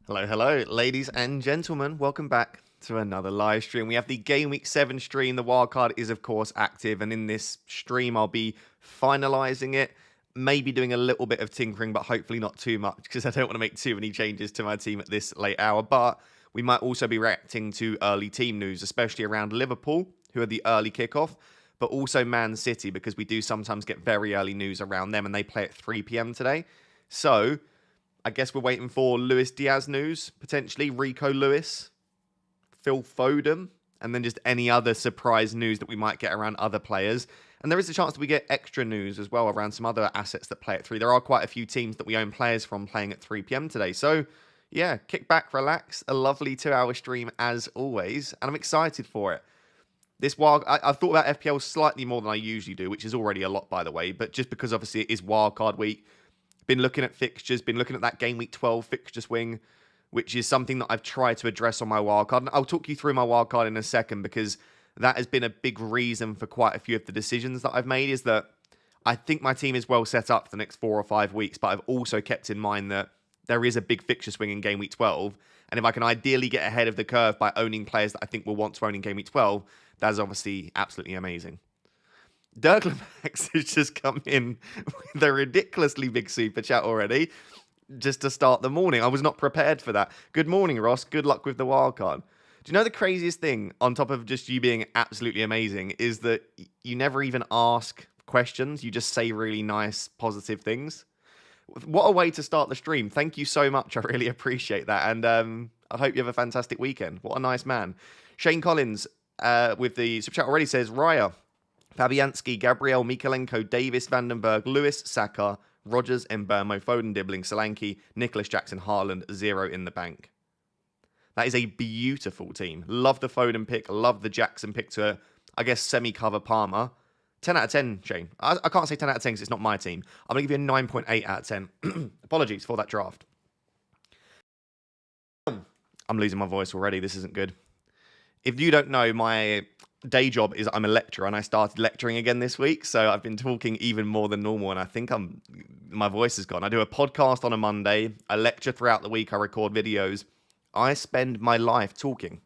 Hello, hello, ladies and gentlemen. Welcome back to another live stream. We have the Game Week 7 stream. The wildcard is, of course, active. And in this stream, I'll be finalizing it. Maybe doing a little bit of tinkering, but hopefully not too much because I don't want to make too many changes to my team at this late hour. But we might also be reacting to early team news, especially around Liverpool, who are the early kickoff, but also Man City, because we do sometimes get very early news around them and they play at 3 p.m. today. So I guess we're waiting for Luis Diaz news, potentially Rico Lewis, Phil Foden, and then just any other surprise news that we might get around other players. And there is a chance that we get extra news as well around some other assets that play at 3. There are quite a few teams that we own players from playing at 3 p.m. today. So, yeah, kick back, relax. A lovely 2-hour stream as always. And I'm excited for it. I've thought about FPL slightly more than I usually do, which is already a lot, by the way. But just because obviously it is wildcard week, been looking at fixtures, been looking at that Game Week 12 fixture swing, which is something that I've tried to address on my wildcard. And I'll talk you through my wildcard in a second because that has been a big reason for quite a few of the decisions that I've made, is that I think my team is well set up for the next 4 or 5 weeks, but I've also kept in mind that there is a big fixture swing in Game Week 12. And if I can ideally get ahead of the curve by owning players that I think will want to own in Game Week 12, that is obviously absolutely amazing. Max has just come in with a ridiculously big super chat already, just to start the morning. I was not prepared for that. Good morning, Ross. Good luck with the wildcard. Do you know the craziest thing, on top of just you being absolutely amazing, is that you never even ask questions. You just say really nice, positive things. What a way to start the stream. Thank you so much. I really appreciate that. And I hope you have a fantastic weekend. What a nice man. Shane Collins with the super chat already says, Raya, Fabianski, Gabriel, Mikalenko, Davis, Vandenberg, Lewis, Saka, Rodgers, Mbeumo, Foden, Dibbling, Solanke, Nicholas Jackson, Haaland, 0 in the bank. That is a beautiful team. Love the Foden pick. Love the Jackson pick to, I guess, semi-cover Palmer. 10 out of 10, Shane. I can't say 10 out of 10 because it's not my team. I'm going to give you a 9.8 out of 10. Apologies for that draft. I'm losing my voice already. This isn't good. If you don't know, my day job is I'm a lecturer, and I started lecturing again this week. So I've been talking even more than normal, and I think my voice is gone. I do a podcast on a Monday. I lecture throughout the week. I record videos. I spend my life talking.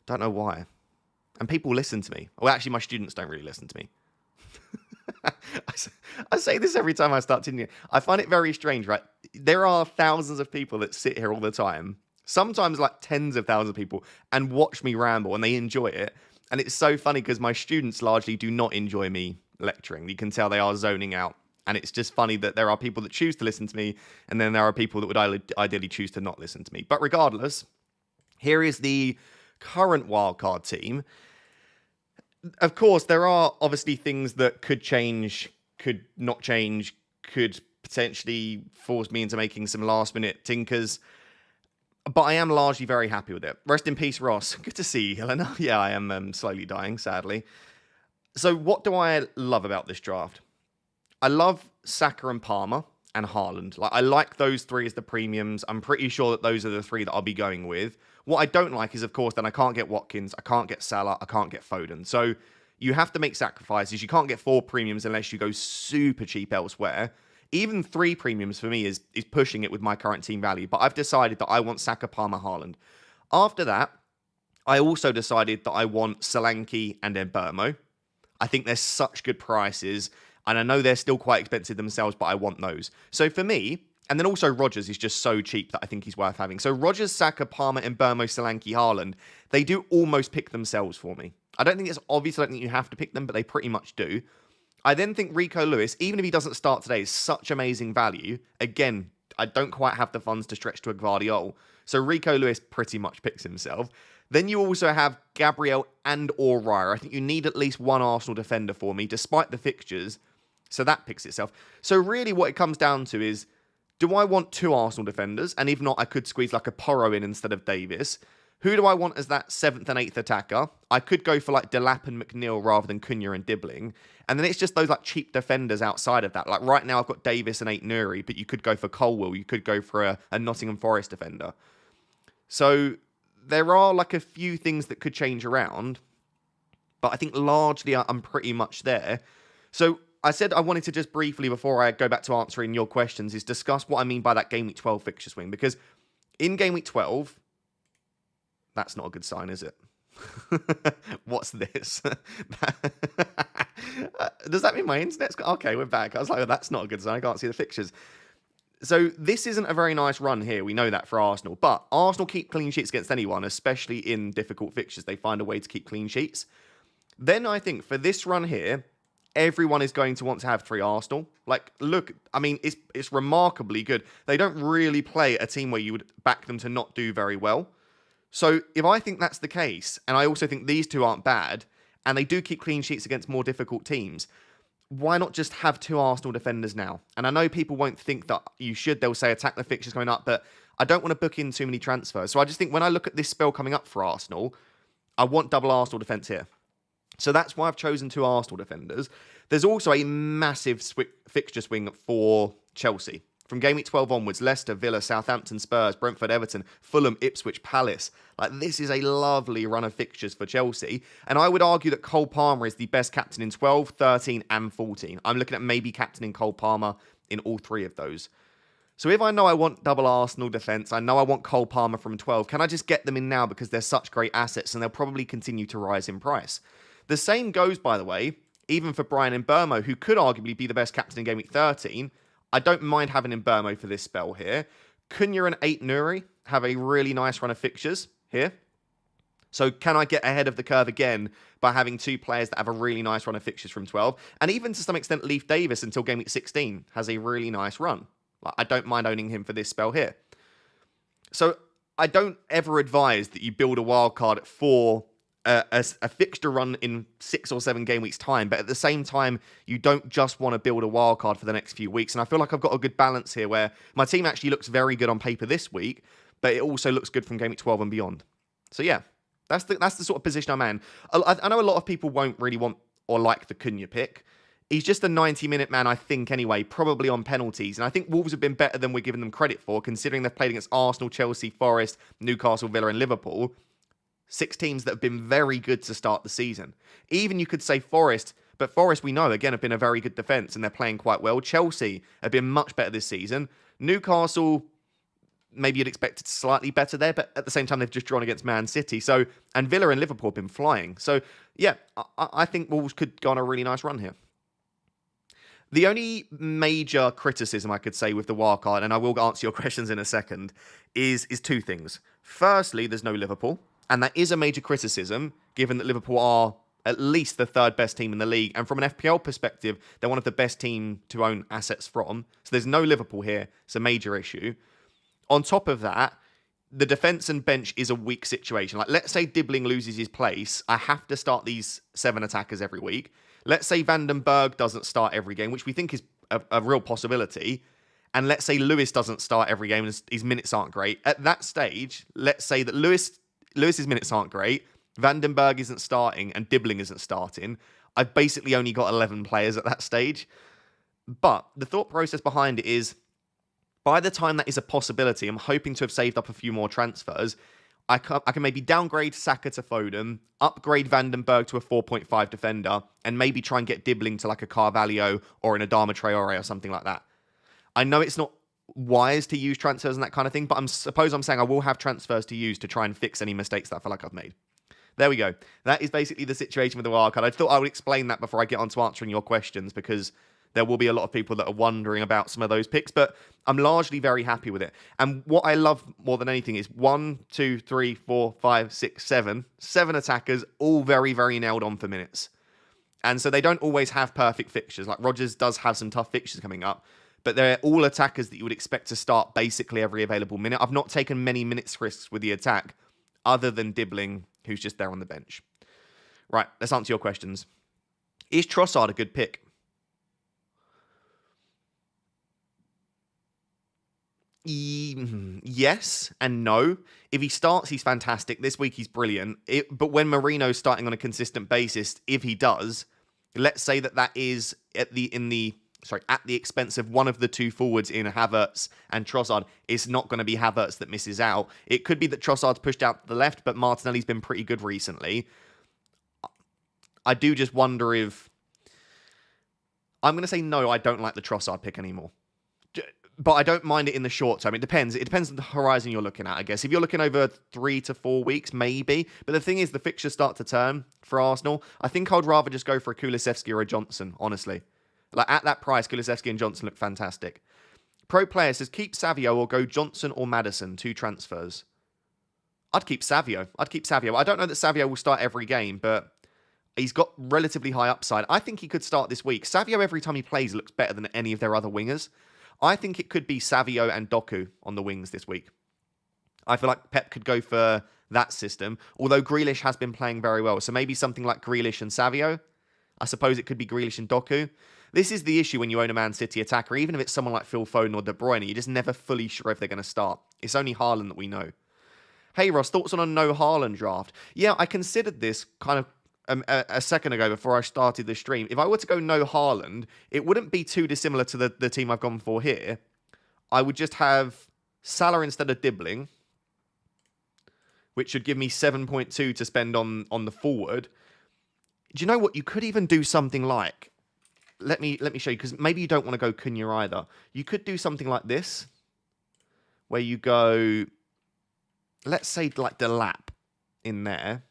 Don't know why. And people listen to me. Well, actually, my students don't really listen to me. I say this every time I start to. I find it very strange, right? There are thousands of people that sit here all the time, sometimes like tens of thousands of people, and watch me ramble, and they enjoy it. And it's so funny because my students largely do not enjoy me lecturing. You can tell they are zoning out. And it's just funny that there are people that choose to listen to me, and then there are people that would ideally choose to not listen to me. But regardless, here is the current wildcard team. Of course, there are obviously things that could change, could not change, could potentially force me into making some last-minute tinkers. But I am largely very happy with it. Rest in peace, Ross. Good to see you, Helena. Yeah, I am slowly dying, sadly. So what do I love about this draft? I love Saka and Palmer and Haaland. I like those 3 as the premiums. I'm pretty sure that those are the 3 that I'll be going with. What I don't like is, of course, then I can't get Watkins, I can't get Salah, I can't get Foden. So you have to make sacrifices. You can't get 4 premiums unless you go super cheap elsewhere. Even 3 premiums for me is pushing it with my current team value. But I've decided that I want Saka, Palmer, Haaland. After that, I also decided that I want Solanke and Mbeumo. I think they're such good prices. And I know they're still quite expensive themselves, but I want those. So for me, and then also Rodgers is just so cheap that I think he's worth having. So Rodgers, Saka, Palmer, Mbeumo, Solanke, Haaland, they do almost pick themselves for me. I don't think it's obvious. I don't think you have to pick them, but they pretty much do. I then think Rico Lewis, even if he doesn't start today, is such amazing value. Again, I don't quite have the funds to stretch to a Gvardiol. So Rico Lewis pretty much picks himself. Then you also have Gabriel and or Raya. I think you need at least one Arsenal defender for me, despite the fixtures. So that picks itself. So really what it comes down to is, do I want 2 Arsenal defenders? And if not, I could squeeze like a Porro in instead of Davis. Who do I want as that 7th and 8th attacker? I could go for like Delap and McNeil rather than Cunha and Dibbling. And then it's just those like cheap defenders outside of that. Like right now I've got Davis and Nuri, but you could go for Colwill. You could go for a Nottingham Forest defender. So there are like a few things that could change around. But I think largely I'm pretty much there. So I said I wanted to just briefly, before I go back to answering your questions, is discuss what I mean by that Game Week 12 fixture swing. Because in game week 12, that's not a good sign, is it? What's this? Does that mean my internet's got... Okay, we're back. I was like, oh, that's not a good sign. I can't see the fixtures. So this isn't a very nice run here. We know that for Arsenal. But Arsenal keep clean sheets against anyone, especially in difficult fixtures. They find a way to keep clean sheets. Then I think for this run here, everyone is going to want to have 3 Arsenal. Like, look, I mean, it's remarkably good. They don't really play a team where you would back them to not do very well. So if I think that's the case, and I also think these 2 aren't bad, and they do keep clean sheets against more difficult teams, why not just have 2 Arsenal defenders now? And I know people won't think that you should. They'll say attack the fixtures going up, but I don't want to book in too many transfers. So I just think when I look at this spell coming up for Arsenal, I want double Arsenal defence here. So that's why I've chosen 2 Arsenal defenders. There's also a massive fixture swing for Chelsea. From game week 12 onwards, Leicester, Villa, Southampton, Spurs, Brentford, Everton, Fulham, Ipswich, Palace. Like, this is a lovely run of fixtures for Chelsea. And I would argue that Cole Palmer is the best captain in 12, 13 and 14. I'm looking at maybe captaining Cole Palmer in all 3 of those. So if I know I want double Arsenal defence, I know I want Cole Palmer from 12, can I just get them in now because they're such great assets and they'll probably continue to rise in price? The same goes, by the way, even for Brian Mbeumo, who could arguably be the best captain in game week 13. I don't mind having Mbeumo for this spell here. Cunha and 8 Nuri have a really nice run of fixtures here. So can I get ahead of the curve again by having 2 players that have a really nice run of fixtures from 12? And even to some extent, Leif Davis until game week 16 has a really nice run. I don't mind owning him for this spell here. So I don't ever advise that you build a wildcard for a fixture run in 6 or 7 game weeks time, but at the same time, you don't just want to build a wildcard for the next few weeks. And I feel like I've got a good balance here where my team actually looks very good on paper this week, but it also looks good from game week 12 and beyond. So yeah, that's the sort of position I'm in. I know a lot of people won't really want or like the Cunha pick. He's just a 90-minute man, I think, anyway, probably on penalties. And I think Wolves have been better than we're giving them credit for, considering they've played against Arsenal, Chelsea, Forest, Newcastle, Villa and Liverpool. 6 teams that have been very good to start the season. Even you could say Forest, but Forest, we know, again, have been a very good defence and they're playing quite well. Chelsea have been much better this season. Newcastle, maybe you'd expect it slightly better there, but at the same time, they've just drawn against Man City. So, and Villa and Liverpool have been flying. So, yeah, I think Wolves could go on a really nice run here. The only major criticism I could say with the wildcard, and I will answer your questions in a second, is 2 things. Firstly, there's no Liverpool. And that is a major criticism, given that Liverpool are at least the 3rd best team in the league. And from an FPL perspective, they're one of the best teams to own assets from. So there's no Liverpool here. It's a major issue. On top of that, the defence and bench is a weak situation. Like, let's say Dibbling loses his place. I have to start these 7 attackers every week. Let's say Van den Berg doesn't start every game, which we think is a real possibility. And let's say Lewis doesn't start every game and his minutes aren't great. At that stage, let's say that Lewis's minutes aren't great, Van den Berg isn't starting, and Dibbling isn't starting. I've basically only got 11 players at that stage. But the thought process behind it is, by the time that is a possibility, I'm hoping to have saved up a few more transfers. I can maybe downgrade Saka to Foden, upgrade Van den Berg to a 4.5 defender, and maybe try and get Dibbling to like a Carvalho or an Adama Traore or something like that. I know it's not wise to use transfers and that kind of thing, but I'm saying I will have transfers to use to try and fix any mistakes that I feel like I've made. There we go. That is basically the situation with the wildcard. I thought I would explain that before I get on to answering your questions, because there will be a lot of people that are wondering about some of those picks, but I'm largely very happy with it. And what I love more than anything is 1, 2, 3, 4, 5, 6, 7. 7 attackers, all very, very nailed on for minutes. And so they don't always have perfect fixtures. Like, Rodgers does have some tough fixtures coming up, but they're all attackers that you would expect to start basically every available minute. I've not taken many minutes risks with the attack, other than Dibbling, who's just there on the bench. Right, let's answer your questions. Is Trossard a good pick? Yes and no. If he starts, he's fantastic. This week, he's brilliant. But when Marino's starting on a consistent basis, if he does, let's say that is at the expense of one of the 2 forwards in Havertz and Trossard, it's not going to be Havertz that misses out. It could be that Trossard's pushed out to the left, but Martinelli's been pretty good recently. I do just wonder if... I'm going to say no, I don't like the Trossard pick anymore. But I don't mind it in the short term. It depends. It depends on the horizon you're looking at, I guess. If you're looking over 3 to 4 weeks, maybe. But the thing is, the fixtures start to turn for Arsenal. I think I'd rather just go for a Kulusevski or a Johnson, honestly. Like, at that price, Kulusevski and Johnson look fantastic. Pro Player says, keep Savio or go Johnson or Maddison, 2 transfers. I'd keep Savio. I don't know that Savio will start every game, but he's got relatively high upside. I think he could start this week. Savio, every time he plays, looks better than any of their other wingers. I think it could be Savio and Doku on the wings this week. I feel like Pep could go for that system, although Grealish has been playing very well. So maybe something like Grealish and Savio. I suppose it could be Grealish and Doku. This is the issue when you own a Man City attacker, even if it's someone like Phil Foden or De Bruyne, you're just never fully sure if they're going to start. It's only Haaland that we know. Hey Ross, thoughts on a no Haaland draft? Yeah, I considered this kind of a second ago before I started the stream. If I were to go no Haaland, it wouldn't be too dissimilar to the team I've gone for here. I would just have Salah instead of Dibbling, which should give me 7.2 to spend on the forward. Do you know what? You could even do something like, let me show you, because maybe you don't want to go Cunha either. You could do something like this, where you go, let's say like Delap in there.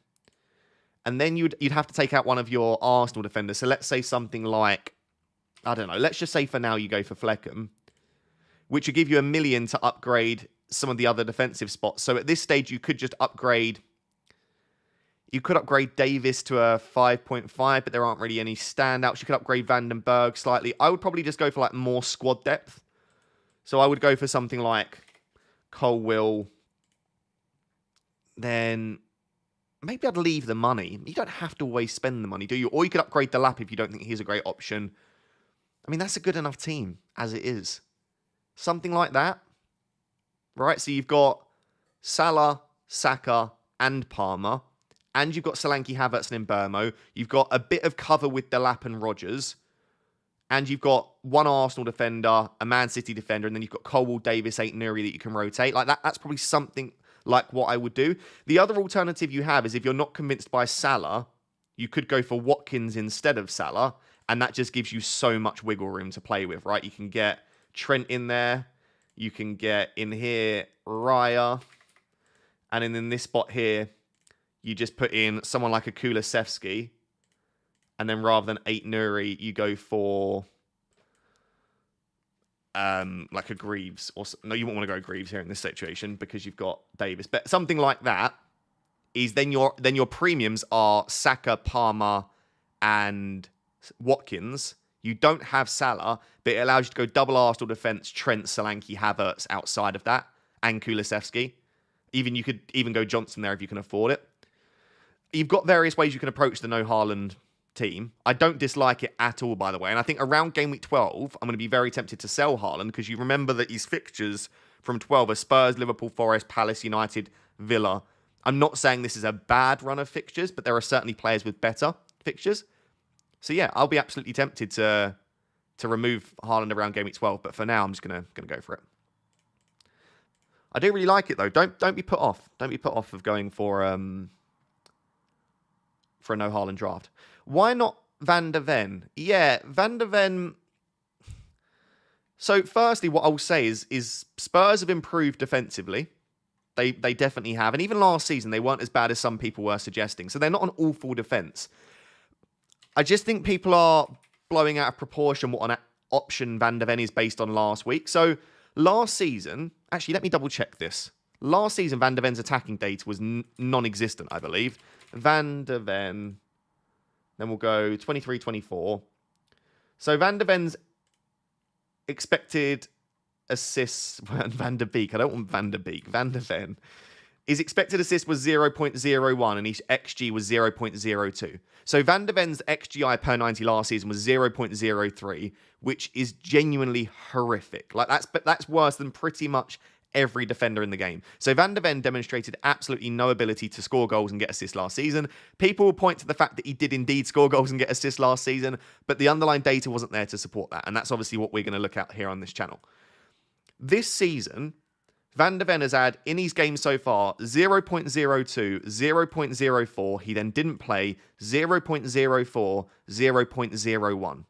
And then you'd have to take out one of your Arsenal defenders. So let's say something like, I don't know, let's just say for now you go for Fleckham, which would give you 1 million to upgrade some of the other defensive spots. So at this stage, you could just upgrade. You could upgrade Davis to a 5.5, but there aren't really any standouts. You could upgrade Vandenberg slightly. I would probably just go for like more squad depth. So I would go for something like Colwill. Then maybe I'd leave the money. You don't have to always spend the money, do you? Or you could upgrade the lap if you don't think he's a great option. I mean, that's a good enough team as it is. Something like that. Right? So you've got Salah, Saka, and Palmer. And you've got Solanke, Havertz, and Mbeumo. You've got a bit of cover with Delap and Rodgers. And you've got one Arsenal defender, a Man City defender, and then you've got Colwill, Davis, Ait-Nouri that you can rotate. Like that's probably something like what I would do. The other alternative you have is if you're not convinced by Salah, you could go for Watkins instead of Salah, and that just gives you so much wiggle room to play with, right? You can get Trent in there, you can get in here Raya, and then in this spot here, you just put in someone like a Kulusevski, and then rather than Ait-Nouri, you go for like a Greaves. No, you won't want to go Greaves here in this situation because you've got Davis. But something like that is then your premiums are Saka, Palmer, and Watkins. You don't have Salah, but it allows you to go double Arsenal defence, Trent, Solanke, Havertz outside of that, and Kulusevski. You could even go Johnson there if you can afford it. You've got various ways you can approach the no Haaland team. I don't dislike it at all, by the way. And I think around game week 12, I'm going to be very tempted to sell Haaland because you remember that his fixtures from 12 are Spurs, Liverpool, Forest, Palace, United, Villa. I'm not saying this is a bad run of fixtures, but there are certainly players with better fixtures. So yeah, I'll be absolutely tempted to remove Haaland around game week 12. But for now, I'm just going to go for it. I do really like it though. Don't be put off. Don't be put off of going for a no Haaland draft. Why not Van de Ven? Yeah, Van de Ven. So firstly, what I'll say is Spurs have improved defensively. They definitely have. And even last season, they weren't as bad as some people were suggesting. So they're not an awful defence. I just think people are blowing out of proportion what an option Van de Ven is based on last week. So last season, actually, let me double check this. Last season, Van de Ven's attacking data was non-existent, I believe. Van de Ven, then we'll go 23-24. So Van de Ven's expected assists, Van de Beek, I don't want Van de Beek, Van de Ven. His expected assist was 0.01 and his XG was 0.02. So Van de Ven's XGI per 90 last season was 0.03, which is genuinely horrific. Like that's worse than pretty much every defender in the game. So Van de Ven demonstrated absolutely no ability to score goals and get assists last season. People will point to the fact that he did indeed score goals and get assists last season, but the underlying data wasn't there to support that. And that's obviously what we're going to look at here on this channel. This season, Van de Ven has had, in his games so far, 0.02, 0.04. He then didn't play, 0.04, 0.01.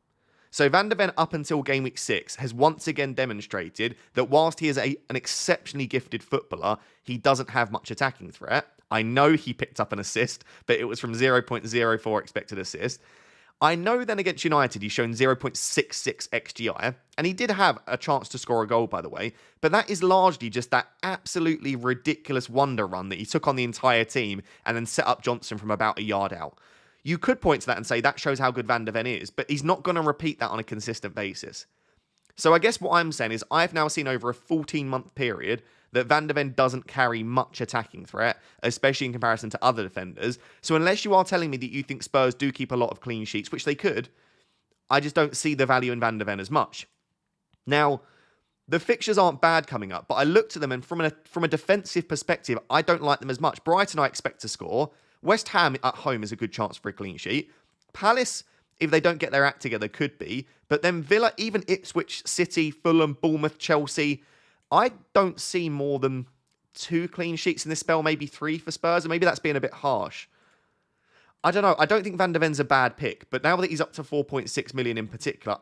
So Van de Ven, up until game week 6, has once again demonstrated that whilst he is an exceptionally gifted footballer, he doesn't have much attacking threat. I know he picked up an assist, but it was from 0.04 expected assist. I know then against United, he's shown 0.66 XGI, and he did have a chance to score a goal, by the way, but that is largely just that absolutely ridiculous wonder run that he took on the entire team and then set up Johnson from about a yard out. You could point to that and say that shows how good Van de Ven is, but he's not going to repeat that on a consistent basis. So I guess what I'm saying is I've now seen over a 14-month period that Van de Ven doesn't carry much attacking threat, especially in comparison to other defenders. So unless you are telling me that you think Spurs do keep a lot of clean sheets, which they could, I just don't see the value in Van de Ven as much. Now, the fixtures aren't bad coming up, but I looked at them and from a defensive perspective, I don't like them as much. Brighton I expect to score. West Ham at home is a good chance for a clean sheet. Palace, if they don't get their act together, could be. But then Villa, even Ipswich, City, Fulham, Bournemouth, Chelsea, I don't see more than 2 clean sheets in this spell, maybe 3 for Spurs, and maybe that's being a bit harsh. I don't know. I don't think Van de Ven's a bad pick, but now that he's up to 4.6 million in particular,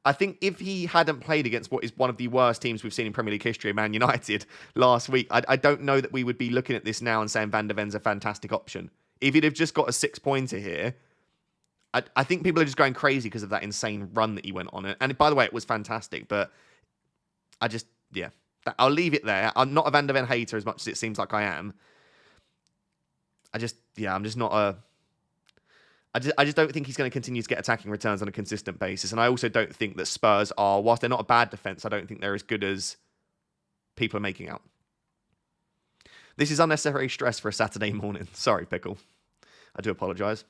I think if he hadn't played against what is one of the worst teams we've seen in Premier League history, Man United, last week, I don't know that we would be looking at this now and saying Van de Ven's a fantastic option. If he'd have just got a 6-pointer here, I think people are just going crazy because of that insane run that he went on. And by the way, it was fantastic, but yeah, I'll leave it there. I'm not a Van de Ven hater as much as it seems like I am. I just don't think he's going to continue to get attacking returns on a consistent basis. And I also don't think that Spurs are, whilst they're not a bad defence, I don't think they're as good as people are making out. This is unnecessary stress for a Saturday morning. Sorry, Pickle. I do apologise.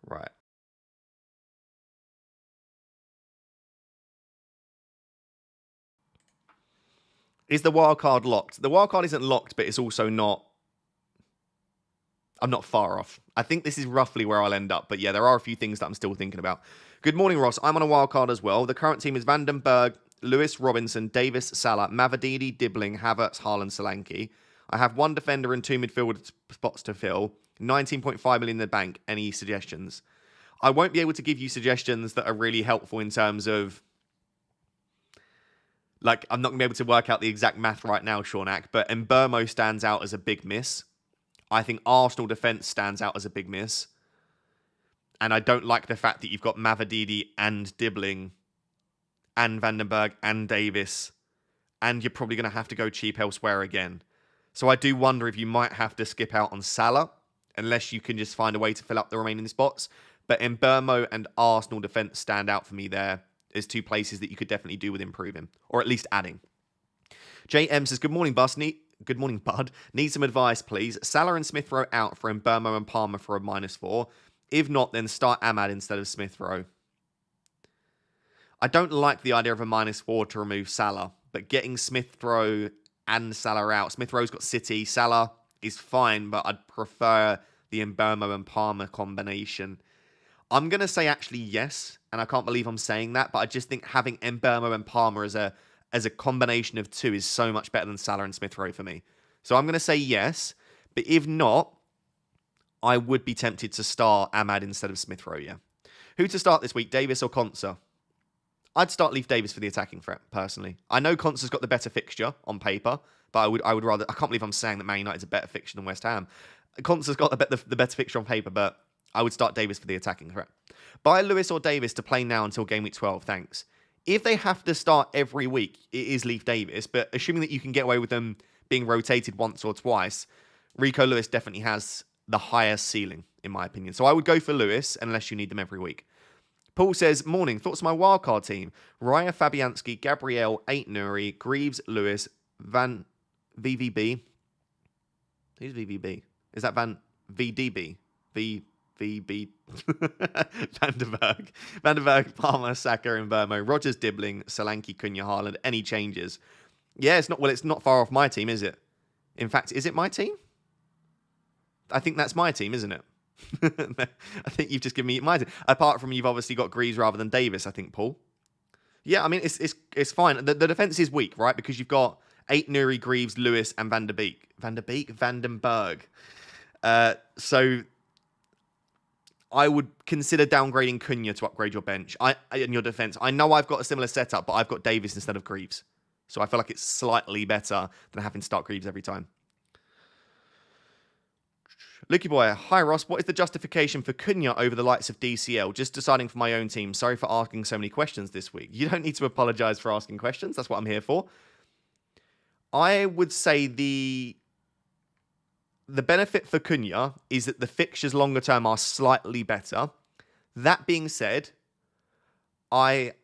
Right. Is the wildcard locked? The wildcard isn't locked, but it's also not... I'm not far off. I think this is roughly where I'll end up. But yeah, there are a few things that I'm still thinking about. Good morning, Ross. I'm on a wildcard as well. The current team is Vandenberg, Lewis, Robinson, Davis, Salah, Mavadini, Dibbling, Havertz, Haaland, Solanke. I have 1 defender and 2 midfield spots to fill. 19.5 million in the bank. Any suggestions? I won't be able to give you suggestions that are really helpful in terms of... Like, I'm not going to be able to work out the exact math right now, Shaunak, but Mbeumo stands out as a big miss. I think Arsenal defence stands out as a big miss. And I don't like the fact that you've got Mavadidi and Dibbling and Vandenberg and Davis, and you're probably going to have to go cheap elsewhere again. So I do wonder if you might have to skip out on Salah, unless you can just find a way to fill up the remaining spots. But Mbeumo and Arsenal defence stand out for me there as 2 places that you could definitely do with improving, or at least adding. JM says, good morning, Bus. Good morning, Bud. Need some advice, please. Salah and Smith Rowe out for Mbeumo and Palmer for a -4. If not, then start Ahmad instead of Smith Rowe. I don't like the idea of a -4 to remove Salah, but getting Smith Rowe and Salah out. Smith Rowe's got City. Salah is fine, but I'd prefer the Mbeumo and Palmer combination. I'm going to say actually yes, and I can't believe I'm saying that, but I just think having Mbeumo and Palmer as a combination of 2 is so much better than Salah and Smith Rowe for me. So I'm going to say yes, but if not, I would be tempted to start Ahmad instead of Smith Rowe, yeah. Who to start this week, Davis or Konsa? I'd start Leaf Davis for the attacking threat, personally. I know Konsa's got the better fixture on paper, but I would rather... I can't believe I'm saying that Man United's a better fixture than West Ham. Konsa's got the better fixture on paper, but I would start Davis for the attacking threat. Buy Lewis or Davis to play now until game week 12, thanks. If they have to start every week, it is Leaf Davis, but assuming that you can get away with them being rotated once or twice, Rico Lewis definitely has the highest ceiling, in my opinion. So I would go for Lewis unless you need them every week. Paul says, morning, thoughts on my wildcard team? Raya, Fabianski, Gabriel, 8 Nuri, Greaves, Lewis, Van VVB. Who's VVB? Is that Van VDB? VB Vandenberg, Palmer, Saka, and Mbeumo, Rogers, Dibbling, Solanke, Cunha, Haaland. Any changes? Yeah, it's not far off my team, is it? In fact, is it my team? I think that's my team, isn't it? I think you've just given me my team. Apart from you've obviously got Greaves rather than Davis, I think, Paul. Yeah, I mean it's fine. The defense is weak, right? Because you've got 8 Nuri, Greaves, Lewis, and Vandenberg. So I would consider downgrading Cunha to upgrade your bench. In your defense, I know I've got a similar setup, but I've got Davis instead of Greaves. So I feel like it's slightly better than having to start Greaves every time. Lucky boy, hi Ross, what is the justification for Cunha over the likes of DCL? Just deciding for my own team. Sorry for asking so many questions this week. You don't need to apologise for asking questions. That's what I'm here for. I would say the benefit for Cunha is that the fixtures longer term are slightly better. That being said, I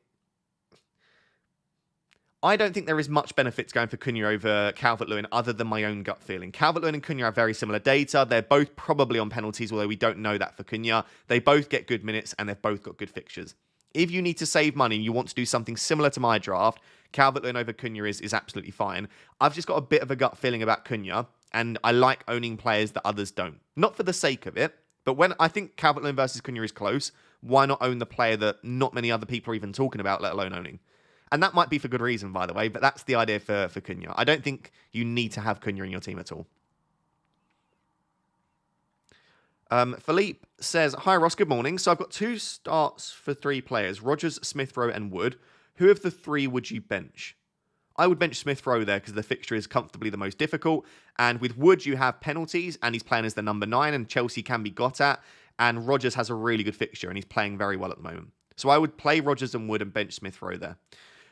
don't think there is much benefit to going for Cunha over Calvert-Lewin other than my own gut feeling. Calvert-Lewin and Cunha have very similar data. They're both probably on penalties, although we don't know that for Cunha. They both get good minutes and they've both got good fixtures. If you need to save money and you want to do something similar to my draft, Calvert-Lewin over Cunha is absolutely fine. I've just got a bit of a gut feeling about Cunha, and I like owning players that others don't. Not for the sake of it, but when I think Calvert-Lewin versus Cunha is close, why not own the player that not many other people are even talking about, let alone owning? And that might be for good reason, by the way, but that's the idea for Cunha. I don't think you need to have Cunha in your team at all. Philippe says, hi Ross, good morning. So I've got 2 starts for 3 players, Rodgers, Smith Rowe and Wood. Who of the 3 would you bench? I would bench Smith Rowe there because the fixture is comfortably the most difficult. And with Wood, you have penalties and he's playing as the number 9 and Chelsea can be got at. And Rodgers has a really good fixture and he's playing very well at the moment. So I would play Rodgers and Wood and bench Smith Rowe there.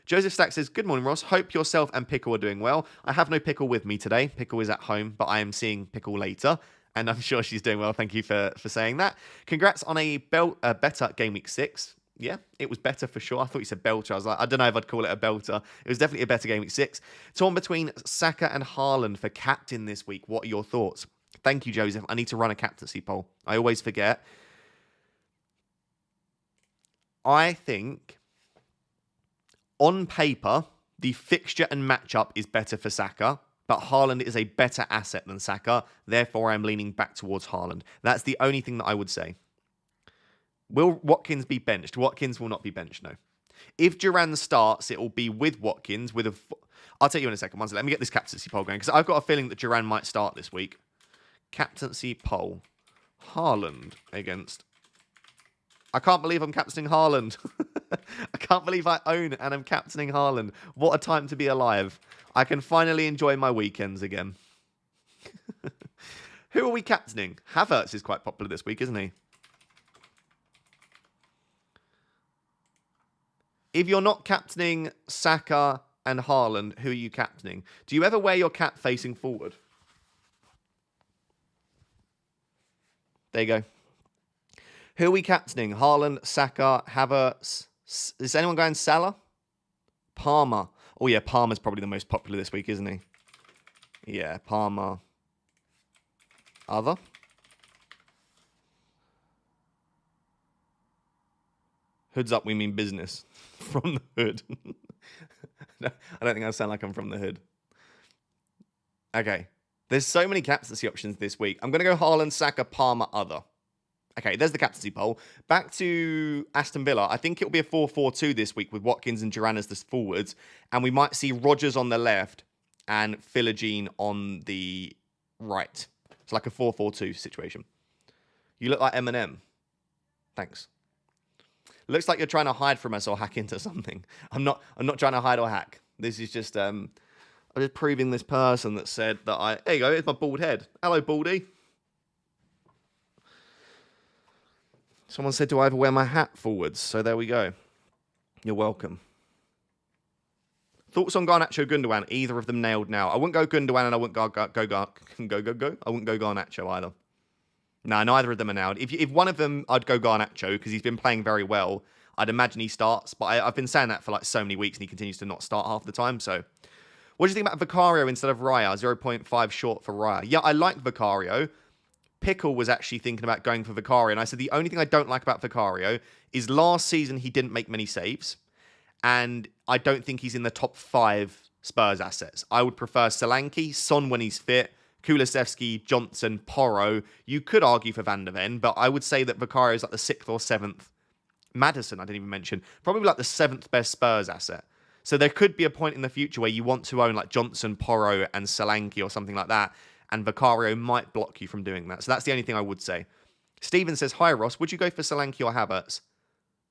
Joseph Stack says, good morning, Ross. Hope yourself and Pickle are doing well. I have no Pickle with me today. Pickle is at home, but I am seeing Pickle later. And I'm sure she's doing well. Thank you for saying that. Congrats on a better Game Week 6. Yeah, it was better for sure. I thought you said belter. I was like, I don't know if I'd call it a belter. It was definitely a better Game Week 6. Torn between Saka and Haaland for captain this week. What are your thoughts? Thank you, Joseph. I need to run a captaincy poll. I always forget. I think on paper, the fixture and matchup is better for Saka, but Haaland is a better asset than Saka. Therefore, I'm leaning back towards Haaland. That's the only thing that I would say. Will Watkins be benched? Watkins will not be benched, no. If Duran starts, it will be with Watkins. I'll tell you in a second. Let me get this captaincy poll going, because I've got a feeling that Duran might start this week. Captaincy poll. Haaland against... I can't believe I'm captaining Haaland. I can't believe I own and I'm captaining Haaland. What a time to be alive. I can finally enjoy my weekends again. Who are we captaining? Havertz is quite popular this week, isn't he? If you're not captaining Saka and Haaland, who are you captaining? Do you ever wear your cap facing forward? There you go. Who are we captaining? Haaland, Saka, Havertz. Is anyone going Salah? Palmer. Oh, yeah, Palmer's probably the most popular this week, isn't he? Yeah, Palmer. Other? Hoods up, we mean business. From the hood. No, I don't think I sound like I'm from the hood. Okay. There's so many captaincy options this week. I'm going to go Haaland, Saka, Palmer, other. Okay, there's the captaincy poll. Back to Aston Villa. I think it'll be a 4-4-2 this week with Watkins and Duran as the forwards. And we might see Rodgers on the left and Philogene on the right. It's like a 4-4-2 situation. You look like Eminem. Thanks. Looks like you're trying to hide from us or hack into something. I'm not trying to hide or hack. This is just I'm just proving this person that said that there you go, here's my bald head. Hello, Baldy. Someone said, do I ever wear my hat forwards? So there we go. You're welcome. Thoughts on Garnacho, Gundogan? Either of them nailed now. I wouldn't go Gundogan and I wouldn't go. I wouldn't go Garnacho either. No, neither of them are nailed. If one of them, I'd go Garnacho because he's been playing very well. I'd imagine he starts, but I've been saying that for like so many weeks and he continues to not start half the time. So what do you think about Vicario instead of Raya? 0.5 short for Raya. Yeah, I like Vicario. Pickle was actually thinking about going for Vicario. And I said, the only thing I don't like about Vicario is last season he didn't make many saves. And I don't think he's in the top 5 Spurs assets. I would prefer Solanke, Son when he's fit, Kulusevski, Johnson, Porro. You could argue for Van der Ven, but I would say that Vicario is like the 6th or 7th. Maddison, I didn't even mention. Probably like the 7th best Spurs asset. So there could be a point in the future where you want to own like Johnson, Porro, and Solanke or something like that. And Vicario might block you from doing that. So that's the only thing I would say. Steven says, hi Ross, would you go for Solanke or Havertz?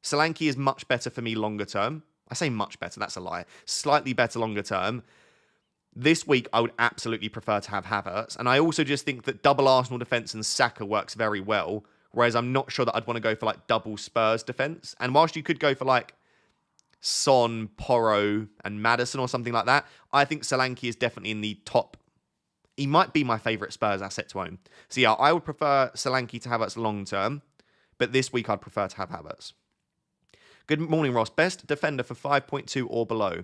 Solanke is much better for me longer term. I say much better, that's a lie. Slightly better longer term. This week, I would absolutely prefer to have Havertz. And I also just think that double Arsenal defence and Saka works very well. Whereas I'm not sure that I'd want to go for like double Spurs defence. And whilst you could go for like Son, Porro, and Maddison or something like that, I think Solanke is definitely in the top. He might be my favourite Spurs asset to own. So yeah, I would prefer Solanke to Havertz long term. But this week, I'd prefer to have Havertz. Good morning, Ross. Best defender for 5.2 or below?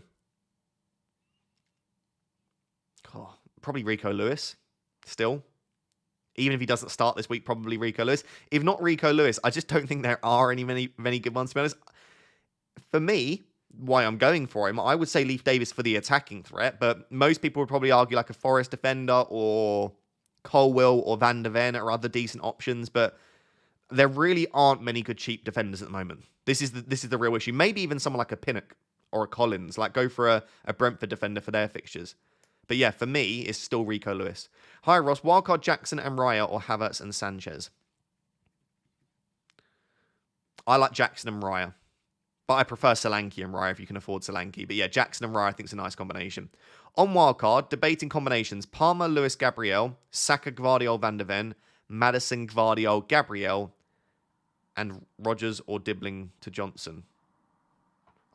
Oh, probably Rico Lewis, still. Even if he doesn't start this week, probably Rico Lewis. If not Rico Lewis, I just don't think there are many good ones, to be honest. For me, why I'm going for him, I would say Leif Davis for the attacking threat, but most people would probably argue like a Forest defender or Colwill or Van der Ven are other decent options, but there really aren't many good cheap defenders at the moment. This is the real issue. Maybe even someone like a Pinnock or a Collins, like go for a Brentford defender for their fixtures. But yeah, for me, it's still Rico Lewis. Hi, Ross. Wildcard Jackson and Raya or Havertz and Sanchez? I like Jackson and Raya. But I prefer Solanke and Raya if you can afford Solanke. But yeah, Jackson and Raya I think is a nice combination. On Wildcard, debating combinations. Palmer, Lewis, Gabriel. Saka, Gvardiol, Van der Ven. Maddison, Gvardiol, Gabriel. And Rodgers or Dibbling to Johnson.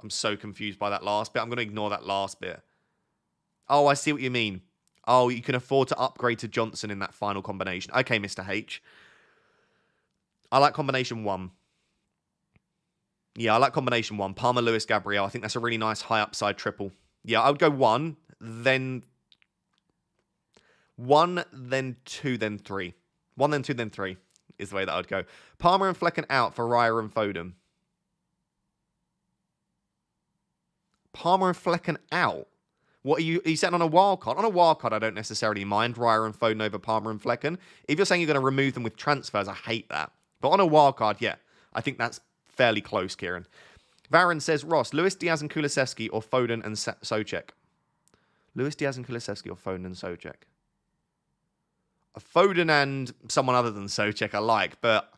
I'm so confused by that last bit. I'm going to ignore that last bit. Oh, I see what you mean. Oh, you can afford to upgrade to Johnson in that final combination. Okay, Mr. H. I like combination 1. Yeah, I like combination 1. Palmer, Lewis, Gabriel. I think that's a really nice high upside triple. Yeah, I would go 1, then 1, then 2, then 3. 1, then 2, then 3 is the way that I would go. Palmer and Flecken out for Raya and Foden. Palmer and Flecken out? What are you setting on a wild card? On a wild card, I don't necessarily mind Raya and Foden over Palmer and Flecken. If you're saying you're going to remove them with transfers, I hate that. But on a wild card, yeah, I think that's fairly close, Kieran. Varron says, Ross, Luis Diaz and Kulusevski or Foden and Souček? Luis Diaz and Kulusevski or Foden and Souček? Foden and someone other than Souček I like, but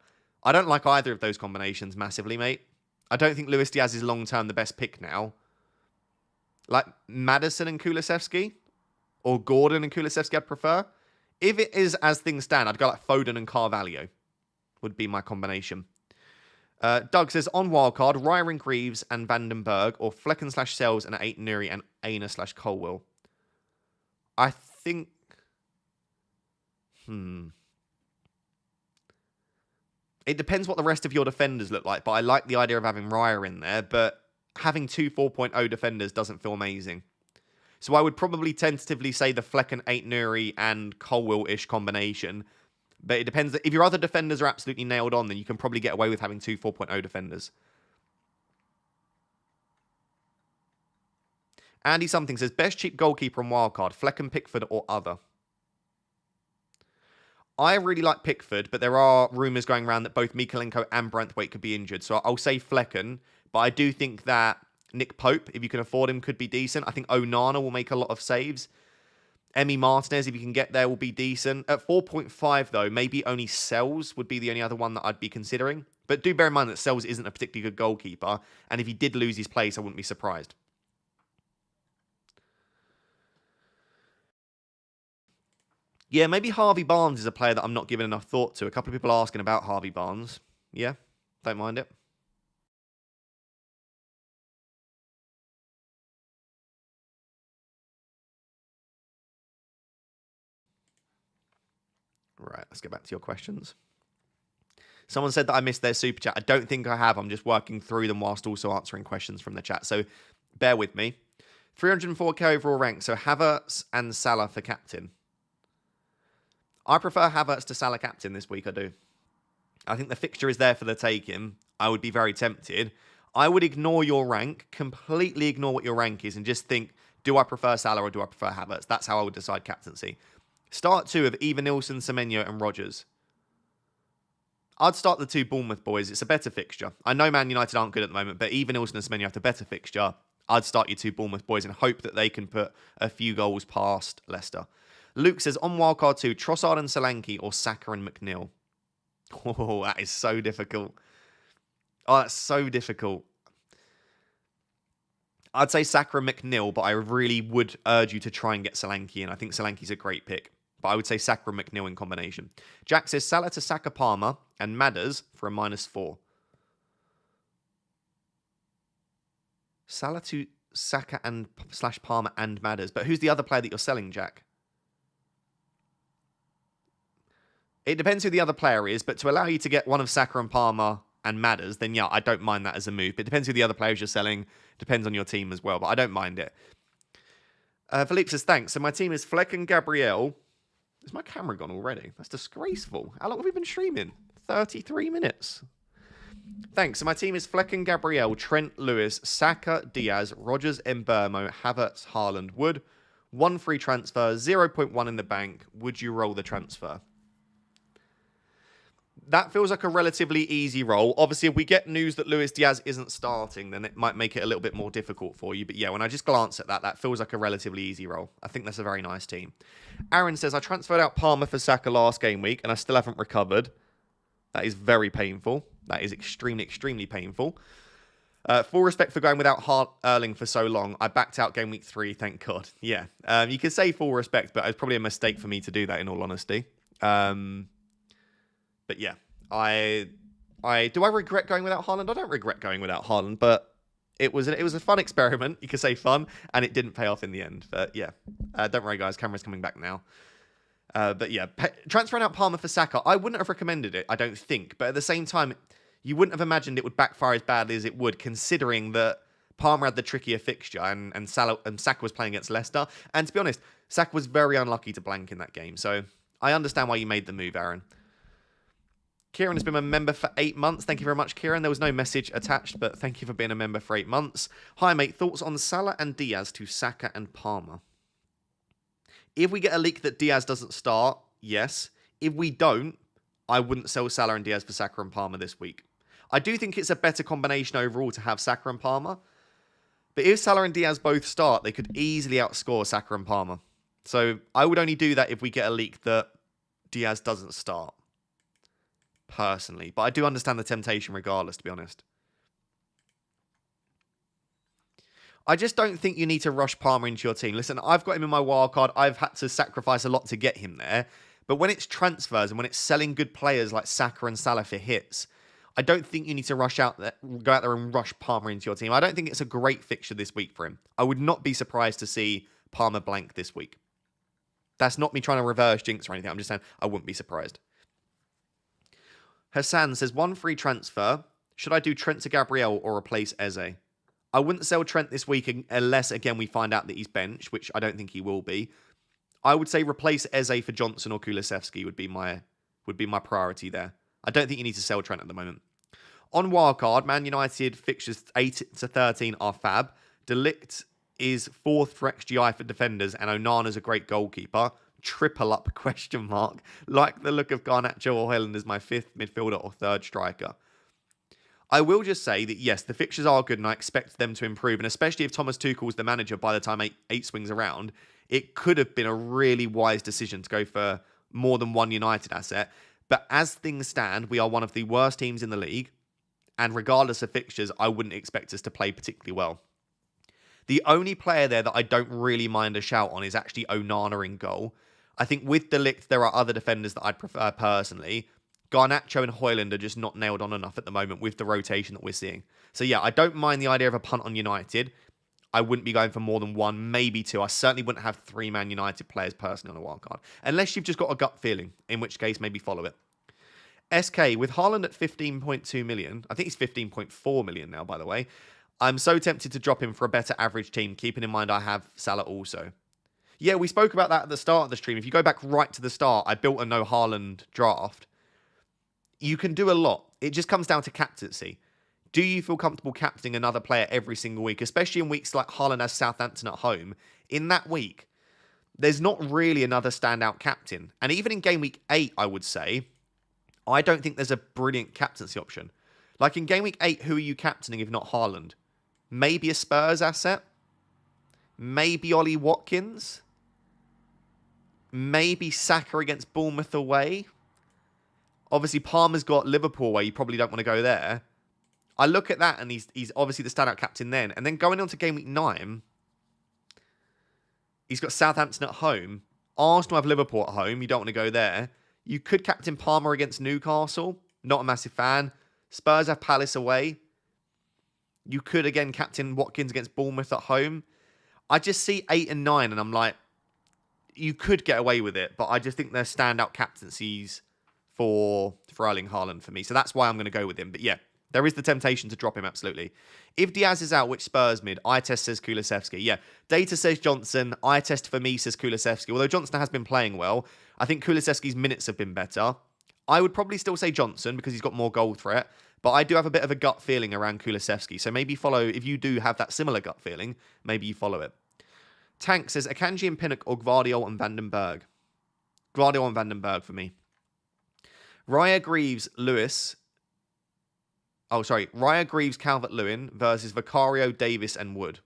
I don't like either of those combinations massively, mate. I don't think Luis Diaz is long-term the best pick now. Like Maddison and Kulusevski or Gordon and Kulusevski I'd prefer. If it is as things stand, I'd go like Foden and Carvalho would be my combination. Doug says, on wildcard, Raya and Greaves and Vandenberg or Flecken/Sells and Ait Nuri and Aina/Colwill. I think... It depends what the rest of your defenders look like, but I like the idea of having Raya in there, but having 2 4.0 defenders doesn't feel amazing. So I would probably tentatively say the Flecken, Ait Nuri and Colwill-ish combination. But it depends. If your other defenders are absolutely nailed on, then you can probably get away with having 2 4.0 defenders. Andy Something says, best cheap goalkeeper on wildcard, Flecken, Pickford or other? I really like Pickford, but there are rumours going around that both Mikalenko and Branthwaite could be injured. So I'll say Flecken, but I do think that Nick Pope, if you can afford him, could be decent. I think Onana will make a lot of saves. Emi Martinez, if you can get there, will be decent. At 4.5, though, maybe only Sells would be the only other one that I'd be considering. But do bear in mind that Sells isn't a particularly good goalkeeper, and if he did lose his place, I wouldn't be surprised. Yeah, maybe Harvey Barnes is a player that I'm not giving enough thought to. A couple of people asking about Harvey Barnes. Yeah, don't mind it. Right, let's get back to your questions. Someone said that I missed their super chat. I don't think I have. I'm just working through them whilst also answering questions from the chat. So bear with me. 304k overall rank. So Havertz and Salah for captain. I prefer Havertz to Salah captain this week, I do. I think the fixture is there for the taking. I would be very tempted. I would ignore your rank, completely ignore what your rank is, and just think, do I prefer Salah or do I prefer Havertz? That's how I would decide captaincy. Start 2 of Eva Nilsson, Semenyo and Rodgers. I'd start the 2 Bournemouth boys. It's a better fixture. I know Man United aren't good at the moment, but Eva Nilsson and Semenyo have the better fixture. I'd start your 2 Bournemouth boys and hope that they can put a few goals past Leicester. Luke says, on wildcard 2, Trossard and Solanke or Saka and McNeil? Oh, that is so difficult. Oh, that's so difficult. I'd say Saka and McNeil, but I really would urge you to try and get Solanke in. I think Solanke's a great pick. But I would say Saka and McNeil in combination. Jack says Salah to Saka Palmer and Madders for a -4. Salah to Saka and / Palmer and Madders. But who's the other player that you're selling, Jack? It depends who the other player is, but to allow you to get one of Saka and Palmer and Madders, then yeah, I don't mind that as a move. But it depends who the other players you're selling. Depends on your team as well, but I don't mind it. Philippe says, thanks. So my team is Fleck and Gabriel. Is my camera gone already? That's disgraceful. How long have we been streaming? 33 minutes. Thanks. So my team is Fleck and Gabriel, Trent, Lewis, Saka, Diaz, Rogers, Mbermo, Havertz, Haaland, Wood. 1 free transfer, 0.1 in the bank. Would you roll the transfer? That feels like a relatively easy roll. Obviously, if we get news that Luis Diaz isn't starting, then it might make it a little bit more difficult for you. But yeah, when I just glance at that, that feels like a relatively easy roll. I think that's a very nice team. Aaron says, I transferred out Palmer for Saka last game week, and I still haven't recovered. That is very painful. That is extremely, extremely painful. Full respect for going without Erling for so long. I backed out game week 3, thank God. Yeah, you could say full respect, but it's probably a mistake for me to do that in all honesty. But yeah, do I regret going without Haaland? I don't regret going without Haaland, but it was a fun experiment. You could say fun, and it didn't pay off in the end. But yeah, don't worry, guys. Camera's coming back now. But yeah, transferring out Palmer for Saka, I wouldn't have recommended it, I don't think. But at the same time, you wouldn't have imagined it would backfire as badly as it would, considering that Palmer had the trickier fixture and Saka was playing against Leicester. And to be honest, Saka was very unlucky to blank in that game. So I understand why you made the move, Aaron. Kieran has been a member for 8 months. Thank you very much, Kieran. There was no message attached, but thank you for being a member for 8 months. Hi, mate. Thoughts on Salah and Diaz to Saka and Palmer? If we get a leak that Diaz doesn't start, yes. If we don't, I wouldn't sell Salah and Diaz for Saka and Palmer this week. I do think it's a better combination overall to have Saka and Palmer. But if Salah and Diaz both start, they could easily outscore Saka and Palmer. So I would only do that if we get a leak that Diaz doesn't start. Personally. But I do understand the temptation regardless, to be honest. I just don't think you need to rush Palmer into your team. Listen, I've got him in my wildcard. I've had to sacrifice a lot to get him there. But when it's transfers and when it's selling good players like Saka and Salah for hits, I don't think you need to go out there and rush Palmer into your team. I don't think it's a great fixture this week for him. I would not be surprised to see Palmer blank this week. That's not me trying to reverse jinx or anything. I'm just saying I wouldn't be surprised. Hassan says, 1 free transfer. Should I do Trent to Gabriel or replace Eze? I wouldn't sell Trent this week unless, again, we find out that he's benched, which I don't think he will be. I would say replace Eze for Johnson or Kulusevski would be my priority there. I don't think you need to sell Trent at the moment. On Wildcard, Man United fixtures 8 to 13 are fab. De Ligt is 4th for XGI for defenders, and Onana's a great goalkeeper. Triple up ? Like the look of Garnacho or Haaland as my 5th midfielder or 3rd striker. I will just say that yes, the fixtures are good and I expect them to improve, and especially if Thomas Tuchel's the manager by the time eight swings around, it could have been a really wise decision to go for more than one United asset. But as things stand, we are one of the worst teams in the league, and regardless of fixtures, I wouldn't expect us to play particularly well. The only player there that I don't really mind a shout on is actually Onana in goal. I think with De Ligt, there are other defenders that I'd prefer personally. Garnacho and Haaland are just not nailed on enough at the moment with the rotation that we're seeing. So yeah, I don't mind the idea of a punt on United. I wouldn't be going for more than 1, maybe 2. I certainly wouldn't have 3 Man United players personally on a wildcard. Unless you've just got a gut feeling, in which case maybe follow it. SK, with Haaland at 15.2 million, I think he's 15.4 million now, by the way. I'm so tempted to drop him for a better average team, keeping in mind I have Salah also. Yeah, we spoke about that at the start of the stream. If you go back right to the start, I built a no Haaland draft. You can do a lot. It just comes down to captaincy. Do you feel comfortable captaining another player every single week, especially in weeks like Haaland has Southampton at home? In that week, there's not really another standout captain. And even in game week 8, I would say, I don't think there's a brilliant captaincy option. Like in game week 8, who are you captaining if not Haaland? Maybe a Spurs asset? Maybe Ollie Watkins? Maybe Saka against Bournemouth away? Obviously, Palmer's got Liverpool where you probably don't want to go there. I look at that and he's obviously the standout captain then. And then going on to game week 9, he's got Southampton at home. Arsenal have Liverpool at home. You don't want to go there. You could captain Palmer against Newcastle. Not a massive fan. Spurs have Palace away. You could, again, captain Watkins against Bournemouth at home. I just see 8 and 9, and I'm like, you could get away with it, but I just think they're standout captaincies for Erling Haaland for me. So that's why I'm going to go with him. But yeah, there is the temptation to drop him, absolutely. If Diaz is out, which Spurs mid? Eye test says Kulusevski. Yeah, data says Johnson. Eye test for me says Kulusevski. Although Johnson has been playing well, I think Kulusevski's minutes have been better. I would probably still say Johnson because he's got more goal threat. But I do have a bit of a gut feeling around Kulusevski. So maybe follow, if you do have that similar gut feeling, maybe you follow it. Tank says Akanji and Pinnock or Gvardiol and Vandenberg. Gvardiol and Vandenberg for me. Raya Greaves, Lewis. Oh, sorry. Raya Greaves, Calvert-Lewin versus Vicario, Davis and Wood.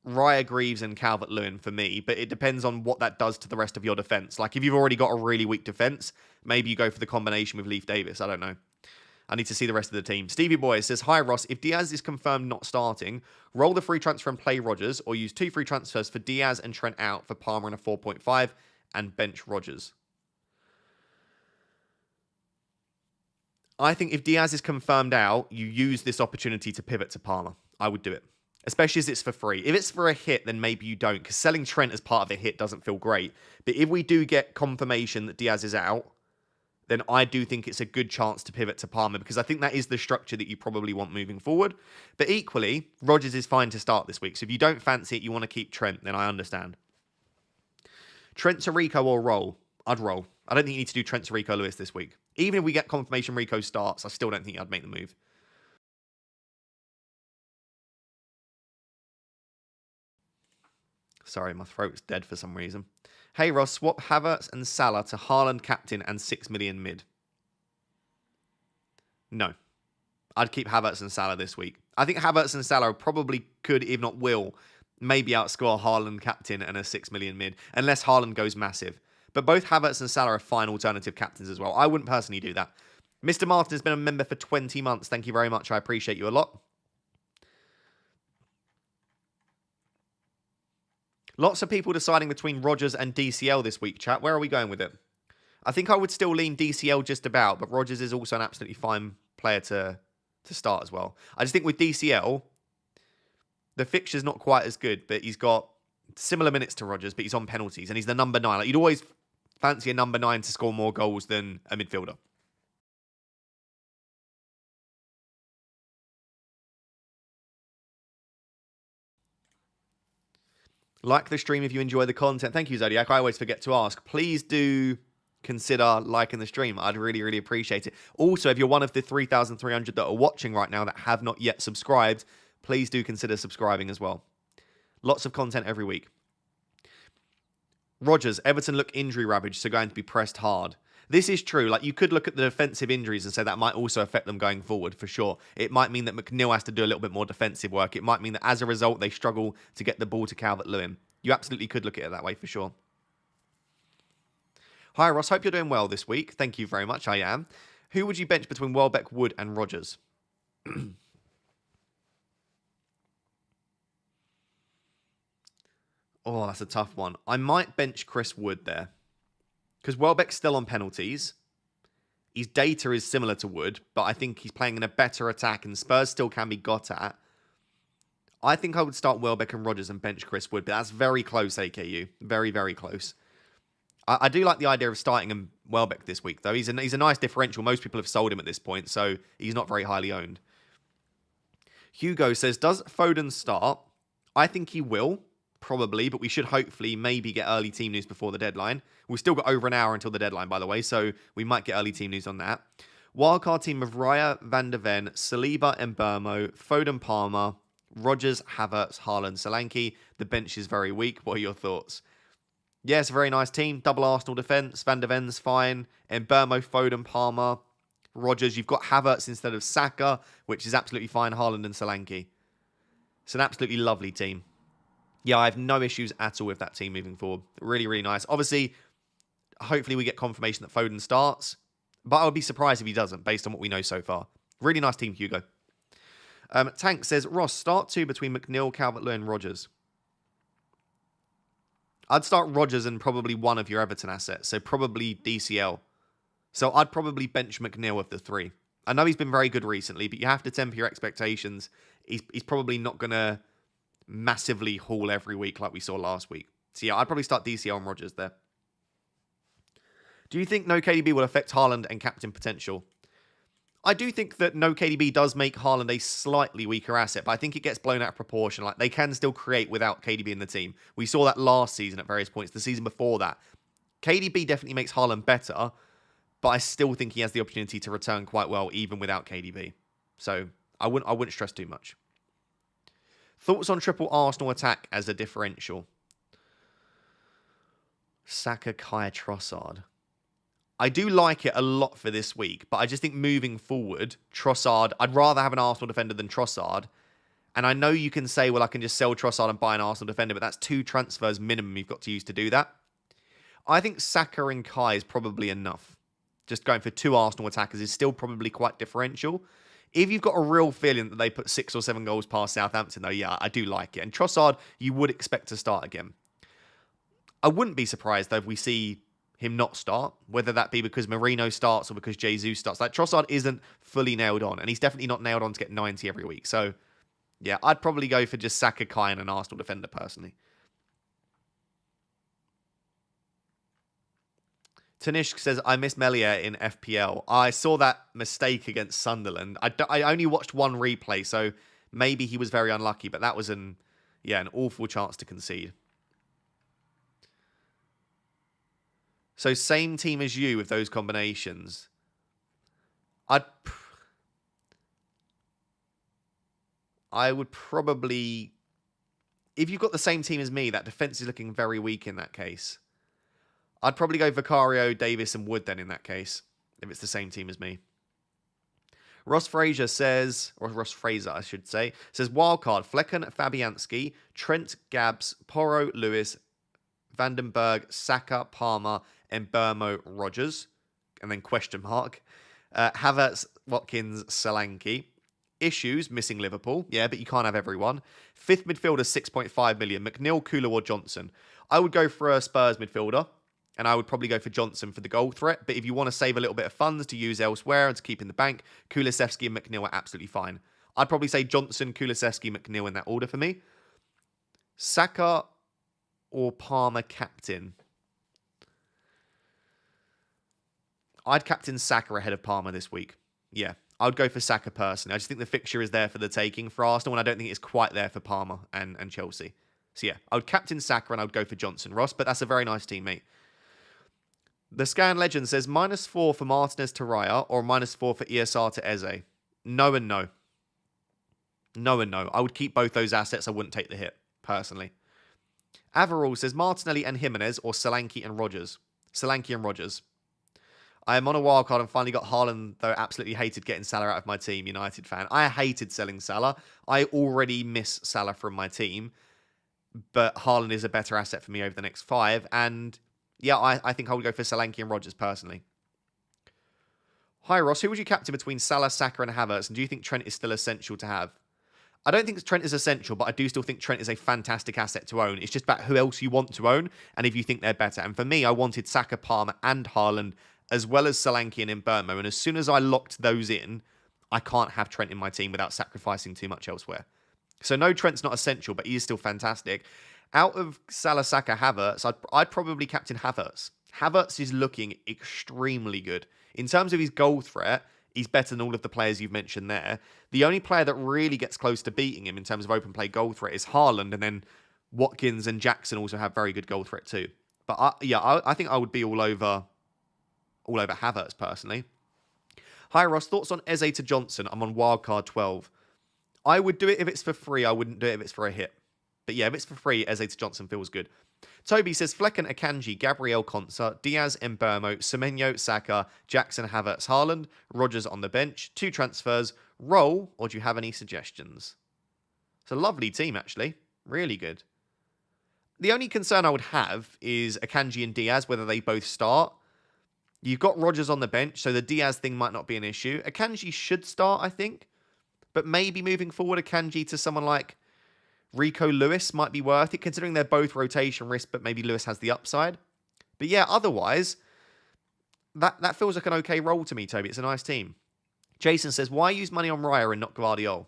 Raya Greaves and Calvert-Lewin for me, but it depends on what that does to the rest of your defence. Like, if you've already got a really weak defence, maybe you go for the combination with Leaf Davis. I don't know. I need to see the rest of the team. Stevie Boy says, hi Ross, if Diaz is confirmed not starting, roll the free transfer and play Rodgers, or use 2 free transfers for Diaz and Trent out for Palmer and a 4.5 and bench Rodgers. I think if Diaz is confirmed out, you use this opportunity to pivot to Palmer. I would do it. Especially as it's for free. If it's for a hit, then maybe you don't, because selling Trent as part of a hit doesn't feel great. But if we do get confirmation that Diaz is out, then I do think it's a good chance to pivot to Palmer, because I think that is the structure that you probably want moving forward. But equally, Rodgers is fine to start this week. So if you don't fancy it, you want to keep Trent, then I understand. Trent to Rico or roll? I'd roll. I don't think you need to do Trent to Rico Lewis this week. Even if we get confirmation Rico starts, I still don't think I'd make the move. Sorry, my throat's dead for some reason. Hey Ross, swap Havertz and Salah to Haaland captain and 6 million mid. No. I'd keep Havertz and Salah this week. I think Havertz and Salah probably could, if not will, maybe outscore Haaland captain and a 6 million mid, unless Haaland goes massive. But both Havertz and Salah are fine alternative captains as well. I wouldn't personally do that. Mr. Martin has been a member for 20 months. Thank you very much. I appreciate you a lot. Lots of people deciding between Rodgers and DCL this week, chat. Where are we going with it? I think I would still lean DCL just about, but Rodgers is also an absolutely fine player to start as well. I just think with DCL, the fixture's not quite as good, but he's got similar minutes to Rodgers, but he's on penalties, and he's the number 9. Like, you'd always fancy a number 9 to score more goals than a midfielder. Like the stream if you enjoy the content. Thank you, Zodiac. I always forget to ask. Please do consider liking the stream. I'd really, really appreciate it. Also, if you're one of the 3,300 that are watching right now that have not yet subscribed, please do consider subscribing as well. Lots of content every week. Rodgers, Everton look injury ravaged, so going to be pressed hard. This is true. Like, you could look at the defensive injuries and say that might also affect them going forward, for sure. It might mean that McNeil has to do a little bit more defensive work. It might mean that as a result, they struggle to get the ball to Calvert-Lewin. You absolutely could look at it that way, for sure. Hi, Ross. Hope you're doing well this week. Thank you very much. I am. Who would you bench between Welbeck, Wood, and Rodgers? Oh, that's a tough one. I might bench Chris Wood there. Because Welbeck's still on penalties. His data is similar to Wood, but I think he's playing in a better attack, and Spurs still can be got at. I think I would start Welbeck and Rodgers and bench Chris Wood, but that's very close, AKU. Very, very close. I do like the idea of starting him Welbeck this week, though. He's a nice differential. Most people have sold him at this point, so he's not very highly owned. Hugo says, does Foden start? I think he will. Probably, but we should hopefully maybe get early team news before the deadline. We've still got over an hour until the deadline, by the way, so we might get early team news on that. Wildcard team of Raya, Van de Ven, Saliba, Mbeumo, Foden, Palmer, Rodgers, Havertz, Haaland, Solanke. The bench is very weak. What are your thoughts? Yeah, it's a very nice team. Double Arsenal defence. Van de Ven's fine. Mbeumo, Foden, Palmer, Rodgers. You've got Havertz instead of Saka, which is absolutely fine. Haaland and Solanke. It's an absolutely lovely team. Yeah, I have no issues at all with that team moving forward. Really, really nice. Obviously, Hopefully we get confirmation that Foden starts. But I would be surprised if he doesn't, based on what we know so far. Really nice team, Hugo. Tank says, Ross, start 2 between McNeil, Calvert-Lewin, and Rodgers. I'd start Rodgers and probably one of your Everton assets, so probably DCL. So I'd probably bench McNeil of the 3. I know he's been very good recently, but you have to temper your expectations. He's probably not going to massively haul every week like we saw last week. So yeah, I'd probably start DCL and Rodgers there. Do you think no KDB will affect Haaland and captain potential? I do think that no KDB does make Haaland a slightly weaker asset, but I think it gets blown out of proportion. Like, they can still create without KDB in the team. We saw that last season at various points, the season before that. KDB definitely makes Haaland better, but I still think he has the opportunity to return quite well even without KDB. So I wouldn't stress too much. Thoughts on triple Arsenal attack as a differential? Saka, Kai, Trossard. I do like it a lot for this week, but I just think moving forward, Trossard, I'd rather have an Arsenal defender than Trossard. And I know you can say, well, I can just sell Trossard and buy an Arsenal defender, but that's 2 transfers minimum you've got to use to do that. I think Saka and Kai is probably enough. Just going for 2 Arsenal attackers is still probably quite differential. If you've got a real feeling that they put 6 or 7 goals past Southampton, though, yeah, I do like it. And Trossard, you would expect to start again. I wouldn't be surprised, though, if we see him not start, whether that be because Marino starts or because Jesus starts. Like, Trossard isn't fully nailed on, and he's definitely not nailed on to get 90 every week. So, yeah, I'd probably go for just Saka, Kai, and an Arsenal defender, personally. Tanishk says, I miss Melier in FPL. I saw that mistake against Sunderland. I only watched one replay, so maybe he was very unlucky, but that was an awful chance to concede. So same team as you with those combinations. I would probably... If you've got the same team as me, that defence is looking very weak in that case. I'd probably go Vicario, Davis, and Wood then in that case, if it's the same team as me. Ross Fraser says, or Ross Fraser, I should say, says Wildcard, Flecken, Fabianski, Trent, Gabbs, Porro, Lewis, Vandenberg, Saka, Palmer, Mbeumo, Rodgers, and then question mark. Havertz, Watkins, Solanke. Issues, missing Liverpool. Yeah, but you can't have everyone. 5th midfielder, 6.5 million. McNeil, Kula, or Johnson. I would go for a Spurs midfielder, and I would probably go for Johnson for the goal threat. But if you want to save a little bit of funds to use elsewhere and to keep in the bank, Kulusevski and McNeil are absolutely fine. I'd probably say Johnson, Kulusevski, McNeil in that order for me. Saka or Palmer captain? I'd captain Saka ahead of Palmer this week. Yeah, I would go for Saka personally. I just think the fixture is there for the taking for Arsenal, and I don't think it's quite there for Palmer and Chelsea. So yeah, I would captain Saka and I would go for Johnson, Ross, but that's a very nice team, mate. The Scan Legend says -4 for Martinez to Raya or -4 for ESR to Eze. No and no. No and no. I would keep both those assets. I wouldn't take the hit, personally. Averall says Martinelli and Jimenez or Solanke and Rodgers. Solanke and Rodgers. I am on a wildcard and finally got Haaland, though absolutely hated getting Salah out of my team, United fan. I hated selling Salah. I already miss Salah from my team, but Haaland is a better asset for me over the next 5. And yeah, I think I would go for Solanke and Rodgers personally. Hi, Ross. Who would you captain between Salah, Saka and Havertz? And do you think Trent is still essential to have? I don't think Trent is essential, but I do still think Trent is a fantastic asset to own. It's just about who else you want to own and if you think they're better. And for me, I wanted Saka, Palmer and Haaland as well as Solanke and Mbeumo. And as soon as I locked those in, I can't have Trent in my team without sacrificing too much elsewhere. So no, Trent's not essential, but he is still fantastic. Out of Salah, Saka, Havertz, I'd probably captain Havertz. Havertz is looking extremely good. In terms of his goal threat, he's better than all of the players you've mentioned there. The only player that really gets close to beating him in terms of open play goal threat is Haaland, and then Watkins and Jackson also have very good goal threat too. But I think I would be all over Havertz personally. Hi Ross, thoughts on Eze to Johnson? I'm on wildcard 12. I would do it if it's for free. I wouldn't do it if it's for a hit. But yeah, if it's for free, Eze to Johnson feels good. Toby says Flecken, Akanji, Gabriel Konsa, Diaz, Mbeumo, Semenyo, Saka, Jackson, Havertz, Haaland, Rodgers on the bench, 2 transfers, roll, or do you have any suggestions? It's a lovely team, actually. Really good. The only concern I would have is Akanji and Diaz, whether they both start. You've got Rodgers on the bench, so the Diaz thing might not be an issue. Akanji should start, I think. But maybe moving forward, Akanji to someone like Rico Lewis might be worth it, considering they're both rotation risk, but maybe Lewis has the upside. But yeah, otherwise, that feels like an okay role to me, Toby. It's a nice team. Jason says, why use money on Raya and not Gvardiol?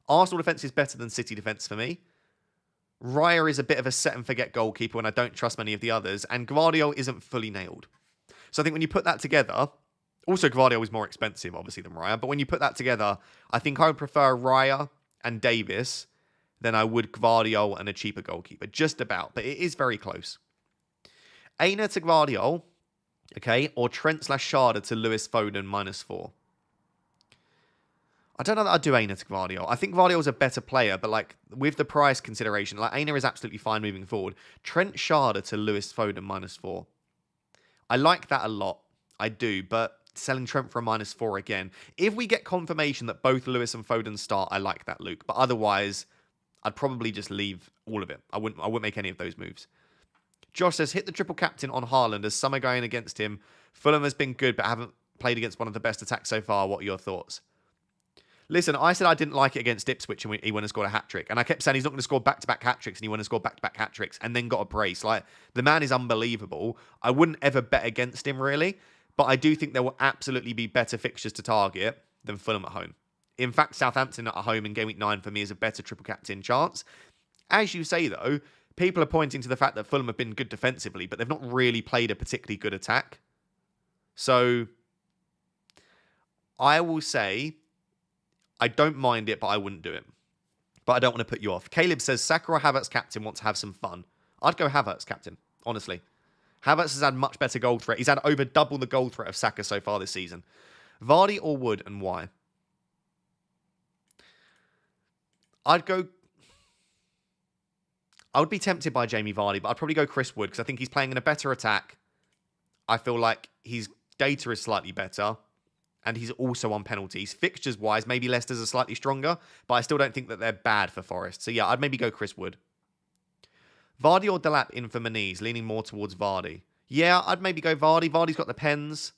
Arsenal defence is better than City defence for me. Raya is a bit of a set-and-forget goalkeeper, and I don't trust many of the others. And Gvardiol isn't fully nailed. So I think when you put that together... Also, Gvardiol is more expensive, obviously, than Raya. But when you put that together, I think I would prefer Raya and Davis than I would Gvardiol and a cheaper goalkeeper. Just about. But it is very close. Aina to Gvardiol, okay, or Trent/Schade to Lewis Foden -4. I don't know that I'd do Aina to Gvardiol. I think Gvardiol's a better player, but like with the price consideration, like Aina is absolutely fine moving forward. Trent/Schade to Lewis Foden -4. I like that a lot. I do, but selling Trent for a -4 again. If we get confirmation that both Lewis and Foden start, I like that, Luke. But otherwise, I'd probably just leave all of it. I wouldn't make any of those moves. Josh says, hit the triple captain on Haaland as some are going against him. Fulham has been good, but haven't played against one of the best attacks so far. What are your thoughts? Listen, I said I didn't like it against Ipswich and he went and scored a hat-trick. And I kept saying he's not going to score back-to-back hat-tricks, and he went and scored back-to-back hat-tricks and then got a brace. Like, the man is unbelievable. I wouldn't ever bet against him, really. But I do think there will absolutely be better fixtures to target than Fulham at home. In fact, Southampton at home in Game Week 9 for me is a better triple captain chance. As you say, though, people are pointing to the fact that Fulham have been good defensively, but they've not really played a particularly good attack. So, I will say, I don't mind it, but I wouldn't do it. But I don't want to put you off. Caleb says, Saka or Havertz captain want to have some fun. I'd go Havertz captain, honestly. Havertz has had much better goal threat. He's had over double the goal threat of Saka so far this season. Vardy or Wood, and why? I would be tempted by Jamie Vardy, but I'd probably go Chris Wood because I think he's playing in a better attack. I feel like his data is slightly better, and he's also on penalties. Fixtures-wise, maybe Leicester's are slightly stronger, but I still don't think that they're bad for Forest. So yeah, I'd maybe go Chris Wood. Vardy or Delap in for Manise, leaning more towards Vardy. Yeah, I'd maybe go Vardy. Vardy's got the pens.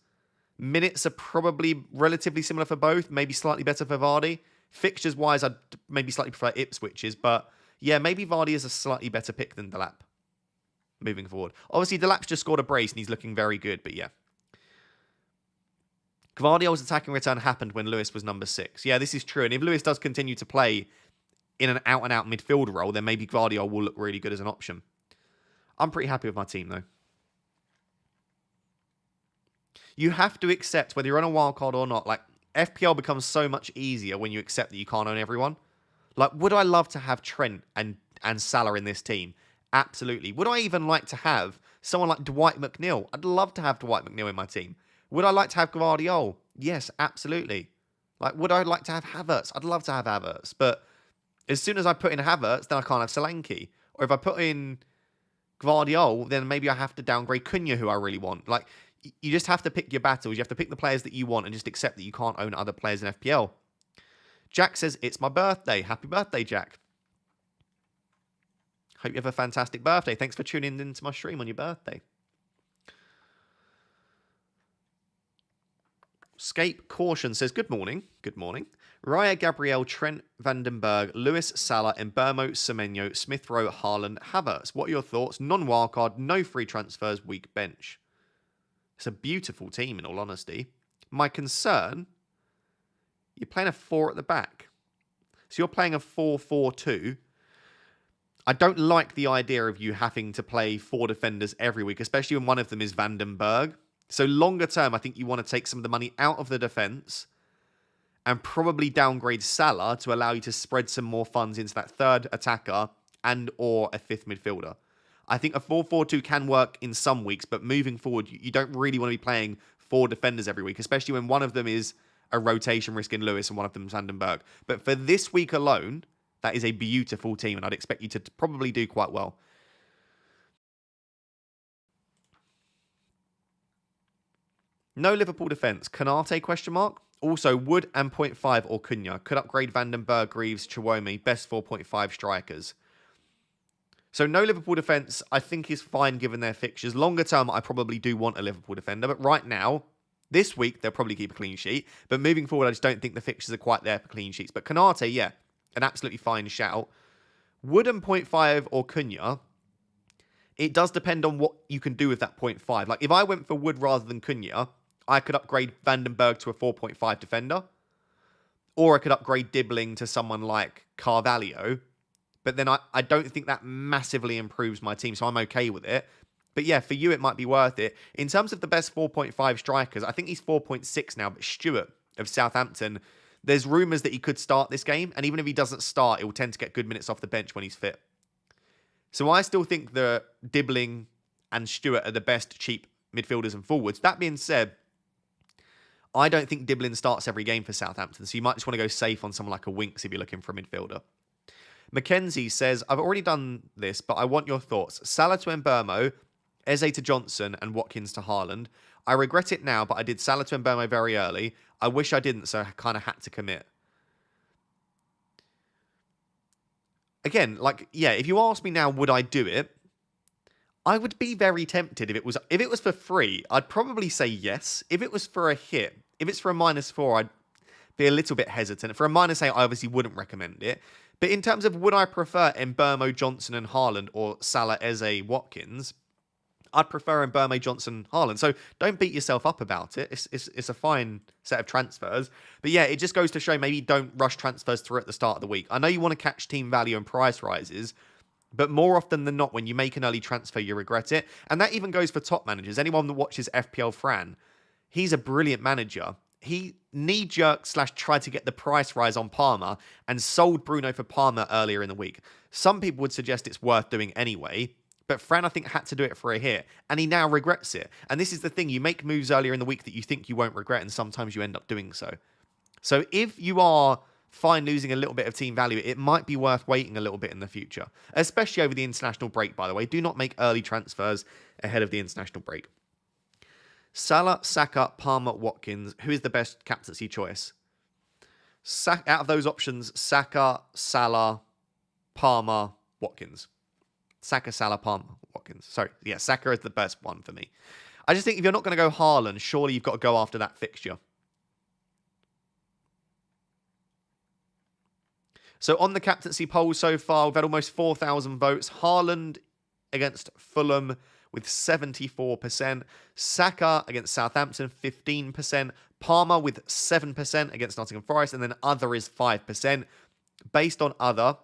Minutes are probably relatively similar for both, maybe slightly better for Vardy. Fixtures-wise, I'd maybe slightly prefer Ipswich's, but yeah, maybe Vardy is a slightly better pick than Delap moving forward. Obviously, Delap's just scored a brace and he's looking very good, but yeah. Gvardiol's attacking return happened when Lewis was number 6. Yeah, this is true, and if Lewis does continue to play in an out-and-out midfield role, then maybe Gvardiol will look really good as an option. I'm pretty happy with my team, though. You have to accept, whether you're on a wildcard or not, like, FPL becomes so much easier when you accept that you can't own everyone. Like, would I love to have Trent and Salah in this team? Absolutely. Would I even like to have someone like Dwight McNeil? I'd love to have Dwight McNeil in my team. Would I like to have Gvardiol? Yes, absolutely. Like, would I like to have Havertz? I'd love to have Havertz, but as soon as I put in Havertz, then I can't have Solanke. Or if I put in Gvardiol, then maybe I have to downgrade Cunha, who I really want. Like, you just have to pick your battles. You have to pick the players that you want and just accept that you can't own other players in FPL. Jack says, it's my birthday. Happy birthday, Jack. Hope you have a fantastic birthday. Thanks for tuning into my stream on your birthday. Scape Caution says, good morning. Good morning. Raya, Gabriel, Trent, Vandenberg, Lewis, Salah, Mbermo, Semenyo, Smith Rowe, Haaland, Havertz. What are your thoughts? Non-wildcard, no free transfers, weak bench. It's a beautiful team, in all honesty. My concern, you're playing a 4 at the back. So you're playing a 4-4-2. I don't like the idea of you having to play 4 defenders every week, especially when one of them is Vandenberg. So longer term, I think you want to take some of the money out of the defence and probably downgrade Salah to allow you to spread some more funds into that third attacker and or a 5th midfielder. I think a 4-4-2 can work in some weeks, but moving forward, you don't really want to be playing 4 defenders every week, especially when one of them is a rotation risk in Lewis and one of them is Vandenberg. But for this week alone, that is a beautiful team, and I'd expect you to probably do quite well. No Liverpool defence. Kanate, question mark? Also, Wood and 0.5 or Cunha. Could upgrade Vandenberg, Greaves, Chiwome. Best 4.5 strikers. So no Liverpool defence, I think, is fine given their fixtures. Longer term, I probably do want a Liverpool defender. But right now, this week, they'll probably keep a clean sheet. But moving forward, I just don't think the fixtures are quite there for clean sheets. But Konate, yeah, an absolutely fine shout. Wood and 0.5 or Cunha, it does depend on what you can do with that 0.5. Like, if I went for Wood rather than Cunha, I could upgrade Vandenberg to a 4.5 defender. Or I could upgrade Dibbling to someone like Carvalho. But then I don't think that massively improves my team, so I'm okay with it. But yeah, for you, it might be worth it. In terms of the best 4.5 strikers, I think he's 4.6 now, but Stewart of Southampton, there's rumours that he could start this game, and even if he doesn't start, he will tend to get good minutes off the bench when he's fit. So I still think that Dibbling and Stewart are the best cheap midfielders and forwards. That being said, I don't think Dibbling starts every game for Southampton, so you might just want to go safe on someone like a Winks if you're looking for a midfielder. Mackenzie says, I've already done this, but I want your thoughts. Salah to Mbeumo, Eze to Johnson, and Watkins to Haaland. I regret it now, but I did Salah to Mbeumo very early. I wish I didn't, so I kind of had to commit. Again, like, yeah, if you ask me now, would I do it? I would be very tempted if it was for free. I'd probably say yes. If it was for a hit, if it's for a -4, I'd be a little bit hesitant. For a -8, I obviously wouldn't recommend it. But in terms of would I prefer Mbeumo, Johnson and Haaland or Salah, Eze, Watkins, I'd prefer Mbeumo, Johnson, Haaland. So don't beat yourself up about it. It's a fine set of transfers. But yeah, it just goes to show maybe don't rush transfers through at the start of the week. I know you want to catch team value and price rises, but more often than not, when you make an early transfer, you regret it. And that even goes for top managers. Anyone that watches FPL Fran, he's a brilliant manager. He knee-jerked / tried to get the price rise on Palmer and sold Bruno for Palmer earlier in the week. Some people would suggest it's worth doing anyway, but Fran, I think, had to do it for a hit, and he now regrets it. And this is the thing, you make moves earlier in the week that you think you won't regret, and sometimes you end up doing so. So if you are fine losing a little bit of team value, it might be worth waiting a little bit in the future, especially over the international break, by the way. Do not make early transfers ahead of the international break. Salah, Saka, Palmer, Watkins. Who is the best captaincy choice? Out of those options, Saka, Salah, Palmer, Watkins. Saka, Salah, Palmer, Watkins. Sorry, yeah, Saka is the best one for me. I just think if you're not going to go Haaland, surely you've got to go after that fixture. So on the captaincy poll so far, we've had almost 4,000 votes. Haaland against Fulham with 74%. Saka against Southampton, 15%. Palmer with 7% against Nottingham Forest. And then other is 5%. Based on other,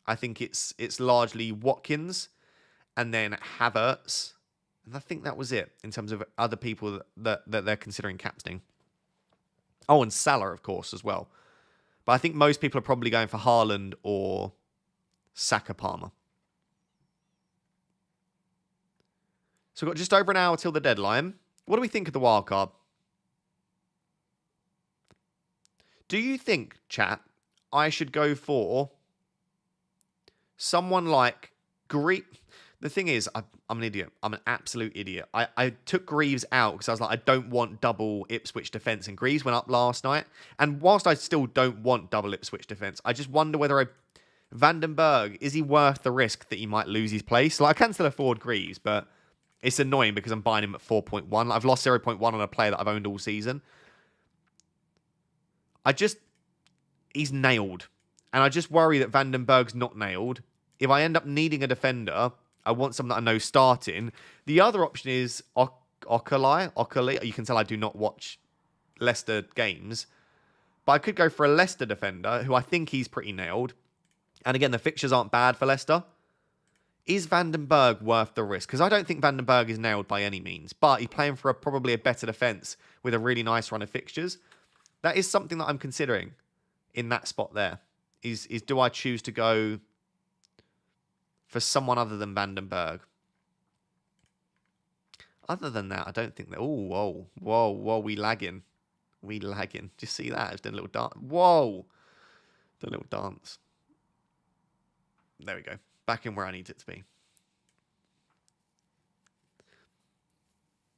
I think it's largely Watkins and then Havertz. And I think that was it in terms of other people that they're considering captaining. Oh, and Salah, of course, as well. But I think most people are probably going for Haaland or Saka Palmer. So we've got just over an hour till the deadline. What do we think of the wildcard? Do you think, chat, I should go for someone like Greaves? The thing is, I'm an idiot. I'm an absolute idiot. I took Greaves out because I was like, I don't want double Ipswich defence. And Greaves went up last night. And whilst I still don't want double Ipswich defence, I just wonder whether Vandenberg, is he worth the risk that he might lose his place? Like, I can still afford Greaves, but it's annoying because I'm buying him at 4.1. I've lost 0.1 on a player that I've owned all season. He's nailed. And I just worry that Vandenberg's not nailed. If I end up needing a defender, I want someone that I know starting. The other option is Ockerley. You can tell I do not watch Leicester games. But I could go for a Leicester defender, who I think he's pretty nailed. And again, the fixtures aren't bad for Leicester. Is Vandenberg worth the risk? Because I don't think Vandenberg is nailed by any means. But he's playing for probably a better defence with a really nice run of fixtures. That is something that I'm considering in that spot there. Is do I choose to go for someone other than Vandenberg? Other than that, I don't think that... Oh, whoa, we lagging. We lagging. Do you see that? It's doing a little dance. Whoa. Doing a little dance. There we go. Back in where I need it to be.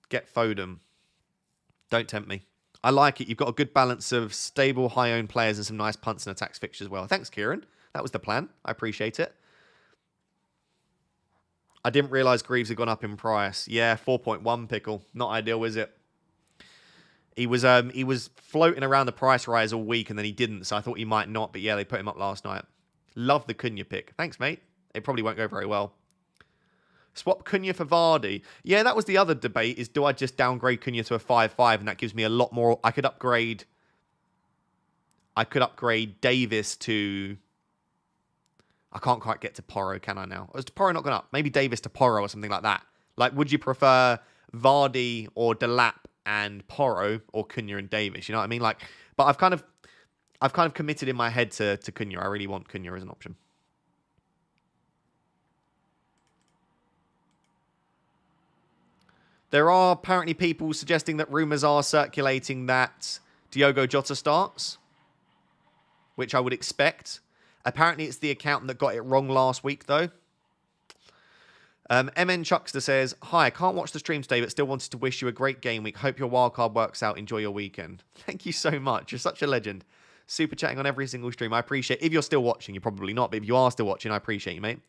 Get Foden. Don't tempt me. I like it. You've got a good balance of stable, high-owned players and some nice punts and attacks fixtures as well. Thanks, Kieran. That was the plan. I appreciate it. I didn't realise Greaves had gone up in price. Yeah, 4.1 pickle. Not ideal, is it? He was floating around the price rise all week and then he didn't, so I thought he might not. But yeah, they put him up last night. Love the Cunha pick. Thanks, mate. It probably won't go very well. Swap Cunha for Vardy. Yeah, that was the other debate, is do I just downgrade Cunha to a 5-5 and that gives me a lot more. I could upgrade Davis to... I can't quite get to Porro, can I now? Or is Porro not gone up? Maybe Davis to Porro or something like that. Like, would you prefer Vardy or Delap and Porro or Cunha and Davis? You know what I mean? Like, but I've kind of committed in my head to Cunha. I really want Cunha as an option. There are apparently people suggesting that rumours are circulating that Diogo Jota starts, which I would expect. Apparently, it's the account that got it wrong last week, though. MN Chuckster says, "Hi, I can't watch the stream today, but still wanted to wish you a great game week. Hope your wildcard works out. Enjoy your weekend." Thank you so much. You're such a legend. Super chatting on every single stream. I appreciate it. If you're still watching, you're probably not, but if you are still watching, I appreciate you, mate.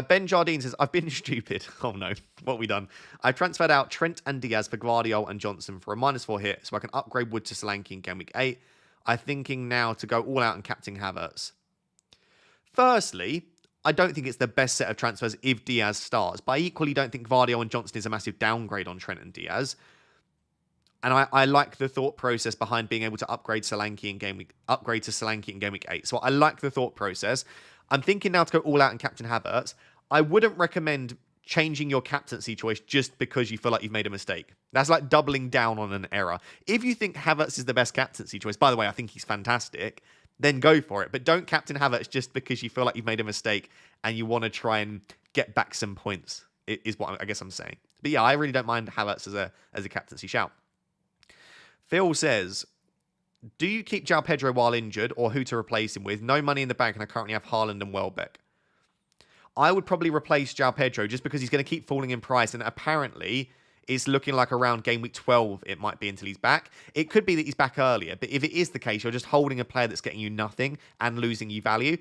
Ben Jardine says, "I've been stupid." Oh no, what have we done? I transferred out Trent and Diaz for Guardiola and Johnson for a -4 hit, so I can upgrade Wood to Solanke in Game Week 8. I'm thinking now to go all out and captain Havertz. Firstly, I don't think it's the best set of transfers if Diaz starts, but I equally don't think Vardy and Johnson is a massive downgrade on Trent and Diaz. And I like the thought process behind being able to upgrade to Solanke in Game Week 8. So I like the thought process. I'm thinking now to go all out and captain Havertz. I wouldn't recommend changing your captaincy choice just because you feel like you've made a mistake. That's like doubling down on an error. If you think Havertz is the best captaincy choice, by the way, I think he's fantastic, then go for it. But don't captain Havertz just because you feel like you've made a mistake and you want to try and get back some points, is what I guess I'm saying. But yeah, I really don't mind Havertz as a captaincy shout. Phil says, "Do you keep João Pedro while injured or who to replace him with? No money in the bank and I currently have Haaland and Welbeck." I would probably replace João Pedro just because he's going to keep falling in price, and apparently it's looking like around game week 12 it might be until he's back. It could be that he's back earlier, but if it is the case, you're just holding a player that's getting you nothing and losing you value.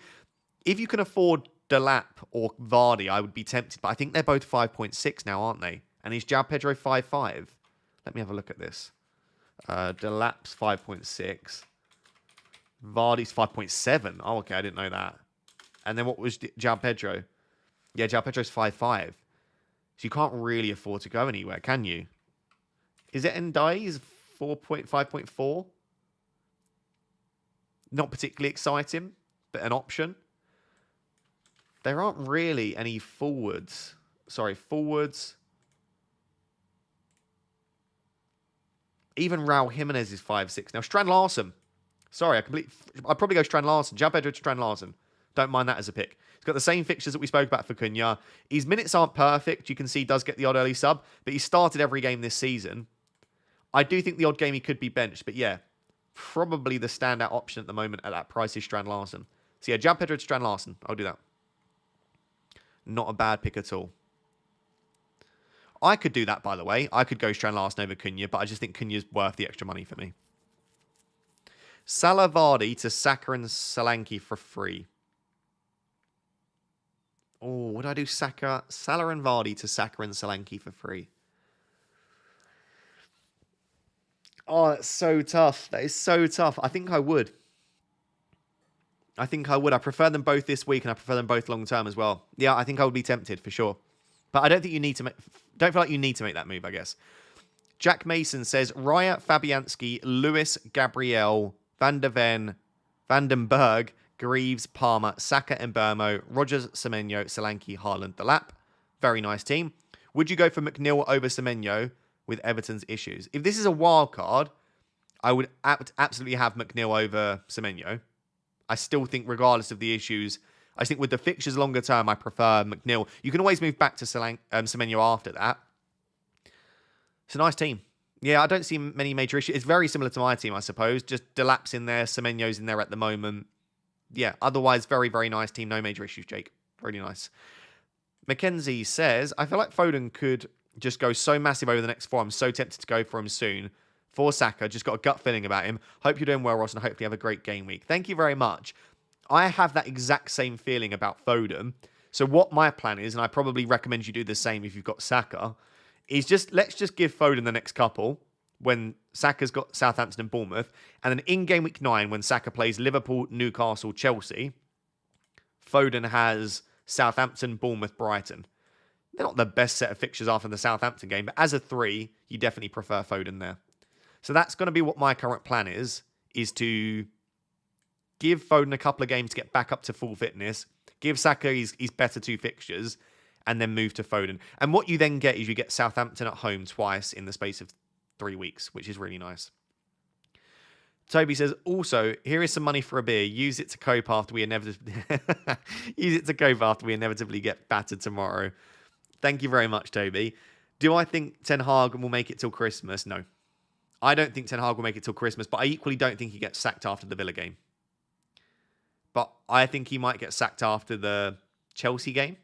If you can afford Delap or Vardy, I would be tempted, but I think they're both 5.6 now, aren't they? And is João Pedro 5.5? Let me have a look at this. Delap's 5.6. Vardy's 5.7. Oh, okay, I didn't know that. And then what was João Pedro? Yeah, João Pedro's 5.5. So you can't really afford to go anywhere, can you? Is it Ndai's 5.4? Not particularly exciting, but an option. There aren't really any forwards. Sorry, forwards. Even Raul Jimenez is 5.6. Now, Strand Larson. Sorry, I'd probably go Strand Larson. João Pedro to Strand Larson. Don't mind that as a pick. He's got the same fixtures that we spoke about for Cunha. His minutes aren't perfect. You can see he does get the odd early sub, but he started every game this season. I do think the odd game he could be benched, but yeah, probably the standout option at the moment at that price is Strand Larson. So yeah, João Pedro to Strand Larson. I'll do that. Not a bad pick at all. I could do that, by the way. I could go Strand Larson over Cunha, but I just think Cunha's worth the extra money for me. Salah Vardy to Saka and Solanke for free. Oh, would I do Salah and Vardy to Saka and Solanke for free? Oh, that's so tough. That is so tough. I think I would. I prefer them both this week, and I prefer them both long term as well. Yeah, I think I would be tempted for sure. But I don't think you need to don't feel like you need to make that move, I guess. Jack Mason says, Raya, Fabianski, Lewis, Gabriel, Van der Ven, Vandenberg, Greaves, Palmer, Saka, Mbermo, Rogers, Semenyo, Solanke, Haaland, Delap. Very nice team. Would you go for McNeil over Semenyo with Everton's issues? If this is a wild card, I would absolutely have McNeil over Semenyo. I still think, regardless of the issues, I think with the fixtures longer term, I prefer McNeil. You can always move back to Semenyo after that. It's a nice team. Yeah, I don't see many major issues. It's very similar to my team, I suppose. Just Delap's in there, Semenyo's in there at the moment. Yeah, otherwise, very, very nice team. No major issues, Jake. Really nice. Mackenzie says, I feel like Foden could just go so massive over the next 4. I'm so tempted to go for him soon. For Saka, just got a gut feeling about him. Hope you're doing well, Ross, and hopefully have a great game week. Thank you very much. I have that exact same feeling about Foden. So what my plan is, and I probably recommend you do the same if you've got Saka, is let's just give Foden the next couple when Saka's got Southampton and Bournemouth, and then in game week 9 when Saka plays Liverpool, Newcastle, Chelsea, Foden has Southampton, Bournemouth, Brighton. They're not the best set of fixtures after the Southampton game, but as a 3, you definitely prefer Foden there. So that's going to be what my current plan is to give Foden a couple of games to get back up to full fitness, give Saka his better 2 fixtures, and then move to Foden. And what you then get is you get Southampton at home twice in the space of 3 weeks, which is really nice. Toby says, also, here is some money for a beer. Use it to cope after we inevitably get battered tomorrow. Thank you very much, Toby. Do I think Ten Hag will make it till Christmas? No. I don't think Ten Hag will make it till Christmas, but I equally don't think he gets sacked after the Villa game. But I think he might get sacked after the Chelsea game.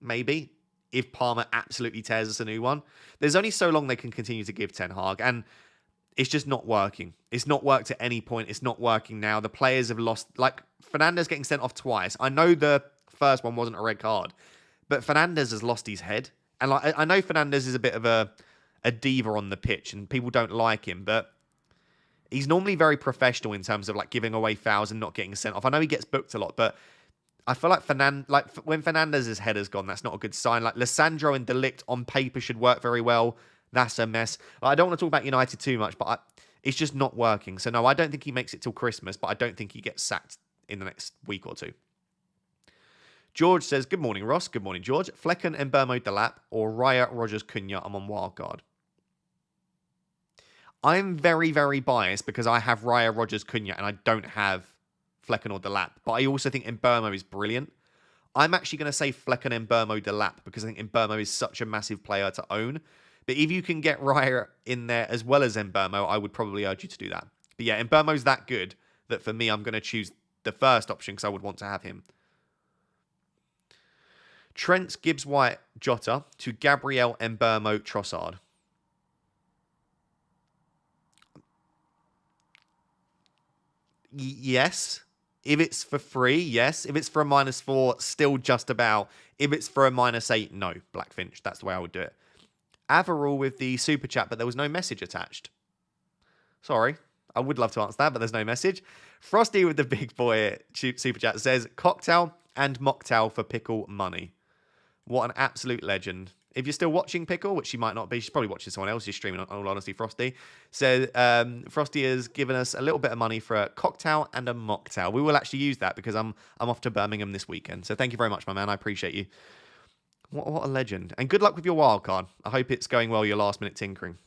Maybe. If Palmer absolutely tears us a new one. There's only so long they can continue to give Ten Hag, and it's just not working. It's not worked at any point. It's not working now. The players have lost, like Fernandes getting sent off twice. I know the first one wasn't a red card, but Fernandes has lost his head. And like I know Fernandes is a bit of a diva on the pitch and people don't like him, but he's normally very professional in terms of like giving away fouls and not getting sent off. I know he gets booked a lot, but I feel like when Fernandes' head has gone, that's not a good sign. Like Lissandro and De Ligt on paper should work very well. That's a mess. I don't want to talk about United too much, but it's just not working. So no, I don't think he makes it till Christmas, but I don't think he gets sacked in the next week or 2. George says, good morning, Ross. Good morning, George. Flecken and Bermo Delap or Raya Rogers Cunha. I'm on Wildcard. I'm very, very biased because I have Raya Rogers Cunha and I don't have Flecken or Delap. But I also think Mbeumo is brilliant. I'm actually going to say Flecken and Mbeumo Delap because I think Mbeumo is such a massive player to own. But if you can get Raya in there as well as Mbeumo, I would probably urge you to do that. But yeah, Mbeumo's that good that for me, I'm going to choose the first option because I would want to have him. Trent, Gibbs, White, Jota to Gabriel, Mbeumo, Trossard. Yes. If it's for free, yes. If it's for a -4, still just about. If it's for a -8, no. Blackfinch. That's the way I would do it. Averall with the super chat, but there was no message attached. Sorry. I would love to answer that, but there's no message. Frosty with the big boy super chat says, cocktail and mocktail for pickle money. What an absolute legend. If you're still watching Pickle, which she might not be, she's probably watching someone else's streaming, in all honesty, Frosty. So Frosty has given us a little bit of money for a cocktail and a mocktail. We will actually use that because I'm off to Birmingham this weekend. So thank you very much, my man. I appreciate you. What a legend. And good luck with your wild card. I hope it's going well, your last minute tinkering.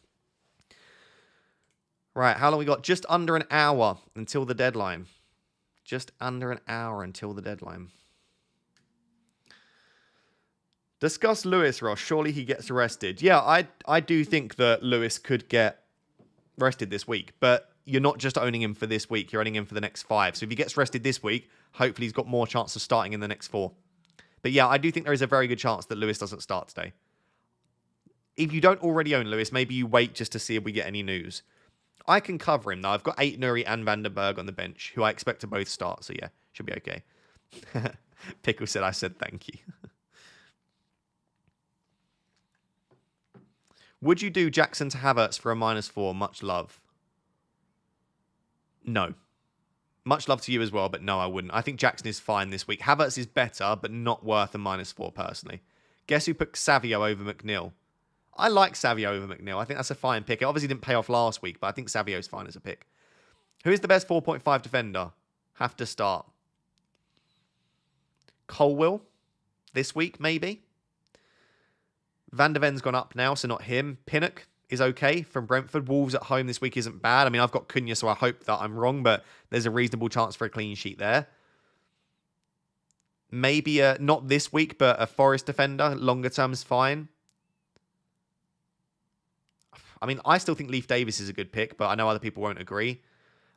Right, how long we got? Just under an hour until the deadline. Just under an hour until the deadline. Discuss Lewis, Ross. Surely he gets arrested. Yeah, I do think that Lewis could get arrested this week, but you're not just owning him for this week. You're owning him for the next 5. So if he gets arrested this week, hopefully he's got more chance of starting in the next 4. But yeah, I do think there is a very good chance that Lewis doesn't start today. If you don't already own Lewis, maybe you wait just to see if we get any news. I can cover him, though. I've got Ait-Nouri and Van den Berg on the bench, who I expect to both start. So yeah, should be okay. Pickle said, I said thank you. Would you do Jackson to Havertz for a -4? Much love. No. Much love to you as well, but no, I wouldn't. I think Jackson is fine this week. Havertz is better, but not worth a -4 personally. Guess who picked Savio over McNeil? I like Savio over McNeil. I think that's a fine pick. It obviously didn't pay off last week, but I think Savio's fine as a pick. Who is the best 4.5 defender? Have to start. Colwill this week, maybe. Van der Ven's gone up now, so not him. Pinnock is okay from Brentford. Wolves at home this week isn't bad. I mean, I've got Cunha, so I hope that I'm wrong, but there's a reasonable chance for a clean sheet there. Maybe not this week, but a Forest defender. Longer term's fine. I mean, I still think Leif Davis is a good pick, but I know other people won't agree.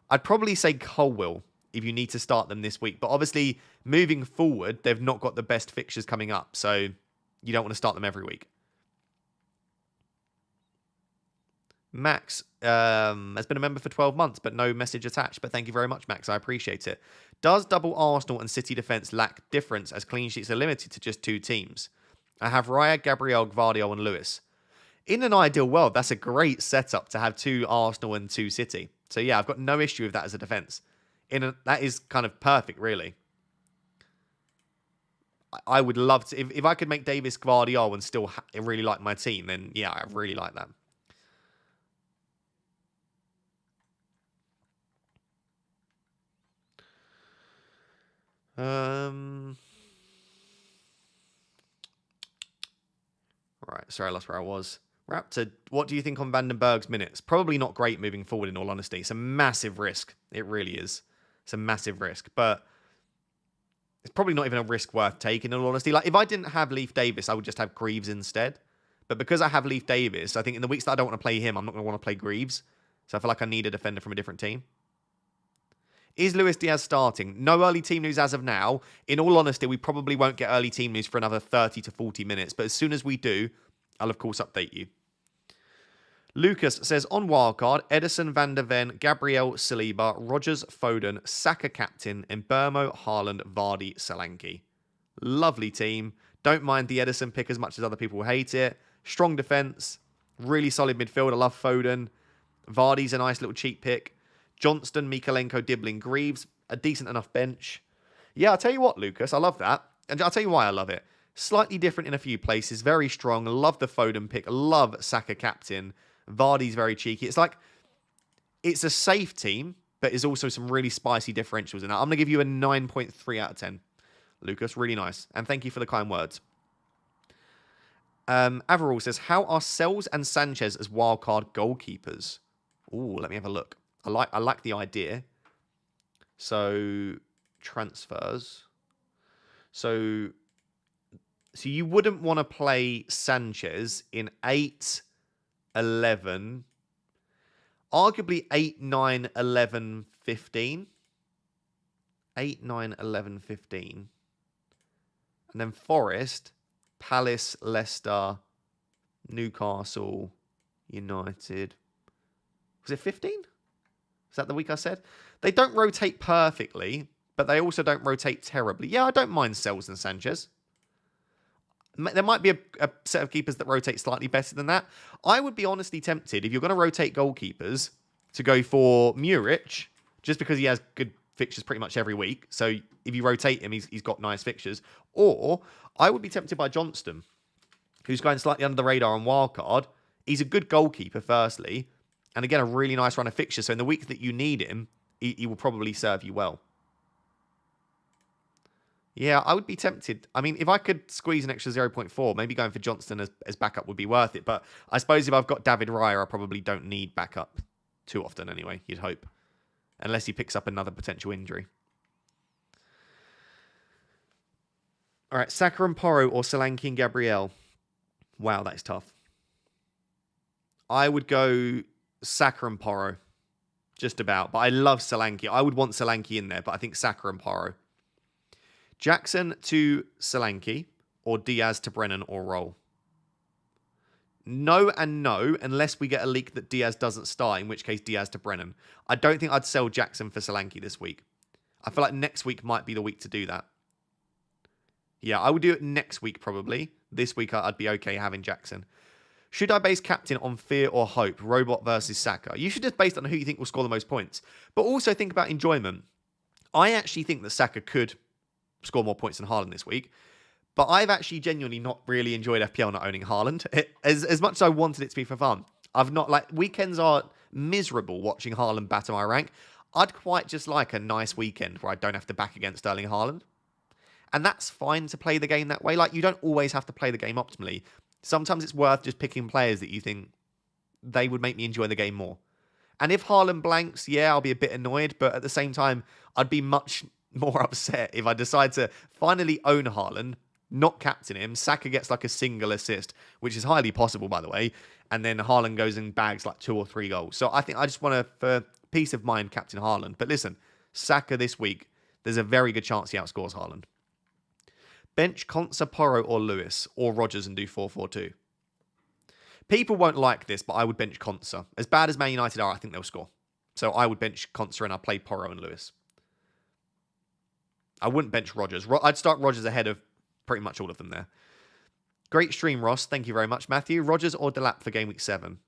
I'd probably say Colwill if you need to start them this week. But obviously, moving forward, they've not got the best fixtures coming up, so you don't want to start them every week. Max has been a member for 12 months, but no message attached. But thank you very much, Max. I appreciate it. Does double Arsenal and City defence lack difference as clean sheets are limited to just 2 teams? I have Raya, Gabriel, Gvardiol and Lewis. In an ideal world, that's a great setup to have 2 Arsenal and 2 City. So yeah, I've got no issue with that as a defence. That is kind of perfect, really. I would love to... If I could make Davis Gvardiol and still really like my team, then yeah, I really like that. Right, sorry, I lost where I was. Raptor, what do you think on Vandenberg's minutes? Probably not great moving forward, in all honesty. It's a massive risk. It really is. It's a massive risk, but it's probably not even a risk worth taking, in all honesty. Like, if I didn't have Leif Davis, I would just have Greaves instead. But because I have Leif Davis, I think in the weeks that I don't want to play him, I'm not going to want to play Greaves. So I feel like I need a defender from a different team. Is Luis Diaz starting? No early team news as of now. In all honesty, we probably won't get early team news for another 30 to 40 minutes. But as soon as we do, I'll of course update you. Lucas says, on Wildcard, Edison, Van der Ven, Gabriel, Saliba, Rogers, Foden, Saka captain, Mbeumo, Haaland, Vardy, Solanke. Lovely team. Don't mind the Edison pick as much as other people hate it. Strong defence. Really solid midfield. I love Foden. Vardy's a nice little cheap pick. Johnston, Mikalenko, Dibbling, Greaves. A decent enough bench. Yeah, I'll tell you what, Lucas. I love that. And I'll tell you why I love it. Slightly different in a few places. Very strong. Love the Foden pick. Love Saka captain. Vardy's very cheeky. It's like, it's a safe team, but there's also some really spicy differentials in that. I'm going to give you a 9.3 out of 10. Lucas, really nice. And thank you for the kind words. Averall says, how are Sells and Sanchez as wildcard goalkeepers? Ooh, let me have a look. I like the idea. So, transfers. So you wouldn't want to play Sanchez in 8, 11, arguably 8, 9, 11, 15. 8, 9, 11, 15. And then Forest, Palace, Leicester, Newcastle, United. Was it 15? Is that the week I said? They don't rotate perfectly, but they also don't rotate terribly. Yeah, I don't mind Sells and Sanchez. There might be a set of keepers that rotate slightly better than that. I would be honestly tempted, if you're going to rotate goalkeepers, to go for Muric, just because he has good fixtures pretty much every week. So if you rotate him, he's got nice fixtures. Or I would be tempted by Johnston, who's going slightly under the radar on Wildcard. He's a good goalkeeper, firstly. And again, a really nice run of fixtures. So in the week that you need him, he will probably serve you well. Yeah, I would be tempted. I mean, if I could squeeze an extra 0.4, maybe going for Johnston as backup would be worth it. But I suppose if I've got David Raya, I probably don't need backup too often anyway, you'd hope. Unless he picks up another potential injury. All right, Saka and Porro or Solanke and Gabriel? Wow, that is tough. I would go Saka and Porro. Just about. But I love Solanke. I would want Solanke in there, but I think Saka and Porro. Jackson to Solanke or Diaz to Brennan or Roll? No and no, unless we get a leak that Diaz doesn't start, in which case Diaz to Brennan. I don't think I'd sell Jackson for Solanke this week. I feel like next week might be the week to do that. Yeah, I would do it next week probably. This week I'd be okay having Jackson. Should I base captain on fear or hope? Robot versus Saka. You should just base it on who you think will score the most points. But also think about enjoyment. I actually think that Saka could score more points than Haaland this week. But I've actually genuinely not really enjoyed FPL not owning Haaland. As much as I wanted it to be for fun. I've not, like, weekends are miserable watching Haaland batter my rank. I'd quite just like a nice weekend where I don't have to back against Erling Haaland. And that's fine to play the game that way. Like, you don't always have to play the game optimally. Sometimes it's worth just picking players that you think they would make me enjoy the game more. And if Haaland blanks, yeah, I'll be a bit annoyed. But at the same time, I'd be much more upset if I decide to finally own Haaland, not captain him. Saka gets like a single assist, which is highly possible, by the way. And then Haaland goes and bags like 2 or 3 goals. So I think I just want to, for peace of mind, captain Haaland. But listen, Saka this week, there's a very good chance he outscores Haaland. Bench Konsa, Porro or Lewis or Rogers and do 4-4-2. People won't like this, but I would bench Conser. As bad as Man United are, I think they'll score. So I would bench Conser and I'd play Porro and Lewis. I wouldn't bench Rodgers. I'd start Rodgers ahead of pretty much all of them there. Great stream, Ross. Thank you very much, Matthew. Rodgers or Delap for game week 7?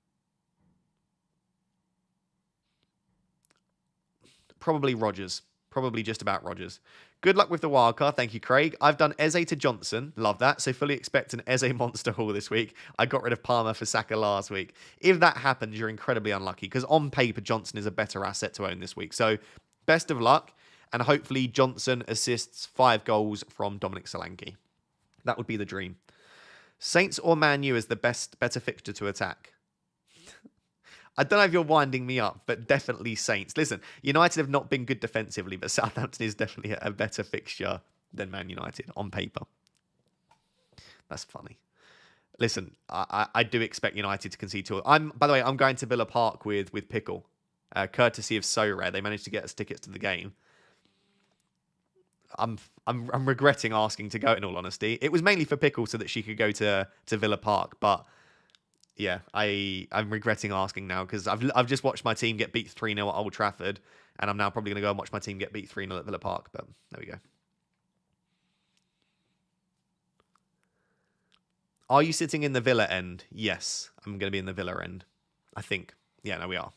Probably Rodgers. Probably just about Rodgers. Good luck with the wildcard. Thank you, Craig. I've done Eze to Johnson. Love that. So fully expect an Eze monster haul this week. I got rid of Palmer for Saka last week. If that happens, you're incredibly unlucky because on paper, Johnson is a better asset to own this week. So best of luck. And hopefully Johnson assists 5 goals from Dominic Solanke. That would be the dream. Saints or Man U is the better fixture to attack? I don't know if you're winding me up, but definitely Saints. Listen, United have not been good defensively, but Southampton is definitely a better fixture than Man United on paper. That's funny. Listen, I do expect United to concede 2. By the way, I'm going to Villa Park with Pickle, courtesy of So Rare. They managed to get us tickets to the game. I'm regretting asking to go, in all honesty. It was mainly for Pickle so that she could go to Villa Park, but yeah, I'm regretting asking now because I've just watched my team get beat 3-0 at Old Trafford, and I'm now probably going to go and watch my team get beat 3-0 at Villa Park, but there we go. Are you sitting in the Villa end? Yes, I'm going to be in the Villa end, I think. Yeah, no, we are.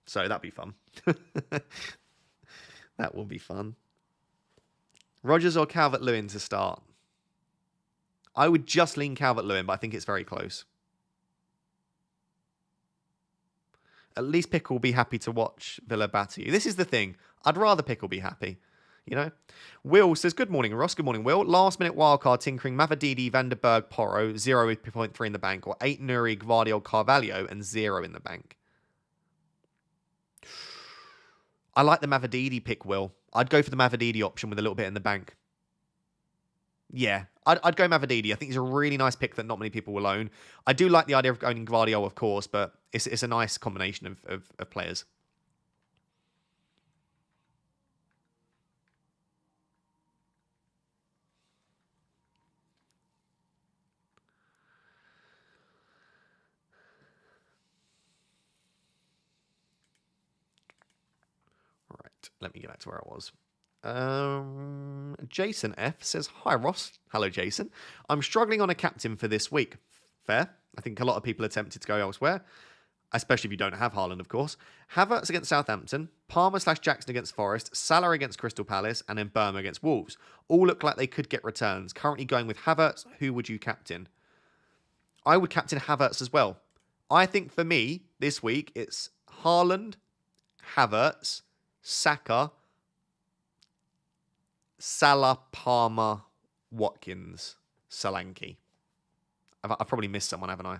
So that'd be fun. That will be fun. Rodgers or Calvert-Lewin to start? I would just lean Calvert-Lewin, but I think it's very close. At least Pickle will be happy to watch Villa batter you. This is the thing. I'd rather Pickle be happy. You know? Will says, good morning, Ross. Good morning, Will. Last minute wildcard tinkering Mavadidi, Vanderberg, Porro, 0.3 in the bank, or 8 Nuri, Gvardiol, Carvalho, and 0 in the bank. I like the Mavadidi pick, Will. I'd go for the Mavadidi option with a little bit in the bank. Yeah, I'd go Mavadidi. I think he's a really nice pick that not many people will own. I do like the idea of owning Gvardiol, of course, but it's a nice combination of players. Right, let me get back to where I was. Jason F says, hi Ross. Hello, Jason. I'm struggling on a captain for this week. Fair. I think a lot of people are tempted to go elsewhere, especially if you don't have Haaland, of course. Havertz against Southampton, Palmer/Jackson against Forest, Salah against Crystal Palace, and then Burma against Wolves. All look like they could get returns. Currently going with Havertz. Who would you captain? I would captain Havertz as well. I think for me, this week, it's Haaland, Havertz, Saka, Salah, Palmer, Watkins, Solanke. I've probably missed someone, haven't I?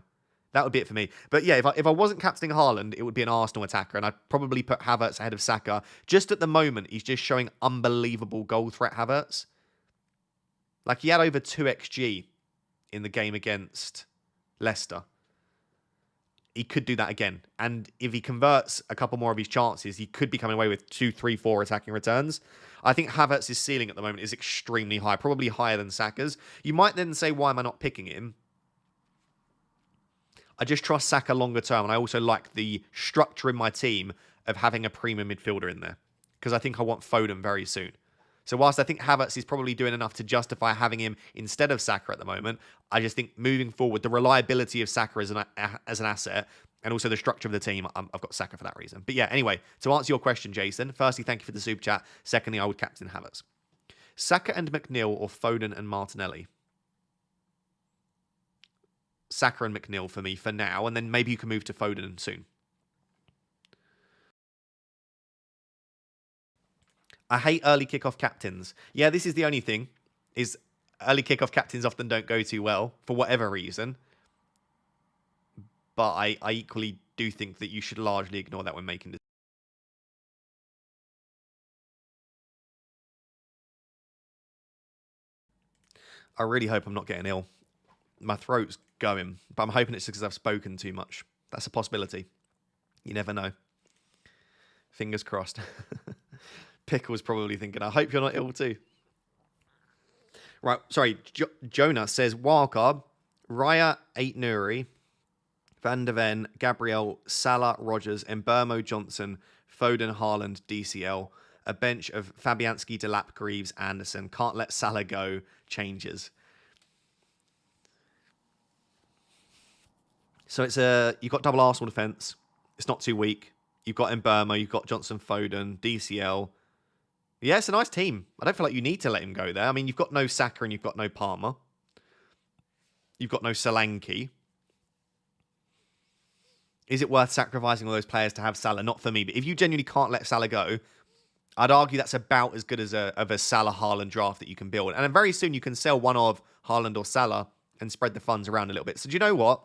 That would be it for me. But yeah, if I wasn't captaining Haaland, it would be an Arsenal attacker, and I'd probably put Havertz ahead of Saka. Just at the moment, he's just showing unbelievable goal threat, Havertz. Like, he had over 2 XG in the game against Leicester. He could do that again. And if he converts a couple more of his chances, he could be coming away with 2, 3, 4 attacking returns. I think Havertz's ceiling at the moment is extremely high, probably higher than Saka's. You might then say, why am I not picking him? I just trust Saka longer term, and I also like the structure in my team of having a premium midfielder in there, because I think I want Foden very soon. So whilst I think Havertz is probably doing enough to justify having him instead of Saka at the moment, I just think moving forward, the reliability of Saka as an asset, and also the structure of the team, I've got Saka for that reason. But yeah, anyway, to answer your question, Jason, firstly, thank you for the super chat. Secondly, I would captain Havertz. Saka and McNeil or Foden and Martinelli? Saka and McNeil for me for now, and then maybe you can move to Foden soon. I hate early kickoff captains. Yeah, this is the only thing, is early kickoff captains often don't go too well for whatever reason. But I equally do think that you should largely ignore that when making decisions. I really hope I'm not getting ill. My throat's going, but I'm hoping it's because I've spoken too much. That's a possibility. You never know. Fingers crossed. Pickle's probably thinking, I hope you're not ill too. Right, sorry. Jonah says, wildcard, Raya, 8 Nuri, Van der Ven, Gabriel, Salah, Rogers, Mbermo, Johnson, Foden, Haaland, DCL. A bench of Fabianski, Delap, Greaves, Anderson. Can't let Salah go. Changes. So you've got double Arsenal defence. It's not too weak. You've got Mbermo, you've got Johnson, Foden, DCL. Yeah, it's a nice team. I don't feel like you need to let him go there. I mean, you've got no Saka and you've got no Palmer. You've got no Solanke. Is it worth sacrificing all those players to have Salah? Not for me. But if you genuinely can't let Salah go, I'd argue that's about as good as a Salah Haaland draft that you can build. And then very soon you can sell one of Haaland or Salah and spread the funds around a little bit. So do you know what?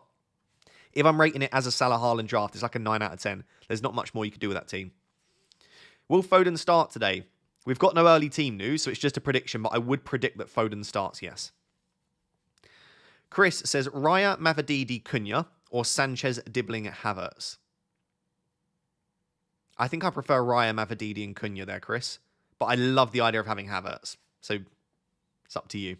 If I'm rating it as a Salah Haaland draft, it's like a 9 out of 10. There's not much more you could do with that team. Will Foden start today? We've got no early team news, so it's just a prediction, but I would predict that Foden starts, yes. Chris says, Raya, Mavididi, Cunha, or Sanchez, Dibbling, Havertz? I think I prefer Raya, Mavididi, and Cunha there, Chris. But I love the idea of having Havertz. So it's up to you.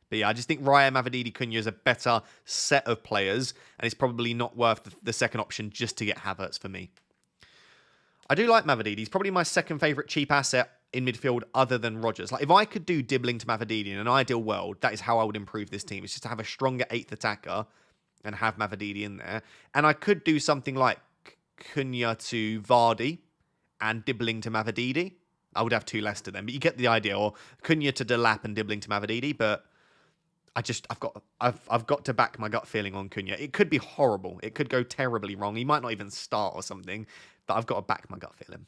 But yeah, I just think Raya, Mavididi, Cunha is a better set of players, and it's probably not worth the second option just to get Havertz for me. I do like Mavididi. He's probably my second favourite cheap asset in midfield other than Rodgers. Like, if I could do Dibbling to Mavididi in an ideal world, that is how I would improve this team. It's just to have a stronger 8th attacker and have Mavididi in there. And I could do something like Cunha to Vardy and Dibbling to Mavididi. I would have 2 Leicester then, but you get the idea. Or Cunha to Delap and Dibbling to Mavididi, but I've got to back my gut feeling on Cunha. It could be horrible. It could go terribly wrong. He might not even start or something, but I've got to back my gut feeling.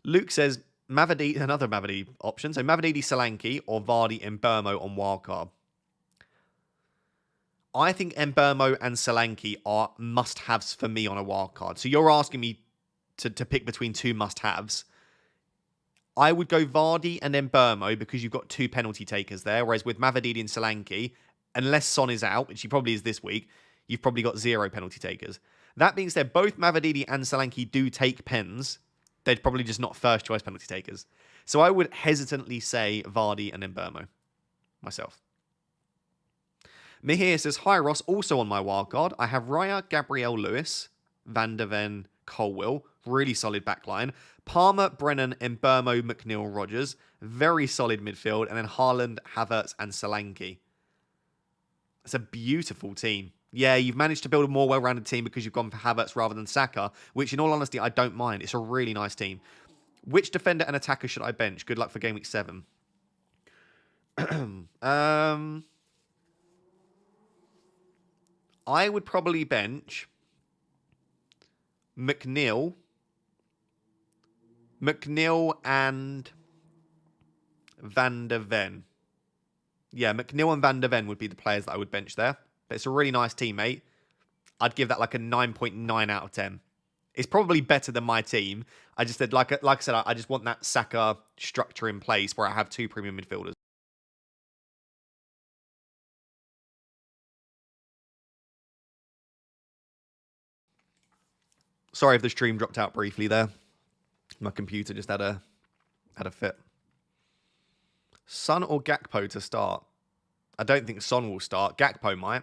Luke says Mavididi, another Mavididi option. So Mavididi, Solanke, or Vardy and Mbermo on Wildcard. I think Mbermo and Solanke are must-haves for me on a wildcard. So you're asking me to pick between 2 must-haves. I would go Vardy and Mbermo because you've got 2 penalty takers there. Whereas with Mavididi and Solanke, unless Son is out, which he probably is this week, you've probably got 0 penalty takers. That being said, both Mavididi and Solanke do take pens. They're probably just not first choice penalty takers. So I would hesitantly say Vardy and Mbermo myself. Mihir says, hi Ross, also on my wildcard, I have Raya, Gabriel Lewis, Van der Ven, Colwill, really solid backline. Palmer, Brennan, Mbermo, McNeil, Rogers, very solid midfield, and then Haaland, Havertz, and Solanke. It's a beautiful team. Yeah, you've managed to build a more well-rounded team because you've gone for Havertz rather than Saka, which in all honesty, I don't mind. It's a really nice team. Which defender and attacker should I bench? Good luck for Game Week 7. I would probably bench McNeil and Van der Ven. Yeah, McNeil and Van der Ven would be the players that I would bench there. But it's a really nice teammate. I'd give that like a 9.9 out of 10. It's probably better than my team. I just said, like I said, I just want that Saka structure in place where I have 2 premium midfielders. Sorry if the stream dropped out briefly there. My computer just had a fit. Son or Gakpo to start? I don't think Son will start. Gakpo might.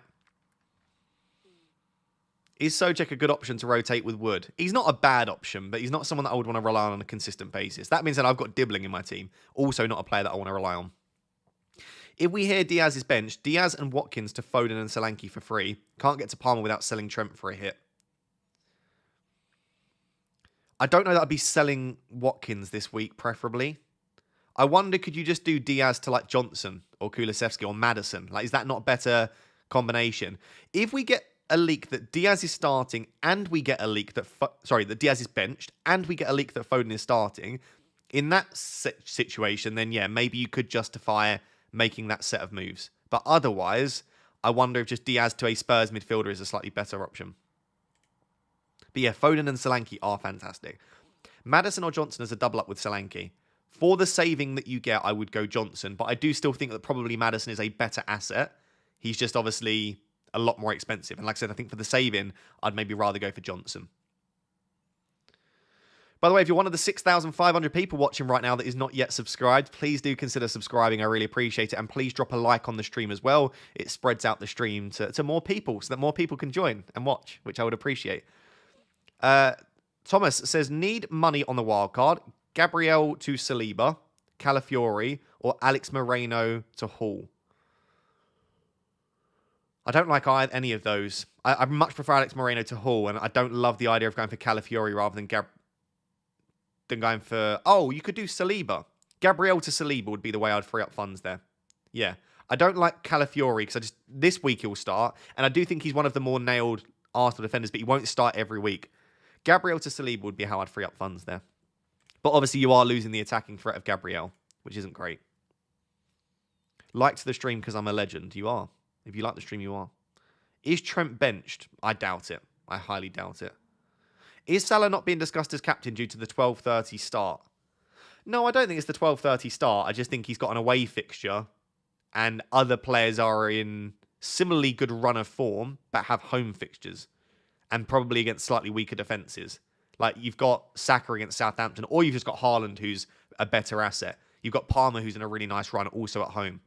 Is Sojek a good option to rotate with Wood? He's not a bad option, but he's not someone that I would want to rely on a consistent basis. That means that I've got Dibbling in my team. Also not a player that I want to rely on. If we hear Diaz is benched, Diaz and Watkins to Foden and Solanke for free. Can't get to Palmer without selling Trent for a hit. I don't know that I'd be selling Watkins this week, preferably. I wonder, could you just do Diaz to like Johnson or Kulusevski or Maddison? Like, is that not a better combination? If we get a leak that Diaz is starting and we get a leak that... that Diaz is benched and we get a leak that Foden is starting, in that situation, then yeah, maybe you could justify making that set of moves. But otherwise, I wonder if just Diaz to a Spurs midfielder is a slightly better option. But yeah, Foden and Solanke are fantastic. Maddison or Johnson as a double up with Solanke. For the saving that you get, I would go Johnson, but I do still think that probably Maddison is a better asset. He's just obviously a lot more expensive. And like I said, I think for the saving, I'd maybe rather go for Johnson. By the way, if you're one of the 6,500 people watching right now that is not yet subscribed, please do consider subscribing. I really appreciate it. And please drop a like on the stream as well. It spreads out the stream to more people so that more people can join and watch, which I would appreciate. Thomas says, need money on the wildcard. Gabriel to Saliba, Calafiori, or Alex Moreno to Hall. I don't like any of those. I much prefer Alex Moreno to Hall, and I don't love the idea of going for Calafiori rather than going for... Oh, you could do Saliba. Gabriel to Saliba would be the way I'd free up funds there. Yeah. I don't like Calafiori because this week he'll start, and I do think he's one of the more nailed Arsenal defenders, but he won't start every week. Gabriel to Saliba would be how I'd free up funds there. But obviously you are losing the attacking threat of Gabriel, which isn't great. Liked the stream because I'm a legend. You are. If you like the stream, you are. Is Trent benched? I doubt it. I highly doubt it. Is Salah not being discussed as captain due to the 12:30 start? No, I don't think it's the 12:30 start. I just think he's got an away fixture and other players are in similarly good run of form but have home fixtures and probably against slightly weaker defences. Like you've got Saka against Southampton, or you've just got Haaland who's a better asset. You've got Palmer who's in a really nice run also at home.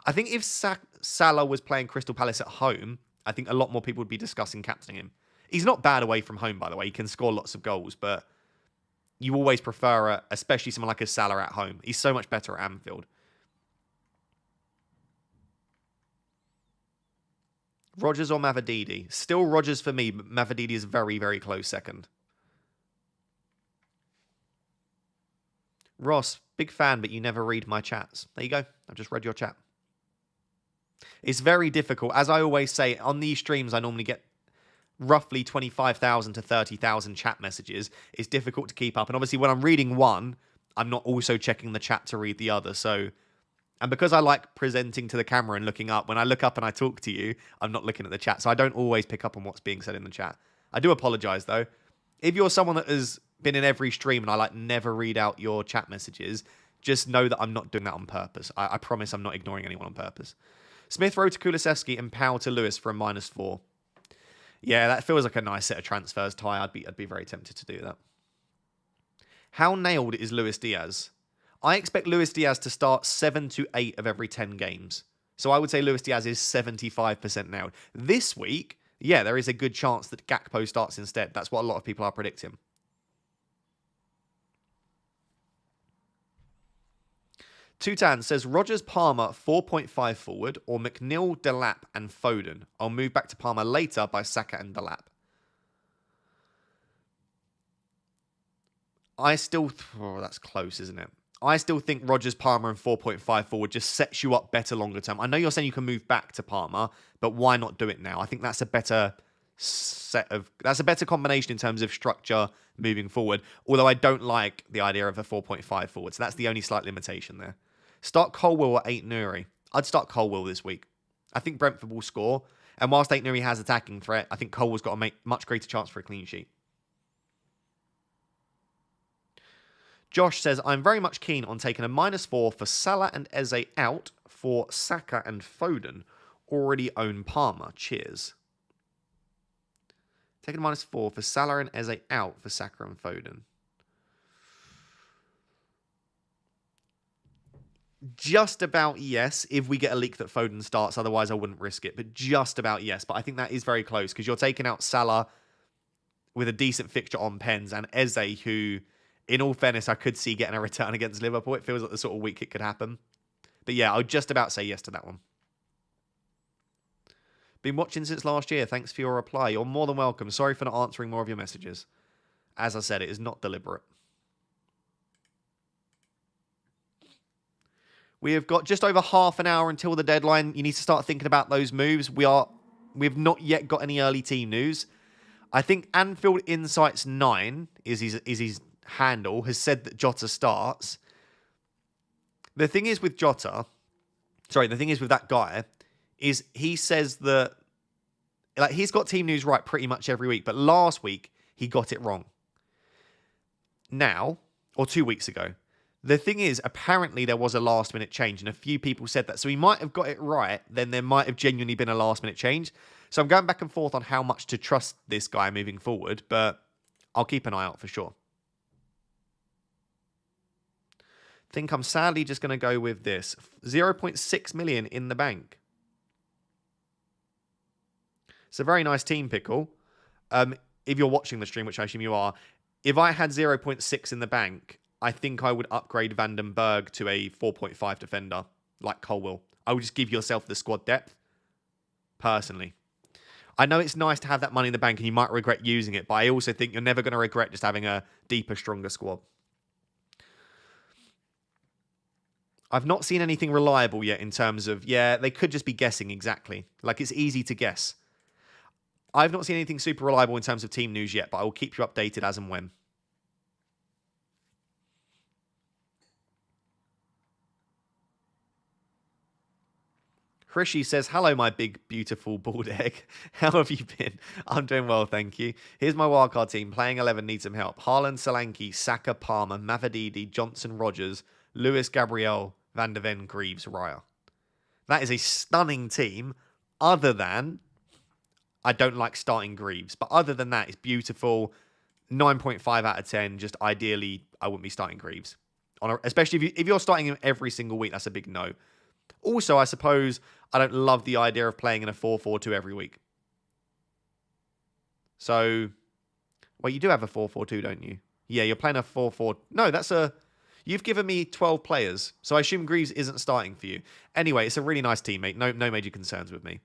I think if Salah was playing Crystal Palace at home, I think a lot more people would be discussing captaining him. He's not bad away from home, by the way. He can score lots of goals, but you always prefer, especially someone like a Salah at home. He's so much better at Anfield. Rodgers or Mavididi? Still Rodgers for me, but Mavididi is very, very close second. Ross, big fan, but you never read my chats. There you go. I've just read your chat. It's very difficult. As I always say, on these streams, I normally get roughly 25,000 to 30,000 chat messages. It's difficult to keep up. And obviously, when I'm reading one, I'm not also checking the chat to read the other. So, and because I like presenting to the camera and looking up, when I look up and I talk to you, I'm not looking at the chat. So I don't always pick up on what's being said in the chat. I do apologize, though. If you're someone that has been in every stream and I never read out your chat messages, just know that I'm not doing that on purpose. I promise I'm not ignoring anyone on purpose. Smith Rowe to Kulusevski and Powell to Lewis for a -4. Yeah, that feels like a nice set of transfers, Ty. I'd be very tempted to do that. How nailed is Luis Diaz? I expect Luis Diaz to start 7 to 8 of every 10 games. So I would say Luis Diaz is 75% nailed. This week, yeah, there is a good chance that Gakpo starts instead. That's what a lot of people are predicting. Tutan says, Rodgers, Palmer, 4.5 forward, or McNeil, Delap, and Foden. I'll move back to Palmer later by Saka and Delap. That's close, isn't it? I still think Rodgers, Palmer, and 4.5 forward just sets you up better longer term. I know you're saying you can move back to Palmer, but why not do it now? I think that's a better combination in terms of structure moving forward. Although I don't like the idea of a 4.5 forward, so that's the only slight limitation there. Start Colwill or 8 Nuri. I'd start Colwill this week. I think Brentford will score, and whilst 8 Nuri has attacking threat, I think Colwill's got a much greater chance for a clean sheet. Josh says, I'm very much keen on taking a -4 for Salah and Eze out for Saka and Foden. Already own Palmer. Cheers. Taking a -4 for Salah and Eze out for Saka and Foden. Just about yes, if we get a leak that Foden starts. Otherwise, I wouldn't risk it. But just about yes. But I think that is very close because you're taking out Salah with a decent fixture on pens and Eze, who, in all fairness, I could see getting a return against Liverpool. It feels like the sort of week it could happen. But yeah, I would just about say yes to that one. Been watching since last year. Thanks for your reply. You're more than welcome. Sorry for not answering more of your messages. As I said, it is not deliberate. We have got just over half an hour until the deadline. You need to start thinking about those moves. We've not yet got any early team news. I think Anfield Insights 9 is his handle, has said that Jota starts. The thing is with Jota, the thing is with that guy, is he says that he's got team news right pretty much every week, but last week he got it wrong. Now, or 2 weeks ago. The thing is, apparently there was a last-minute change, and a few people said that. So he might have got it right, then there might have genuinely been a last-minute change. So I'm going back and forth on how much to trust this guy moving forward, but I'll keep an eye out for sure. think I'm sadly just going to go with this. 0.6 million in the bank. It's a very nice team, Pickle. If you're watching the stream, which I assume you are, if I had 0.6 in the bank, I think I would upgrade Vandenberg to a 4.5 defender, like Colwill. I would just give yourself the squad depth, personally. I know it's nice to have that money in the bank and you might regret using it, but I also think you're never going to regret just having a deeper, stronger squad. I've not seen anything reliable yet in terms of, yeah, they could just be guessing exactly. Like, it's easy to guess. I've not seen anything super reliable in terms of team news yet, but I will keep you updated as and when. Hrishi says, hello, my big, beautiful bald egg. How have you been? I'm doing well, thank you. Here's my wildcard team. Playing 11 needs some help. Haaland, Solanke, Saka, Palmer, Mavididi, Johnson, Rogers, Lewis, Gabriel, Van de Ven, Greaves, Raya. That is a stunning team, other than I don't like starting Greaves. But other than that, it's beautiful. 9.5 out of 10. Just ideally, I wouldn't be starting Greaves. Especially if you're starting him every single week, that's a big no. Also, I suppose I don't love the idea of playing in a 4-4-2 every week. So, well, you do have a 4-4-2, don't you? Yeah, you're playing a 4-4. No, that's a... You've given me 12 players, so I assume Greaves isn't starting for you. Anyway, it's a really nice teammate. No major concerns with me.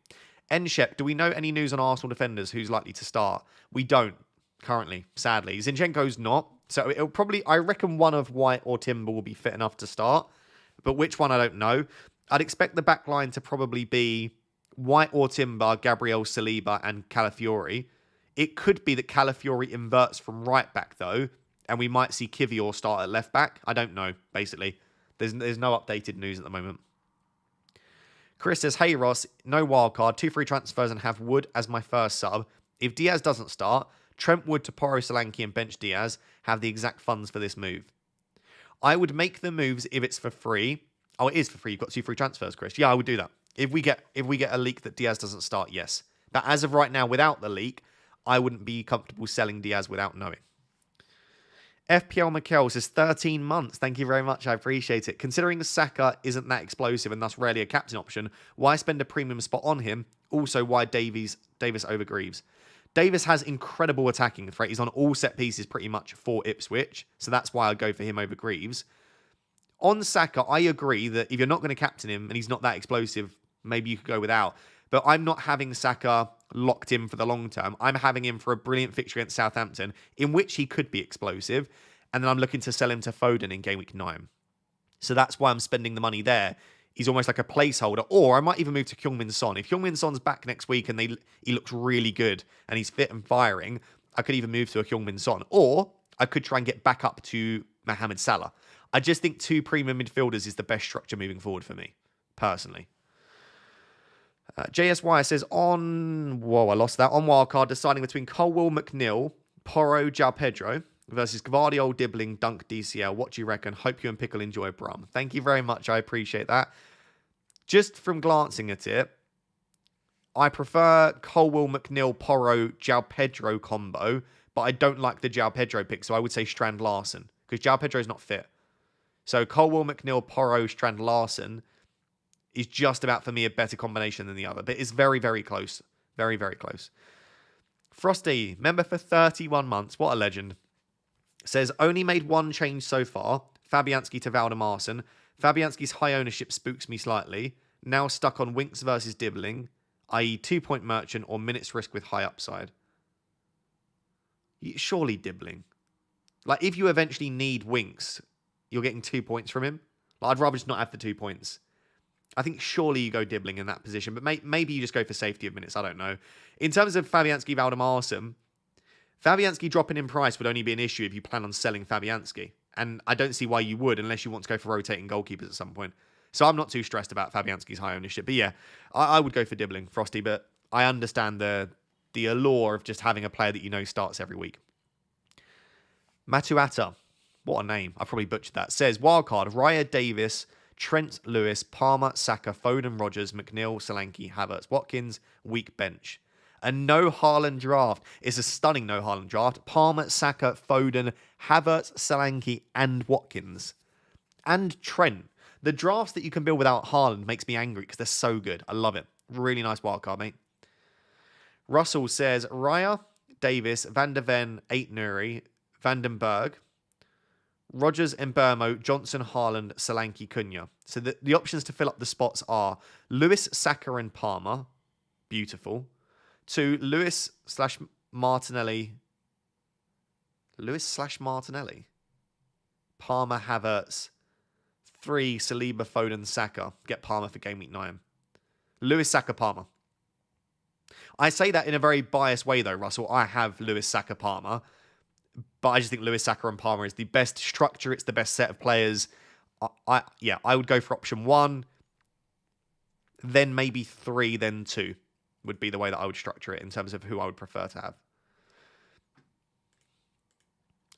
Nshep, do we know any news on Arsenal defenders who's likely to start? We don't, currently, sadly. Zinchenko's not. So it'll probably... I reckon one of White or Timber will be fit enough to start. But which one, I don't know. I'd expect the back line to probably be White or Timber, Gabriel Saliba, and Calafiori. It could be that Calafiori inverts from right back, though, and we might see Kivior start at left back. I don't know, basically. There's no updated news at the moment. Chris says, hey Ross, no wildcard, 2 free transfers and have Wood as my first sub. If Diaz doesn't start, Trent Wood to Porro Solanke and bench Diaz have the exact funds for this move. I would make the moves if it's for free. Oh, it is for free. You've got 2 free transfers, Chris. Yeah, I would do that. If we get a leak that Diaz doesn't start, yes. But as of right now, without the leak, I wouldn't be comfortable selling Diaz without knowing. FPL Mikel says 13 months. Thank you very much. I appreciate it. Considering Saka isn't that explosive and thus rarely a captain option, why spend a premium spot on him? Also, why Davis over Greaves? Davis has incredible attacking threat. He's on all set pieces pretty much for Ipswich. So that's why I'd go for him over Greaves. On Saka, I agree that if you're not going to captain him and he's not that explosive, maybe you could go without. But I'm not having Saka locked in for the long term. I'm having him for a brilliant fixture against Southampton, in which he could be explosive. And then I'm looking to sell him to Foden in game week 9. So that's why I'm spending the money there. He's almost like a placeholder. Or I might even move to Heung-min Son. If Heung-min Son's back next week and he looks really good and he's fit and firing, I could even move to a Heung-min Son. Or I could try and get back up to Mohamed Salah. I just think 2 premium midfielders is the best structure moving forward for me, personally. JSY says on... Whoa, I lost that. On wildcard, deciding between Colwill, McNeil, Porro, João Pedro versus Gvardiol, Dibbling, Dunk, DCL. What do you reckon? Hope you and Pickle enjoy Brum. Thank you very much. I appreciate that. Just from glancing at it, I prefer Colwill, McNeil, Porro, João Pedro combo, but I don't like the João Pedro pick, so I would say Strand Larson, because João Pedro is not fit. So Colwill, McNeil, Porro, Strand Larson is just about, for me, a better combination than the other. But it's very, very close. Very, very close. Frosty, member for 31 months. What a legend. Says, only made one change so far. Fabianski to Valdemarsson. Fabianski's high ownership spooks me slightly. Now stuck on Winks versus Dibbling, i.e. 2-point merchant or minutes risk with high upside. Surely Dibbling. Like, if you eventually need Winks, you're getting 2 points from him. Like, I'd rather just not have the 2 points. I think surely you go Dibbling in that position, but maybe you just go for safety of minutes. I don't know. In terms of Fabianski, Valdemarsson, Fabianski dropping in price would only be an issue if you plan on selling Fabianski. And I don't see why you would unless you want to go for rotating goalkeepers at some point. So I'm not too stressed about Fabianski's high ownership. But yeah, I would go for Dibbling, Frosty, but I understand the allure of just having a player that you know starts every week. Matuata. What a name. I probably butchered that. Says, wildcard, Raya, Davis, Trent, Lewis, Palmer, Saka, Foden, Rogers, McNeil, Solanke, Havertz, Watkins, weak bench. A no Haaland draft. It's a stunning no Haaland draft. Palmer, Saka, Foden, Havertz, Solanke, and Watkins. and Trent. The drafts that you can build without Haaland makes me angry because they're so good. I love it. Really nice wildcard, mate. Russell says, Raya, Davis, Van der Ven, Aitnuri, Vandenberg, Rogers, Mbermo, Johnson, Haaland, Solanke, Cunha. So the options to fill up the spots are Lewis, Saka, and Palmer. Beautiful. 2, Lewis/Martinelli. Lewis/Martinelli. Palmer, Havertz. 3, Saliba, Foden, Saka. Get Palmer for game week 9. Lewis, Saka, Palmer. I say that in a very biased way, though, Russell. I have Lewis, Saka, Palmer. But I just think Lewis, Saka, and Palmer is the best structure. It's the best set of players. I would go for option 1. Then maybe 3, then 2 would be the way that I would structure it in terms of who I would prefer to have.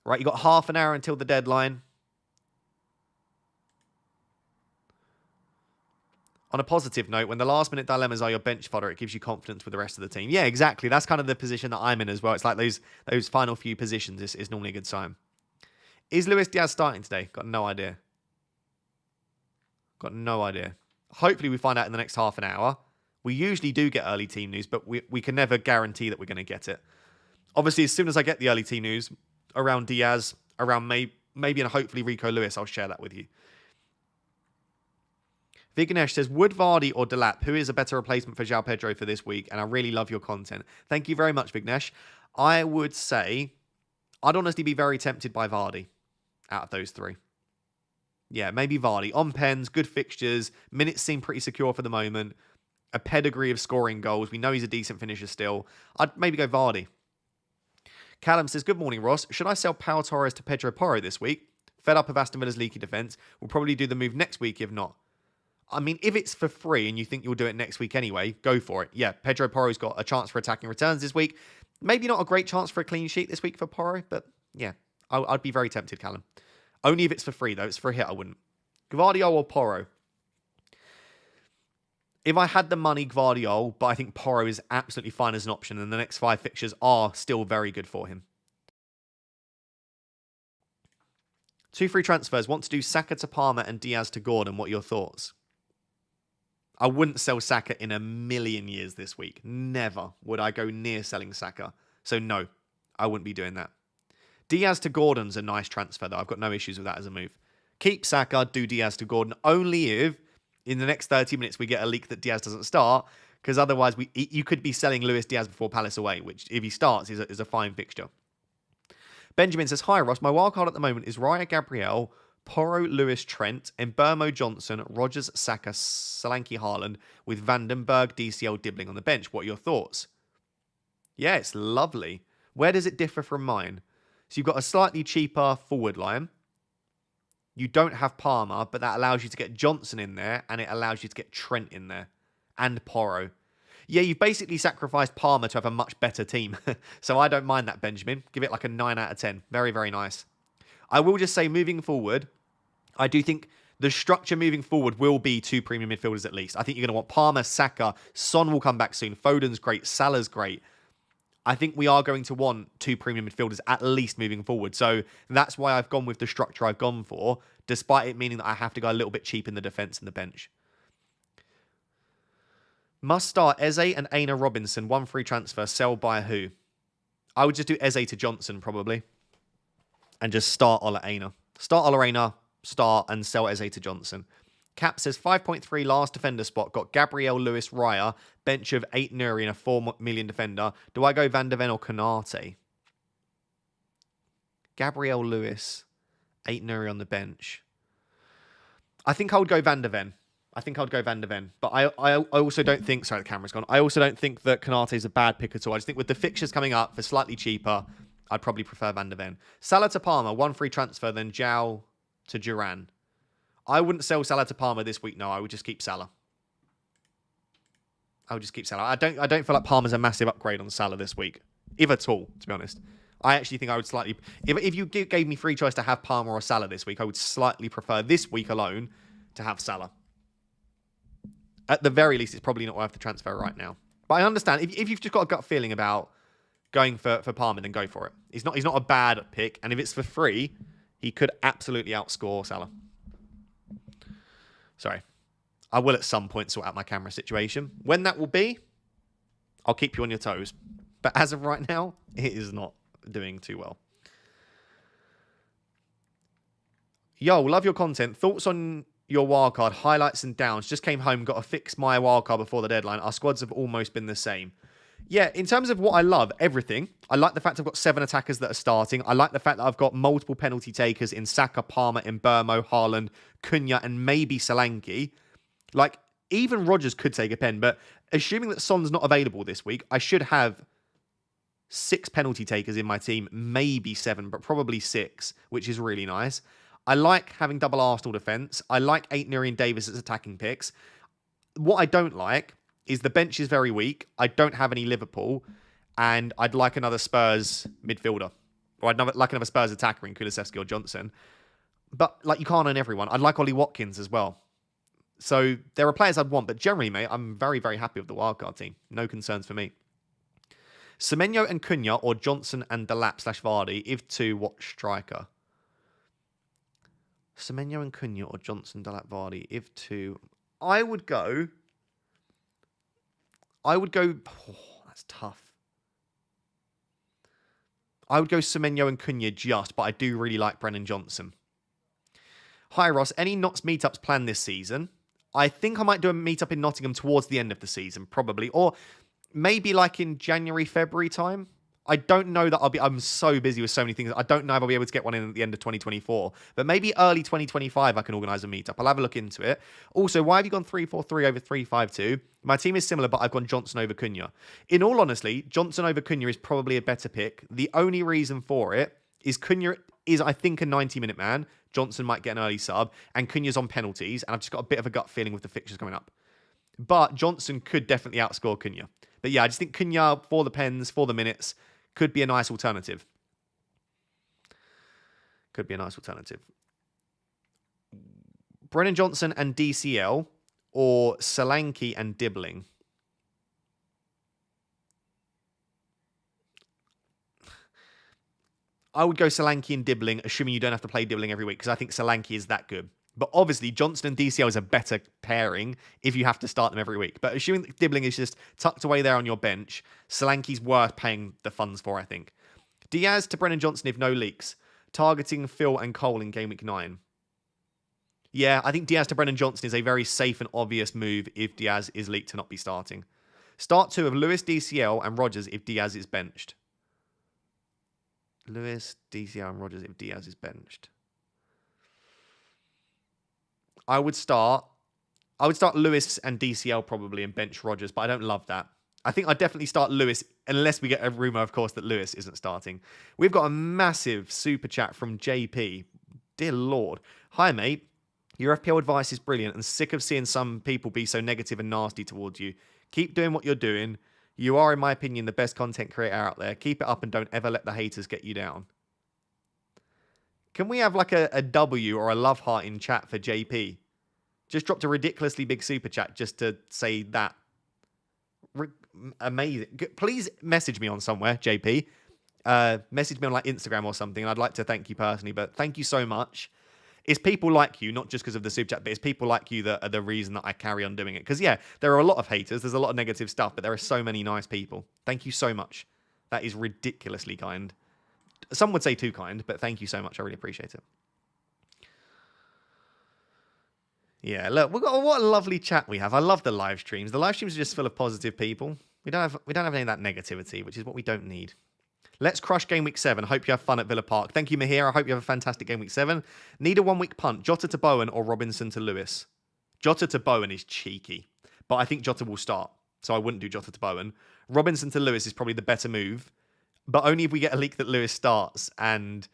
Right, you got half an hour until the deadline. On a positive note, when the last-minute dilemmas are your bench fodder, it gives you confidence with the rest of the team. Yeah, exactly. That's kind of the position that I'm in as well. It's like those final few positions is normally a good sign. Is Luis Diaz starting today? Got no idea. Got no idea. Hopefully we find out in the next half an hour. We usually do get early team news, but we can never guarantee that we're going to get it. Obviously, as soon as I get the early team news around Diaz, around maybe and hopefully Rico Lewis, I'll share that with you. Vignesh says, would Vardy or Delap, who is a better replacement for João Pedro for this week? And I really love your content. Thank you very much, Vignesh. I would say, I'd honestly be very tempted by Vardy out of those 3. Yeah, maybe Vardy. On pens, good fixtures. Minutes seem pretty secure for the moment. A pedigree of scoring goals. We know he's a decent finisher still. I'd maybe go Vardy. Callum says, good morning, Ross. Should I sell Pau Torres to Pedro Porro this week? Fed up of Aston Villa's leaky defence. We'll probably do the move next week if not. I mean, if it's for free and you think you'll do it next week anyway, go for it. Yeah, Pedro Porro's got a chance for attacking returns this week. Maybe not a great chance for a clean sheet this week for Porro, but yeah, I'd be very tempted, Callum. Only if it's for free, though. It's for a hit, I wouldn't. Gvardiol or Porro? If I had the money, Gvardiol, but I think Porro is absolutely fine as an option, and the next 5 fixtures are still very good for him. 2 free transfers. Want to do Saka to Palmer and Diaz to Gordon. What are your thoughts? I wouldn't sell Saka in a million years this week. Never would I go near selling Saka. So no, I wouldn't be doing that. Diaz to Gordon's a nice transfer, though. I've got no issues with that as a move. Keep Saka, do Diaz to Gordon, only if in the next 30 minutes we get a leak that Diaz doesn't start, because otherwise you could be selling Luis Diaz before Palace away, which if he starts is a fine fixture. Benjamin says, hi Ross, my wildcard at the moment is Raya Gabriel, Porro, Lewis, Trent, Mbermo, Johnson, Rogers, Saka, Solanke, Haaland, with Vandenberg, DCL, Dibbling on the bench. What are your thoughts? Yeah, it's lovely. Where does it differ from mine? So you've got a slightly cheaper forward line. You don't have Palmer, but that allows you to get Johnson in there, and it allows you to get Trent in there, and Porro. Yeah, you've basically sacrificed Palmer to have a much better team. So I don't mind that, Benjamin. Give it like a 9 out of 10. Very, very nice. I will just say, moving forward, I do think the structure moving forward will be 2 premium midfielders at least. I think you're going to want Palmer, Saka, Son will come back soon, Foden's great, Salah's great. I think we are going to want 2 premium midfielders at least moving forward. So that's why I've gone with the structure I've gone for, despite it meaning that I have to go a little bit cheap in the defence and the bench. Must start Eze and Aina Robinson, 1 free transfer, sell by who? I would just do Eze to Johnson probably. And just start Ola Aina. Start Ola Aina, start and sell Eze to Johnson. Cap says 5.3 last defender spot. Got Gabriel, Lewis, Raya. Bench of 8 Nuri and a 4 million defender. Do I go Van der Ven or Konate? Gabriel, Lewis, 8 Nuri on the bench. I think I would go Van der Ven. But I also don't think... Sorry, the camera's gone. I also don't think that Konate is a bad pick at all. I just think with the fixtures coming up for slightly cheaper, I'd probably prefer Van der Ven. Salah to Palmer, 1 free transfer, then João to Duran. I wouldn't sell Salah to Palmer this week, no. I would just keep Salah. I don't feel like Palmer's a massive upgrade on Salah this week. If at all, to be honest. I actually think I would slightly... If you gave me free choice to have Palmer or Salah this week, I would slightly prefer this week alone to have Salah. At the very least, it's probably not worth the transfer right now. But I understand. If you've just got a gut feeling about going for Palmer, then go for it. He's not a bad pick. And if it's for free, he could absolutely outscore Salah. Sorry. I will at some point sort out my camera situation. When that will be, I'll keep you on your toes. But as of right now, it is not doing too well. Yo, love your content. Thoughts on your wildcard, highlights and downs. Just came home, got to fix my wildcard before the deadline. Our squads have almost been the same. Yeah, in terms of what I love, everything. I like the fact I've got 7 attackers that are starting. I like the fact that I've got multiple penalty takers in Saka, Palmer, Mbermo, Haaland, Cunha, and maybe Solanke. Like, even Rodgers could take a pen, but assuming that Son's not available this week, I should have 6 penalty takers in my team, maybe 7, but probably 6, which is really nice. I like having double Arsenal defence. I like 8 Nuri and Davis as attacking picks. What I don't like is the bench is very weak. I don't have any Liverpool, and I'd like another Spurs midfielder, or I'd like another Spurs attacker in Kulusevski or Johnson. But like, you can't own everyone. I'd like Ollie Watkins as well. So there are players I'd want, but generally, mate, I'm very, very happy with the wildcard team. No concerns for me. Semenyo and Cunha or Johnson and Delap/Vardy, if to, what striker? Semenyo and Cunha or Johnson, Delap, Vardy, if to... I would go... Oh, that's tough. I would go Semenyo and Cunha just, but I do really like Brennan Johnson. Hi, Ross. Any Notts meetups planned this season? I think I might do a meetup in Nottingham towards the end of the season, probably. Or maybe like in January, February time. I don't know that I'm so busy with so many things. I don't know if I'll be able to get one in at the end of 2024. But maybe early 2025 I can organise a meetup. I'll have a look into it. Also, why have you gone 3-4-3 over 3-5-2? My team is similar, but I've gone Johnson over Cunha. In all honesty, Johnson over Cunha is probably a better pick. The only reason for it is Cunha is, I think, a 90-minute man. Johnson might get an early sub. And Cunha's on penalties. And I've just got a bit of a gut feeling with the fixtures coming up. But Johnson could definitely outscore Cunha. But yeah, I just think Cunha for the pens, for the minutes, could be a nice alternative. Could be a nice alternative. Brennan Johnson and DCL or Solanke and Dibbling. I would go Solanke and Dibbling, assuming you don't have to play Dibbling every week, because I think Solanke is that good. But obviously, Johnson and DCL is a better pairing if you have to start them every week. But assuming that Dibbling is just tucked away there on your bench, Solanke's worth paying the funds for, I think. Diaz to Brennan Johnson if no leaks. Targeting Phil and Cole in Game Week 9. Yeah, I think Diaz to Brennan Johnson is a very safe and obvious move if Diaz is leaked to not be starting. Start 2 of Lewis, DCL and Rodgers if Diaz is benched. Lewis, DCL and Rodgers if Diaz is benched. I would start Lewis and DCL probably and bench Rodgers, but I don't love that. I think I'd definitely start Lewis, unless we get a rumour, of course, that Lewis isn't starting. We've got a massive super chat from JP. Dear Lord. Hi, mate. Your FPL advice is brilliant and sick of seeing some people be so negative and nasty towards you. Keep doing what you're doing. You are, in my opinion, the best content creator out there. Keep it up and don't ever let the haters get you down. Can we have like a W or a love heart in chat for JP? Just dropped a ridiculously big super chat just to say that. Amazing. Please message me on somewhere, JP. Message me on like Instagram or something. I'd like to thank you personally, but thank you so much. It's people like you, not just because of the super chat, but it's people like you that are the reason that I carry on doing it. Because yeah, there are a lot of haters. There's a lot of negative stuff, but there are so many nice people. Thank you so much. That is ridiculously kind. Some would say too kind, but thank you so much. I really appreciate it. Yeah, look, what a lovely chat we have. I love the live streams. The live streams are just full of positive people. We don't have any of that negativity, which is what we don't need. Let's crush Game Week 7. Hope you have fun at Villa Park. Thank you, Mahir. I hope you have a fantastic Game Week 7. Need a one-week punt. Jota to Bowen or Robinson to Lewis? Jota to Bowen is cheeky, but I think Jota will start, so I wouldn't do Jota to Bowen. Robinson to Lewis is probably the better move, but only if we get a leak that Lewis starts. And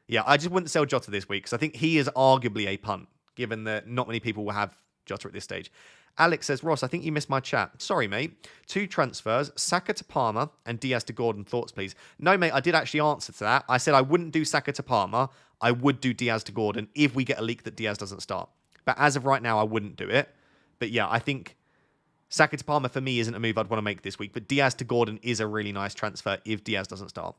yeah, I just wouldn't sell Jota this week because I think he is arguably a punt, given that not many people will have Jota at this stage. Alex says, Ross, I think you missed my chat. Sorry, mate. 2 transfers, Saka to Palmer and Diaz to Gordon. Thoughts, please? No, mate, I did actually answer to that. I said I wouldn't do Saka to Palmer. I would do Diaz to Gordon if we get a leak that Diaz doesn't start. But as of right now, I wouldn't do it. But yeah, I think Saka to Palmer for me isn't a move I'd want to make this week. But Diaz to Gordon is a really nice transfer if Diaz doesn't start.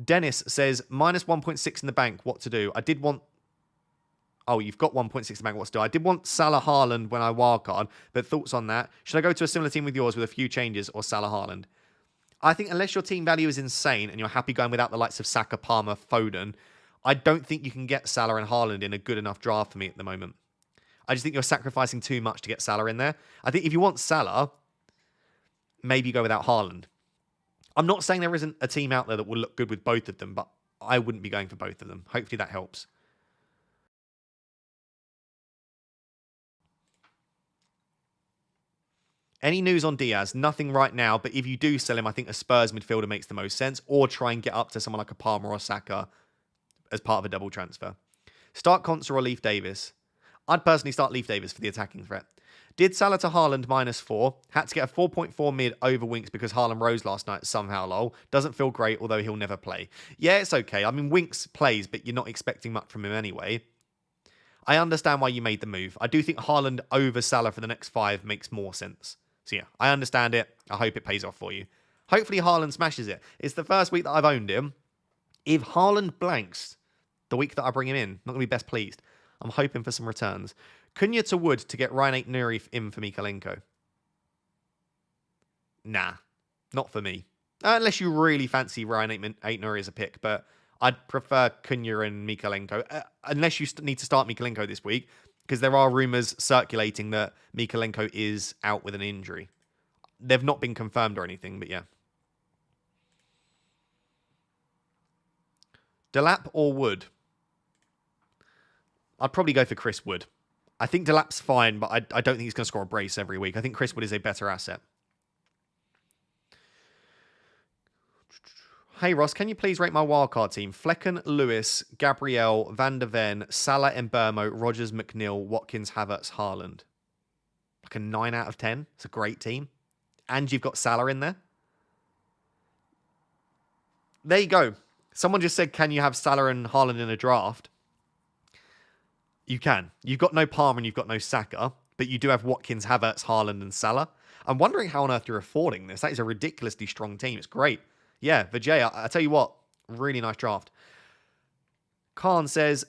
Dennis says, minus 1.6 in the bank. What to do? I did want Oh, you've got 1.6 to bank. What's to do? I did want Salah Haaland when I wildcard, but thoughts on that? Should I go to a similar team with yours with a few changes or Salah Haaland? I think unless your team value is insane and you're happy going without the likes of Saka, Palmer, Foden, I don't think you can get Salah and Haaland in a good enough draft for me at the moment. I just think you're sacrificing too much to get Salah in there. I think if you want Salah, maybe go without Haaland. I'm not saying there isn't a team out there that will look good with both of them, but I wouldn't be going for both of them. Hopefully that helps. Any news on Diaz? Nothing right now, but if you do sell him, I think a Spurs midfielder makes the most sense, or try and get up to someone like a Palmer or Saka as part of a double transfer. Start Konsa or Leif Davis? I'd personally start Leif Davis for the attacking threat. Did Salah to Haaland -4. Had to get a 4.4 mid over Winks because Haaland rose last night somehow, lol. Doesn't feel great, although he'll never play. Yeah, it's okay. I mean, Winks plays, but you're not expecting much from him anyway. I understand why you made the move. I do think Haaland over Salah for the next 5 makes more sense. So yeah, I understand it. I hope it pays off for you. Hopefully Haaland smashes it. It's the first week that I've owned him. If Haaland blanks the week that I bring him in, I'm not going to be best pleased. I'm hoping for some returns. Cunha to Wood to get Ryan Aït-Nouri in for Mikalenko. Nah, not for me. Unless you really fancy Ryan Aït-Nouri as a pick, but I'd prefer Cunha and Mikalenko. Unless you need to start Mikalenko this week, because there are rumours circulating that Mikalenko is out with an injury. They've not been confirmed or anything, but yeah. Delap or Wood? I'd probably go for Chris Wood. I think Delap's fine, but I don't think he's going to score a brace every week. I think Chris Wood is a better asset. Hey Ross, can you please rate my wildcard team? Flecken, Lewis, Gabriel, Van der Ven, Salah, Mbermo, Rogers, McNeil, Watkins, Havertz, Haaland. Like a 9 out of 10. It's a great team. And you've got Salah in there. There you go. Someone just said, can you have Salah and Haaland in a draft? You can. You've got no Palmer and you've got no Saka, but you do have Watkins, Havertz, Haaland, and Salah. I'm wondering how on earth you're affording this. That is a ridiculously strong team. It's great. Yeah, Vijay, I tell you what, really nice draft. Khan says,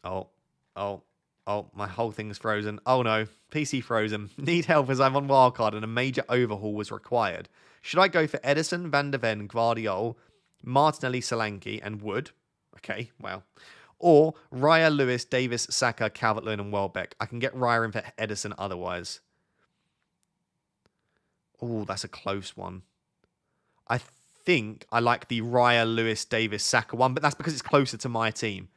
oh, my whole thing's frozen. Oh no, PC frozen. Need help as I'm on wildcard and a major overhaul was required. Should I go for Edison, Van der Ven, Gvardiol, Martinelli, Solanke, and Wood? Okay, wow. Or Raya, Lewis, Davis, Saka, Calvert-Lewin, and Welbeck. I can get Raya in for Edison otherwise. Oh, that's a close one. I think I like the Raya, Lewis, Davis, Saka one, but that's because it's closer to my team.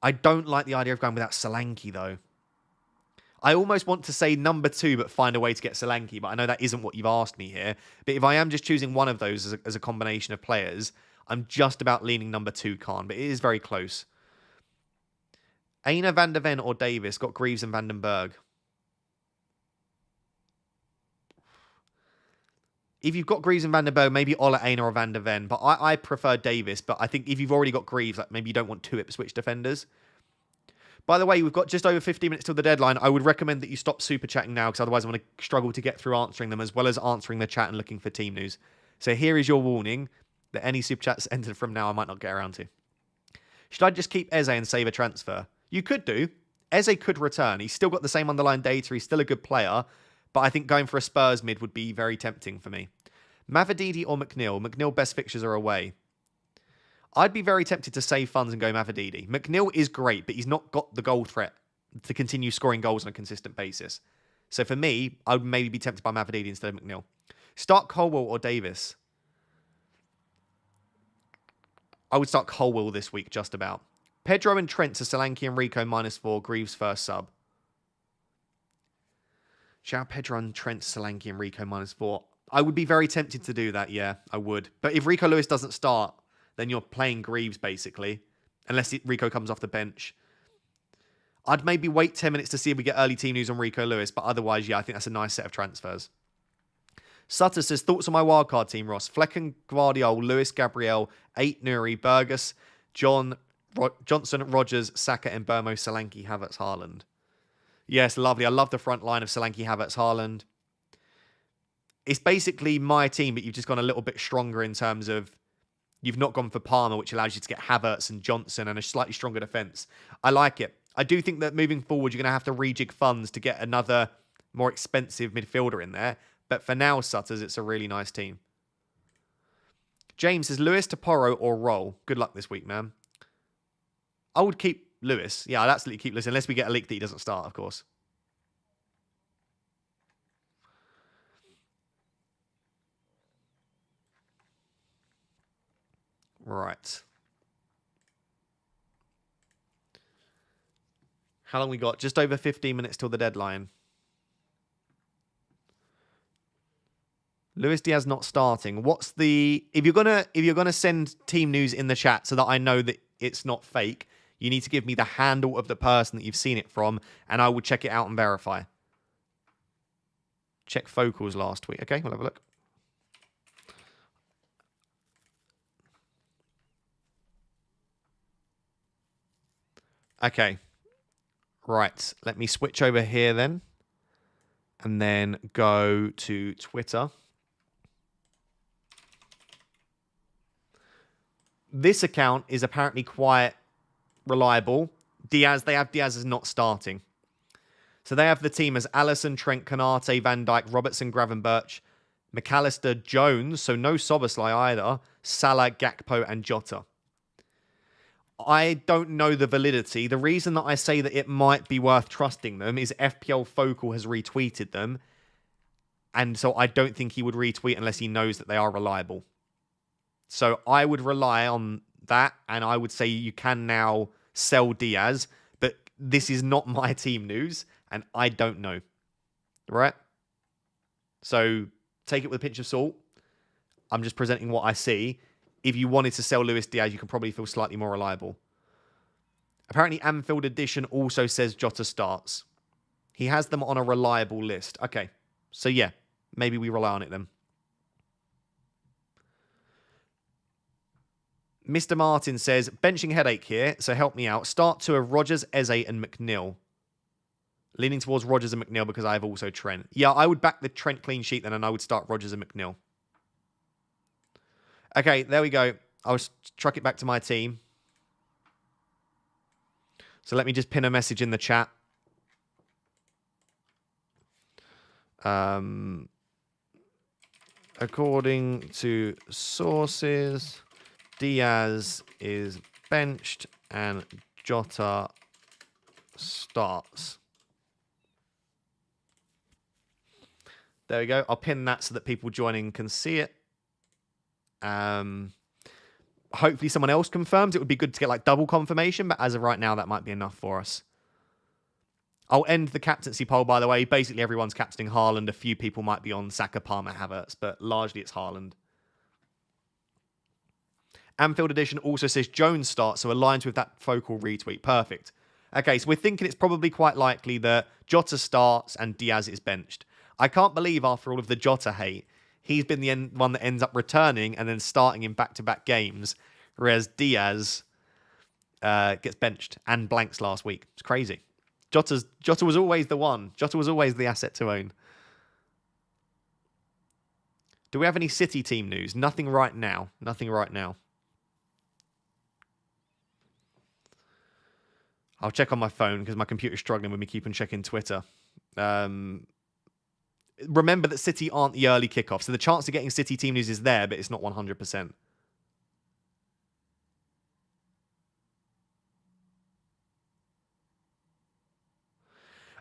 I don't like the idea of going without Solanke, though. I almost want to say number 2, but find a way to get Solanke, but I know that isn't what you've asked me here. But if I am just choosing one of those as a combination of players, I'm just about leaning number 2, Khan, but it is very close. Aina, Van der Ven, or Davis got Greaves and Vandenberg. If you've got Greaves and Vandenberg, maybe Ola, Aina, or Van der Ven. But I prefer Davis. But I think if you've already got Greaves, like maybe you don't want 2 Ipswich defenders. By the way, we've got just over 15 minutes till the deadline. I would recommend that you stop super chatting now, because otherwise I'm going to struggle to get through answering them, as well as answering the chat and looking for team news. So here is your warning that any super chats entered from now I might not get around to. Should I just keep Eze and save a transfer? You could do. Eze could return. He's still got the same underlying data. He's still a good player. But I think going for a Spurs mid would be very tempting for me. Mavididi or McNeil? McNeil best fixtures are away. I'd be very tempted to save funds and go Mavididi. McNeil is great, but he's not got the goal threat to continue scoring goals on a consistent basis. So for me, I would maybe be tempted by Mavididi instead of McNeil. Start Colwell or Davis? I would start Colwell this week, just about. Pedro and Trent to Solanke and Rico -4. Greaves first sub. Shout out Pedro and Trent, Solanke and Rico -4. I would be very tempted to do that, yeah, I would. But if Rico Lewis doesn't start, then you're playing Greaves, basically. Unless Rico comes off the bench. I'd maybe wait 10 minutes to see if we get early team news on Rico Lewis. But otherwise, yeah, I think that's a nice set of transfers. Sutter says, thoughts on my wildcard team, Ross? Flecken, Gvardiol, Lewis, Gabriel, Aït-Nouri, Burgess, Johnson, Rogers, Saka, and Mbermo, Solanke, Havertz, Haaland. Yes, lovely. I love the front line of Solanke, Havertz, Haaland. It's basically my team, but you've just gone a little bit stronger in terms of You've not gone for Palmer, which allows you to get Havertz and Johnson and a slightly stronger defence. I like it. I do think that moving forward, you're going to have to rejig funds to get another more expensive midfielder in there. But for now, Sutters, it's a really nice team. James says, Lewis, Toporo, or Roll. Good luck this week, man. I would keep Lewis. Yeah, I'd absolutely keep Lewis, unless we get a leak that he doesn't start, of course. Right. How long we got? Just over 15 minutes till the deadline. Luis Diaz not starting. What's the if you're gonna send team news in the chat so that I know that it's not fake, you need to give me the handle of the person that you've seen it from, and I will check it out and verify. Check Focals last week. Okay, we'll have a look. Okay. Right. Let me switch over here then. And then go to Twitter. This account is apparently quite reliable. Diaz, they have Diaz as not starting. So they have the team as Alisson, Trent, Konate, Van Dijk, Robertson, Gravenberch, McAllister, Jones, so no Soboslai either, Salah, Gakpo, and Jota. I don't know the validity. The reason that I say that it might be worth trusting them is FPL Focal has retweeted them. And so I don't think he would retweet unless he knows that they are reliable. So I would rely on that, and I would say you can now sell Diaz, but this is not my team news, and I don't know. Right? So take it with a pinch of salt. I'm just presenting what I see. If you wanted to sell Luis Diaz, you can probably feel slightly more reliable. Apparently, Anfield Edition also says Jota starts. He has them on a reliable list. Okay. So, yeah. Maybe we rely on it then. Mr. Martin says, benching headache here, so help me out. Start to a Rodgers, Eze, and McNeil. Leaning towards Rodgers and McNeil because I have also Trent. Yeah, I would back the Trent clean sheet then, and I would start Rodgers and McNeil. Okay, there we go. I'll truck it back to my team. So let me just pin a message in the chat. According to sources, Diaz is benched and Jota starts. There we go. I'll pin that so that people joining can see it. Hopefully someone else confirms. It would be good to get like double confirmation, but as of right now, that might be enough for us. I'll end the captaincy poll, by the way. Basically, everyone's captaining Haaland. A few people might be on Saka, Palmer, Havertz, but largely it's Haaland. Anfield Edition also says Jones starts, so aligns with that Focal retweet. Perfect. Okay, so we're thinking it's probably quite likely that Jota starts and Diaz is benched. I can't believe after all of the Jota hate, he's been the one that ends up returning and then starting in back-to-back games, whereas Diaz gets benched and blanks last week. It's crazy. Jota was always the one. Jota was always the asset to own. Do we have any City team news? Nothing right now. Nothing right now. I'll check on my phone because my computer's struggling with me keeping checking Twitter. Remember that City aren't the early kickoff, so the chance of getting City team news is there, but it's not 100%.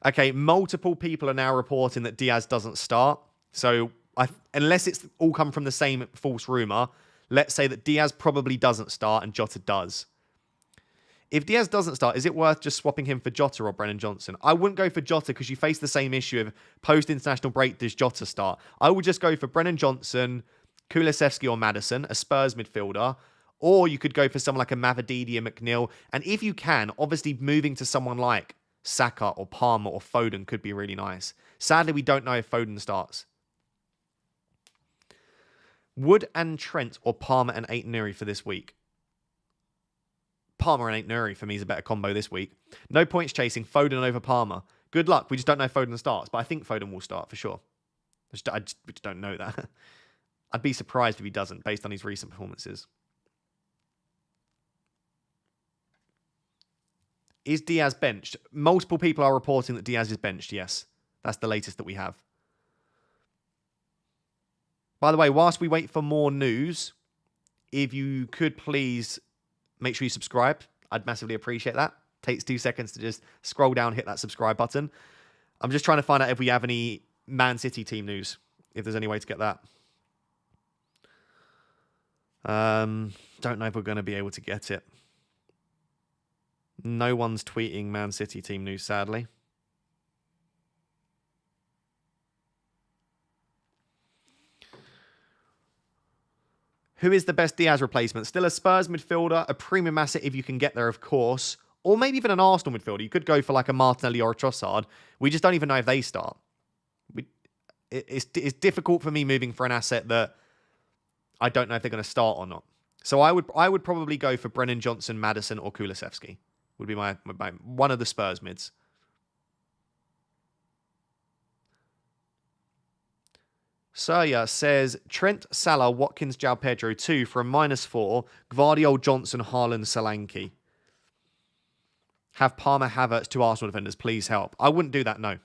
Okay, multiple people are now reporting that Diaz doesn't start. So unless it's all come from the same false rumour, let's say that Diaz probably doesn't start and Jota does. If Diaz doesn't start, is it worth just swapping him for Jota or Brennan Johnson? I wouldn't go for Jota because you face the same issue of post-international break, does Jota start? I would just go for Brennan Johnson, Kulusevski or Maddison, a Spurs midfielder, or you could go for someone like a Mavididi or McNeil. And if you can, obviously moving to someone like Saka or Palmer or Foden could be really nice. Sadly, we don't know if Foden starts. Wood and Trent or Palmer and Aït-Nouri for this week? Palmer and Aït-Nouri for me is a better combo this week. No points chasing, Foden over Palmer. Good luck. We just don't know if Foden starts, but I think Foden will start for sure. We just don't know that. I'd be surprised if he doesn't, based on his recent performances. Is Diaz benched? Multiple people are reporting that Diaz is benched, yes. That's the latest that we have. By the way, whilst we wait for more news, if you could please make sure you subscribe. I'd massively appreciate that. Takes 2 seconds to just scroll down, hit that subscribe button. I'm just trying to find out if we have any Man City team news, if there's any way to get that. Don't know if we're going to be able to get it. No one's tweeting Man City team news, sadly. Who is the best Diaz replacement? Still a Spurs midfielder, a premium asset if you can get there, of course. Or maybe even an Arsenal midfielder. You could go for like a Martinelli or a Trossard. We just don't even know if they start. It's difficult for me moving for an asset that I don't know if they're going to start or not. So I would probably go for Brennan Johnson, Maddison, or Kulusevski. Would be my one of the Spurs mids. Surya says, Trent, Salah, Watkins, João Pedro, 2 for a -4. Gvardiol, Johnson, Haaland, Solanke. Have Palmer, Havertz, 2 Arsenal defenders. Please help. I wouldn't do that, no.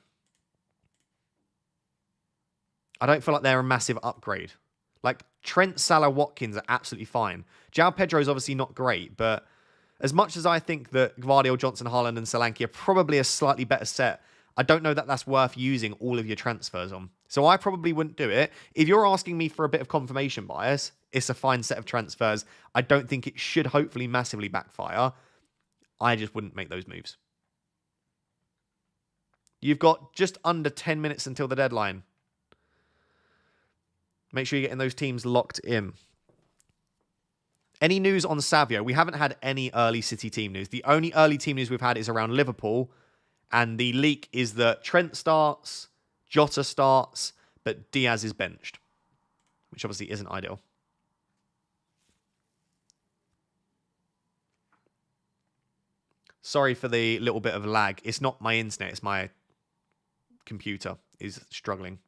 I don't feel like they're a massive upgrade. Like, Trent, Salah, Watkins are absolutely fine. João Pedro is obviously not great, but as much as I think that Gvardiol, Johnson, Haaland, and Solanke are probably a slightly better set, I don't know that that's worth using all of your transfers on. So I probably wouldn't do it. If you're asking me for a bit of confirmation bias, it's a fine set of transfers. I don't think it should hopefully massively backfire. I just wouldn't make those moves. You've got just under 10 minutes until the deadline. Make sure you're getting those teams locked in. Any news on Savio? We haven't had any early City team news. The only early team news we've had is around Liverpool. And the leak is that Trent starts, Jota starts, but Diaz is benched. Which obviously isn't ideal. Sorry for the little bit of lag. It's not my internet, it's my computer is struggling.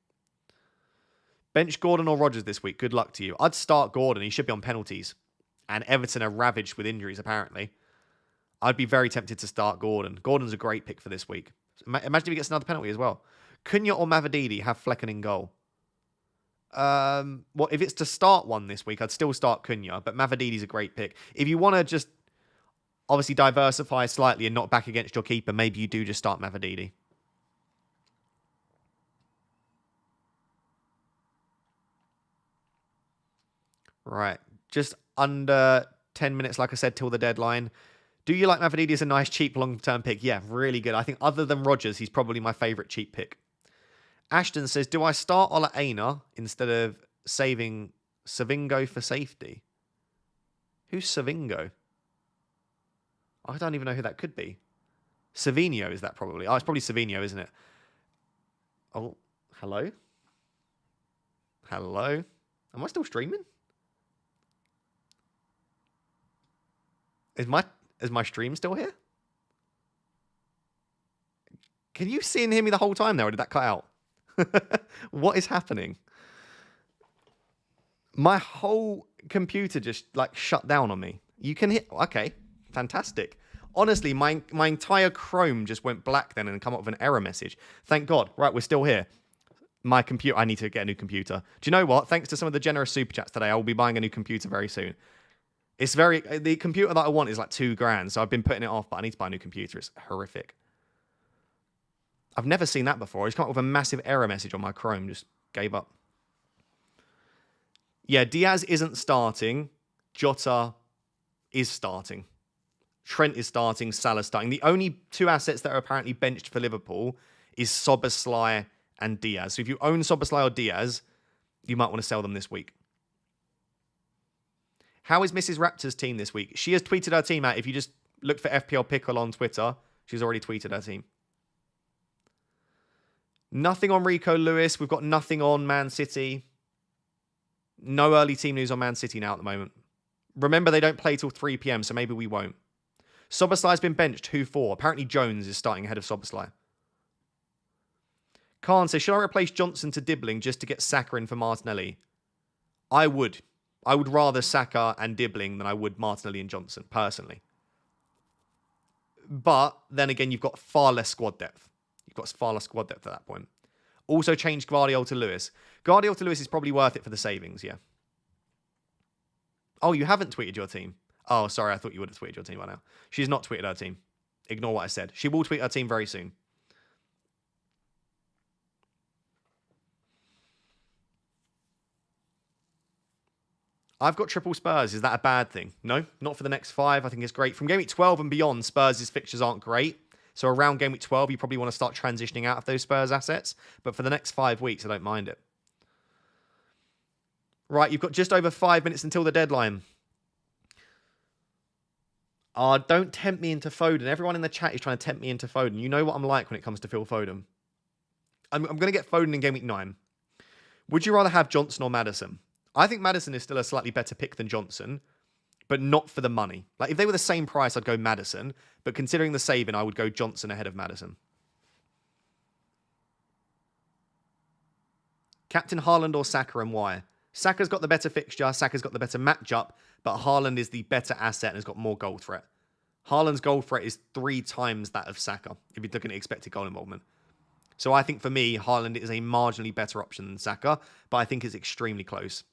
Bench Gordon or Rodgers this week. Good luck to you. I'd start Gordon. He should be on penalties. And Everton are ravaged with injuries, apparently. I'd be very tempted to start Gordon. Gordon's a great pick for this week. Imagine if he gets another penalty as well. Cunha or Mavididi have Flecken in goal. Well, if it's to start one this week, I'd still start Cunha, but Mavididi's a great pick. If you want to just obviously diversify slightly and not back against your keeper, maybe you do just start Mavididi. Right. Just under 10 minutes, like I said, till the deadline. Do you like Mavididi as a nice, cheap, long-term pick? Yeah, really good. I think other than Rodgers, he's probably my favourite cheap pick. Ashton says, do I start Ola Aina instead of saving Savingo for safety? Who's Savingo? I don't even know who that could be. Savinho, is that probably? Oh, it's probably Savinho, isn't it? Oh, hello? Hello? Am I still streaming? Is my stream still here? Can you see and hear me the whole time now, or did that cut out? What is happening? My whole computer just like shut down on me. You can hear... Okay, fantastic. Honestly, my entire Chrome just went black then and come up with an error message. Thank God. Right, we're still here. My computer... I need to get a new computer. Do you know what? Thanks to some of the generous super chats today, I will be buying a new computer very soon. The computer that I want is like $2,000, so I've been putting it off, but I need to buy a new computer. It's horrific. I've never seen that before. It's come up with a massive error message on my Chrome. Just gave up. Yeah, Diaz isn't starting. Jota is starting. Trent is starting. Salah's starting. The only 2 assets that are apparently benched for Liverpool is Szoboszlai and Diaz. So if you own Szoboszlai or Diaz, you might want to sell them this week. How is Mrs. Raptor's team this week? She has tweeted her team out. If you just look for FPL Pickle on Twitter, she's already tweeted her team. Nothing on Rico Lewis. We've got nothing on Man City. No early team news on Man City now at the moment. Remember, they don't play till 3 p.m, so maybe we won't. Szoboszlai's been benched 2-4. Apparently Jones is starting ahead of Szoboszlai. Khan says, should I replace Johnson to Dibbling just to get Saka in for Martinelli? I would. I would rather Saka and Dibbling than I would Martinelli and Johnson, personally. But then again, you've got far less squad depth. You've got far less squad depth at that point. Also changed Guardiola to Lewis. Guardiola to Lewis is probably worth it for the savings, yeah. Oh, you haven't tweeted your team. Oh, sorry, I thought you would have tweeted your team by now. She's not tweeted her team. Ignore what I said. She will tweet her team very soon. I've got triple Spurs. Is that a bad thing? No, not for the next 5. I think it's great. From Game Week 12 and beyond, Spurs' fixtures aren't great. So around Game Week 12, you probably want to start transitioning out of those Spurs assets. But for the next 5 weeks, I don't mind it. Right, you've got just over 5 minutes until the deadline. Don't tempt me into Foden. Everyone in the chat is trying to tempt me into Foden. You know what I'm like when it comes to Phil Foden. I'm going to get Foden in Game Week 9. Would you rather have Johnson or Maddison? I think Maddison is still a slightly better pick than Johnson, but not for the money. Like, if they were the same price, I'd go Maddison. But considering the saving, I would go Johnson ahead of Maddison. Captain Haaland or Saka, and why? Saka's got the better fixture. Saka's got the better matchup. But Haaland is the better asset and has got more goal threat. Haaland's goal threat is 3 times that of Saka, if you're looking at expected goal involvement. So I think for me, Haaland is a marginally better option than Saka, but I think it's extremely close.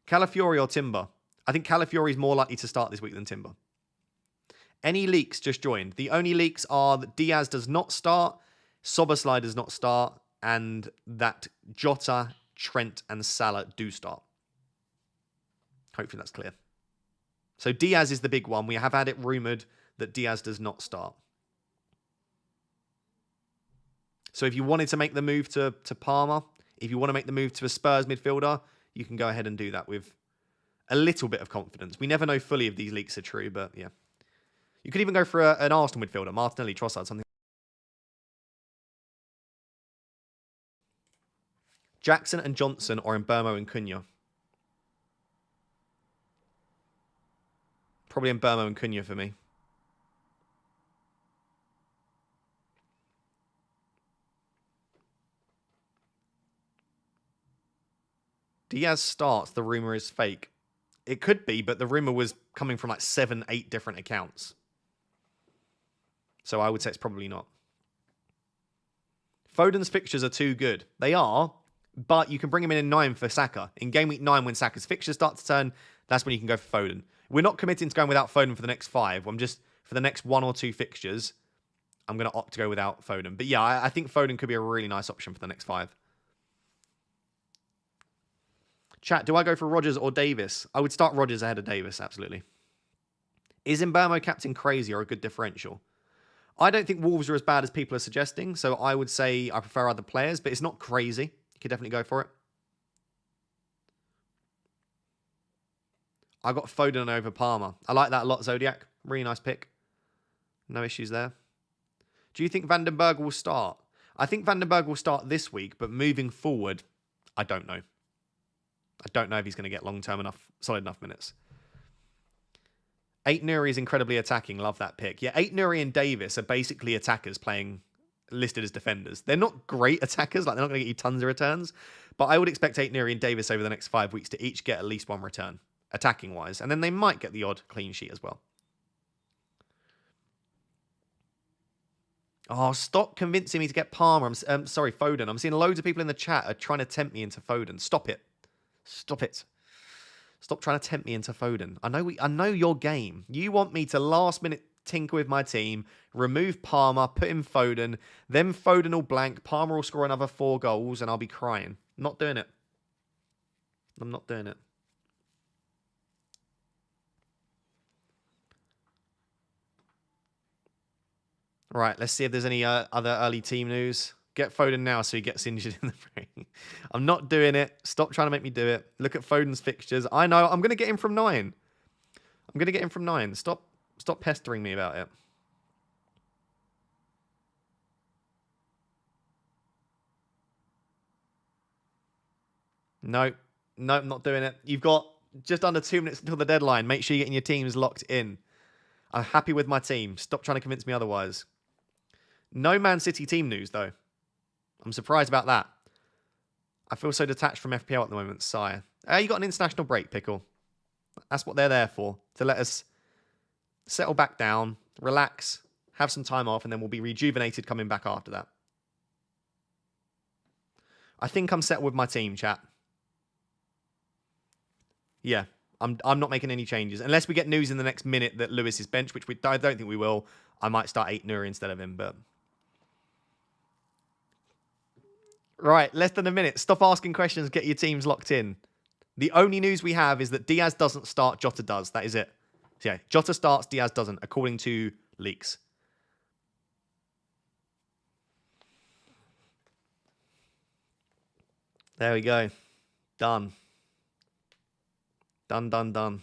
Calafiori or Timber? I think Calafiori is more likely to start this week than Timber. Any leaks just joined? The only leaks are that Diaz does not start, Szoboszlai does not start, and that Jota, Trent, and Salah do start. Hopefully that's clear. So Diaz is the big one. We have had it rumoured that Diaz does not start. So if you wanted to make the move to Palmer, if you want to make the move to a Spurs midfielder, you can go ahead and do that with a little bit of confidence. We never know fully if these leaks are true, but yeah. You could even go for an Arsenal midfielder, Martinelli, Trossard, something. Jackson and Johnson, or Mbeumo and Cunha? Probably Mbeumo and Cunha for me. Diaz starts, the rumour is fake. It could be, but the rumour was coming from like 7, 8 different accounts. So I would say it's probably not. Foden's fixtures are too good. They are, but you can bring him in 9 for Saka. In Game Week 9, when Saka's fixtures start to turn, that's when you can go for Foden. We're not committing to going without Foden for the next 5. I'm just, for the next 1 or 2 fixtures, I'm going to opt to go without Foden. But yeah, I think Foden could be a really nice option for the next 5. Chat, do I go for Rodgers or Davis? I would start Rodgers ahead of Davis, absolutely. Is Mbeumo captain crazy or a good differential? I don't think Wolves are as bad as people are suggesting, so I would say I prefer other players, but it's not crazy. You could definitely go for it. I got Foden over Palmer. I like that a lot, Zodiac. Really nice pick. No issues there. Do you think Vandenberg will start? I think Vandenberg will start this week, but moving forward, I don't know. I don't know if he's going to get long-term enough, solid enough minutes. 8 Nuri is incredibly attacking. Love that pick. Yeah, 8 Nuri and Davis are basically attackers playing listed as defenders. They're not great attackers. Like, they're not going to get you tons of returns. But I would expect 8 Nuri and Davis over the next 5 weeks to each get at least 1 return, attacking-wise. And then they might get the odd clean sheet as well. Oh, stop convincing me to get Palmer. Sorry, Foden. I'm seeing loads of people in the chat are trying to tempt me into Foden. Stop it. Stop it. Stop trying to tempt me into Foden. I know your game. You want me to last minute tinker with my team, remove Palmer, put in Foden, then Foden will blank, Palmer will score another 4 goals, and I'll be crying. I'm not doing it. I'm not doing it. Right, let's see if there's any other early team news. Get Foden now so he gets injured in the ring. I'm not doing it. Stop trying to make me do it. Look at Foden's fixtures. I know. I'm going to get him from 9. I'm going to get him from 9. Stop pestering me about it. No, I'm not doing it. You've got just under 2 minutes until the deadline. Make sure you're getting your teams locked in. I'm happy with my team. Stop trying to convince me otherwise. No Man City team news, though. I'm surprised about that. I feel so detached from FPL at the moment, sire. You got an international break, Pickle. That's what they're there for. To let us settle back down, relax, have some time off, and then we'll be rejuvenated coming back after that. I think I'm set with my team, chat. Yeah, I'm not making any changes. Unless we get news in the next minute that Lewis is benched, which I don't think we will. I might start Aitner instead of him, but... Right, less than a minute. Stop asking questions, get your teams locked in. The only news we have is that Diaz doesn't start, Jota does. That is it. So yeah, Jota starts, Diaz doesn't, according to leaks. There we go. Done. Done.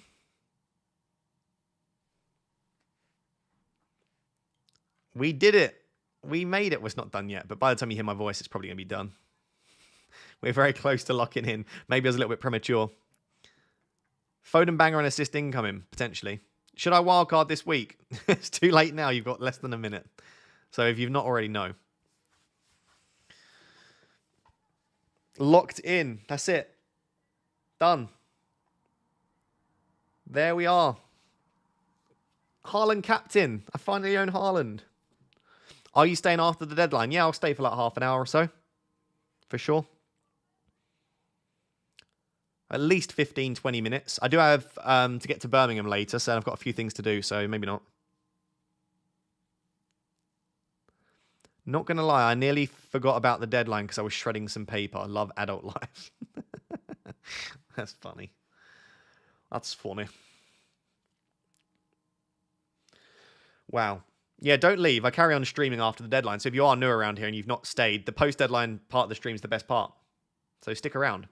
We did it. We made it. Well, it's not done yet, but by the time you hear my voice, it's probably going to be done. We're very close to locking in. Maybe I was a little bit premature. Foden banger and assist incoming, potentially. Should I wildcard this week? It's too late now. You've got less than a minute. So if you've not already, no. Locked in. That's it. Done. There we are. Haaland captain. I finally own Haaland. Are you staying after the deadline? Yeah, I'll stay for like half an hour or so. For sure. At least 15, 20 minutes. I do have to get to Birmingham later, so I've got a few things to do, so maybe not. Not going to lie, I nearly forgot about the deadline because I was shredding some paper. I love adult life. That's funny. That's funny. Wow. Yeah, don't leave. I carry on streaming after the deadline. So if you are new around here and you've not stayed, the post-deadline part of the stream is the best part. So stick around.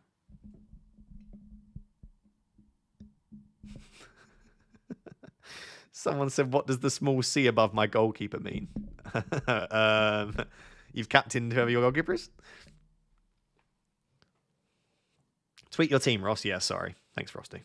Someone said, what does the small C above my goalkeeper mean? You've captained whoever your goalkeeper is? Tweet your team, Ross. Yeah, sorry. Thanks, Frosty.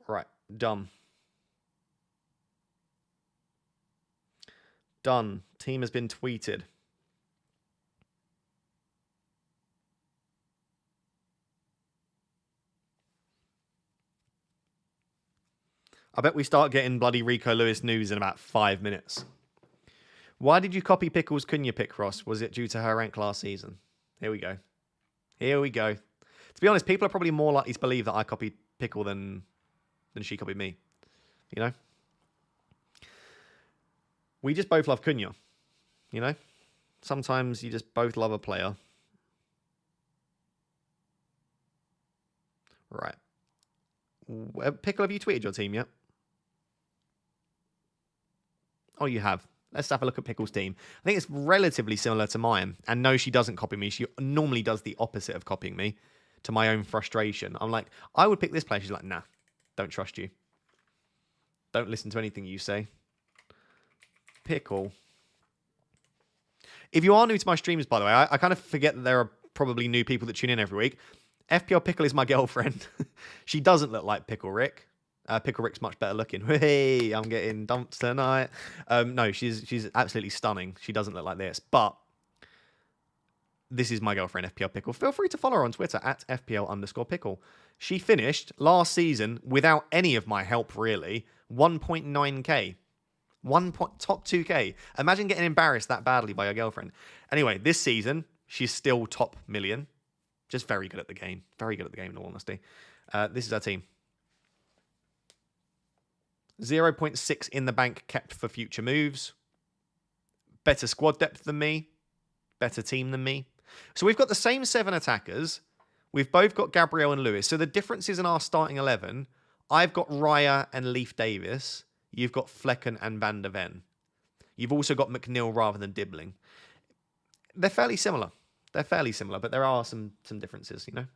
Right, done. Done. Team has been tweeted. I bet we start getting bloody Rico Lewis news in about 5 minutes. Why did you copy Pickle's Cunha pick, Ross? Was it due to her rank last season? Here we go. Here we go. To be honest, people are probably more likely to believe that I copied Pickle than she copied me. You know? We just both love Cunha. You know? Sometimes you just both love a player. Right. Pickle, have you tweeted your team yet? Oh, you have. Let's have a look at Pickle's team. I think it's relatively similar to mine. And no, she doesn't copy me. She normally does the opposite of copying me, to my own frustration. I'm like, I would pick this player. She's like, nah, don't trust you. Don't listen to anything you say. Pickle. If you are new to my streams, by the way, I kind of forget that there are probably new people that tune in every week. FPL Pickle is my girlfriend. She doesn't look like Pickle Rick. Pickle Rick's much better looking. Hey, I'm getting dumped tonight. No, she's absolutely stunning. She doesn't look like this, but this is my girlfriend, FPL Pickle. Feel free to follow her on Twitter at FPL_Pickle. She finished last season without any of my help, really. 1.9k. Top 2k. Imagine getting embarrassed that badly by your girlfriend. Anyway, this season, she's still top million. Just very good at the game. Very good at the game, in all honesty. This is our team. 0.6 in the bank kept for future moves. Better squad depth than me. Better team than me. So we've got the same 7 attackers. We've both got Gabriel and Lewis. So the differences in our starting 11, I've got Raya and Leif Davis. You've got Flecken and Van der Ven. You've also got McNeil rather than Dibbling. They're fairly similar. But there are some differences, you know.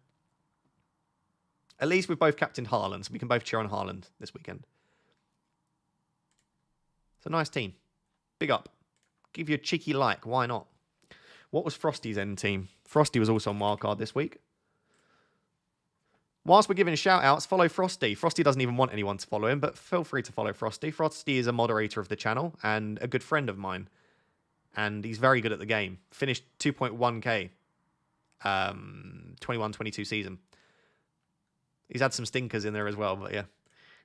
At least we've both captained Haaland, so we can both cheer on Haaland this weekend. It's a nice team. Big up. Give you a cheeky like. Why not? What was Frosty's end team? Frosty was also on Wildcard this week. Whilst we're giving shout-outs, follow Frosty. Frosty doesn't even want anyone to follow him, but feel free to follow Frosty. Frosty is a moderator of the channel and a good friend of mine. and he's very good at the game. Finished 2.1k, 21-22 season. He's had some stinkers in there as well, but yeah.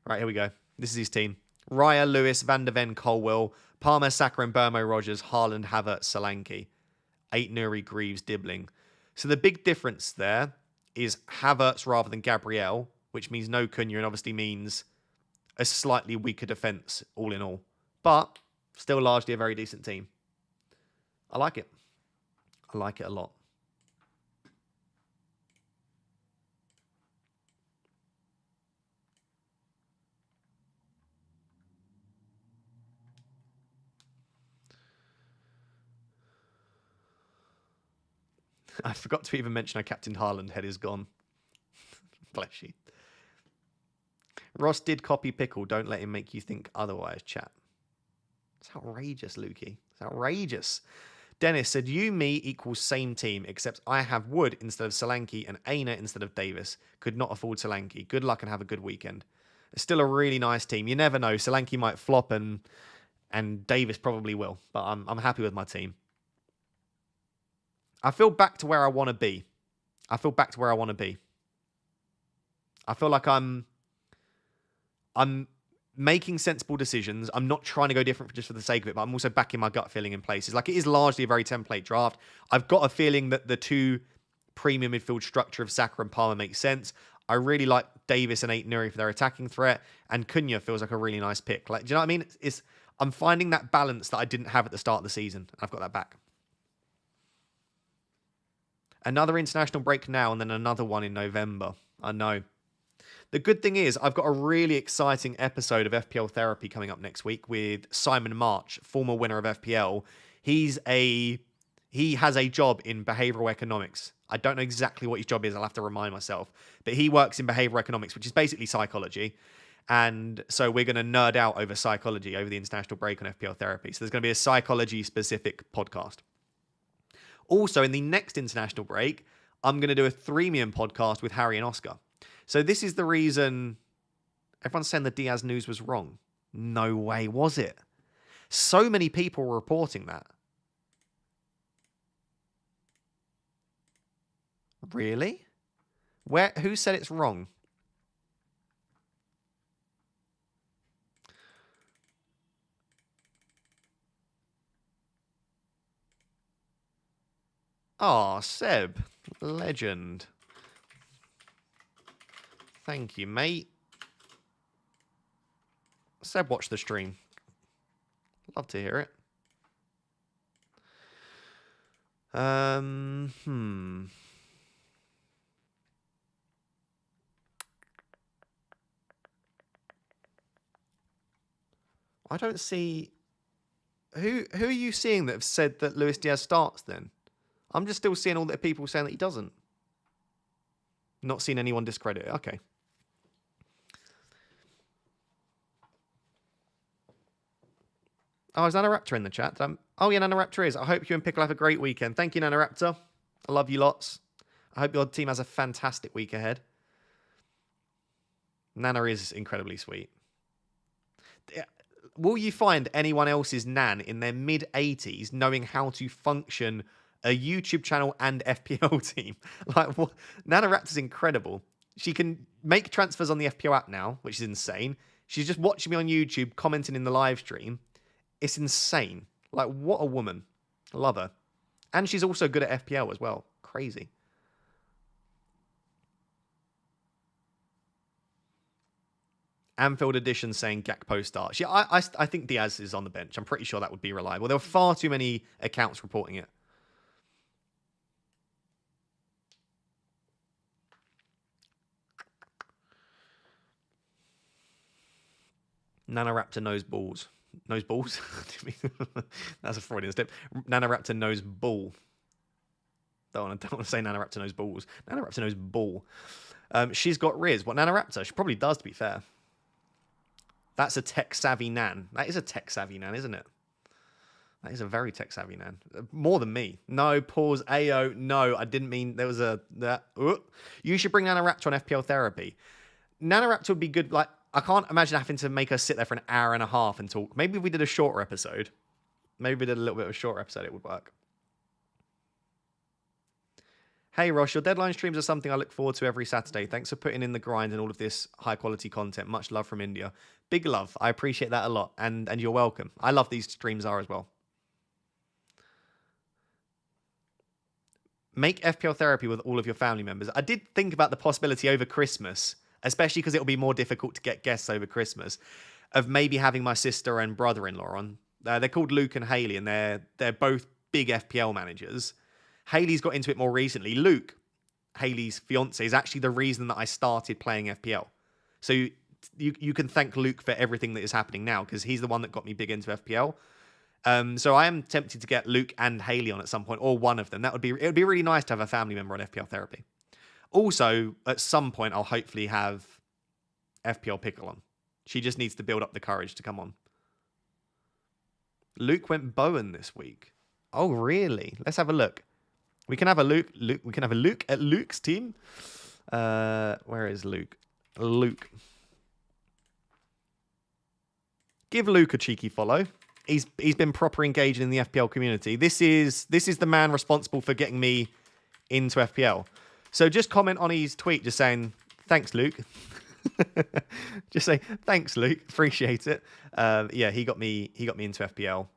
Right, here we go. This is his team. Raya, Lewis, Van de Ven, Colwell, Palmer, Saka, and Burmo, Rogers, Haaland, Havertz, Solanke. 8 Nuri, Greaves, Dibbling. So the big difference there is Havertz rather than Gabriel, which means no Cunha and obviously means a slightly weaker defence all in all. But still largely a very decent team. I like it. I like it a lot. I forgot to even mention I captained Haaland. Head is gone. Bless you. Ross did copy Pickle. Don't let him make you think otherwise, chat. It's outrageous, Lukey. It's outrageous. Dennis said, you, me equals same team, except I have Wood instead of Solanke and Aina instead of Davis. Could not afford Solanke. Good luck and have a good weekend. It's still a really nice team. You never know. Solanke might flop and Davis probably will. But I'm happy with my team. I feel back to where I want to be. I feel like I'm making sensible decisions. I'm not trying to go different just for the sake of it, but I'm also backing my gut feeling in places. Like, it is largely a very template draft. I've got a feeling that the 2 premium midfield structure of Saka and Palmer makes sense. I really like Davis and Nuri for their attacking threat, and Cunha feels like a really nice pick. Like, do you know what I mean? I'm finding that balance that I didn't have at the start of the season. I've got that back. Another international break now, and then another one in November. I know. The good thing is, I've got a really exciting episode of FPL Therapy coming up next week with Simon March, former winner of FPL. He has a job in behavioral economics. I don't know exactly what his job is. I'll have to remind myself. But he works in behavioral economics, which is basically psychology. And so we're going to nerd out over psychology over the international break on FPL Therapy. So there's going to be a psychology-specific podcast. Also, in the next international break, I'm going to do a 3-mium podcast with Harry and Oscar. So this is the reason everyone's saying the Diaz news was wrong. No way was it. So many people were reporting that. Really? Who said it's wrong? Oh, Seb. Legend. Thank you, mate. Seb watched the stream. Love to hear it. I don't see... Who are you seeing that have said that Luis Diaz starts then? I'm just still seeing all the people saying that he doesn't. Not seen anyone discredit it. Okay. Oh, is Nanaraptor in the chat? Oh, yeah, Nanaraptor is. I hope you and Pickle have a great weekend. Thank you, Nanaraptor. I love you lots. I hope your team has a fantastic week ahead. Nana is incredibly sweet. Will you find anyone else's Nan in their mid-80s knowing how to function a YouTube channel and FPL team? Like, what? Nanaraptor's incredible. She can make transfers on the FPL app now, which is insane. She's just watching me on YouTube, commenting in the live stream. It's insane. Like, what a woman. I love her. And she's also good at FPL as well. Crazy. Anfield Edition saying Gakpo starts. Yeah, I think Diaz is on the bench. I'm pretty sure that would be reliable. There were far too many accounts reporting it. Nanaraptor knows balls. Knows balls? That's a Freudian slip. Nanaraptor knows ball. Don't want to say Nanaraptor knows balls. Nanaraptor knows ball. She's got Riz. What, Nanaraptor? She probably does, to be fair. That's a tech-savvy Nan. That is a tech-savvy Nan, isn't it? That is a very tech-savvy Nan. More than me. No, pause. Ayo. No, I didn't mean there was a... You should bring Nanaraptor on FPL Therapy. Nanaraptor would be good. Like, I can't imagine having to make her sit there for an hour and a half and talk. Maybe if we did a shorter episode. Maybe we did a little bit of a shorter episode, it would work. Hey, Ross, your deadline streams are something I look forward to every Saturday. Thanks for putting in the grind and all of this high-quality content. Much love from India. Big love. I appreciate that a lot, and you're welcome. I love these streams are as well. Make FPL therapy with all of your family members. I did think about the possibility over Christmas, especially because it'll be more difficult to get guests over Christmas, of maybe having my sister and brother-in-law on. They're called Luke and Haley, and they're both big FPL managers. Haley's got into it more recently. Luke, Haley's fiance, is actually the reason that I started playing FPL. So you can thank Luke for everything that is happening now, because he's the one that got me big into FPL. So I am tempted to get Luke and Haley on at some point, or one of them. It would be really nice to have a family member on FPL therapy. Also, at some point, I'll hopefully have FPL Pickle on. She just needs to build up the courage to come on. Luke went Bowen this week. Oh, really? Let's have a look. We can have a Luke. We can have a Luke at Luke's team. Where is Luke? Luke. Give Luke a cheeky follow. He's been proper engaged in the FPL community. This is the man responsible for getting me into FPL. So just comment on his tweet, just saying thanks, Luke. Just say thanks, Luke. Appreciate it. Yeah, he got me into FPL.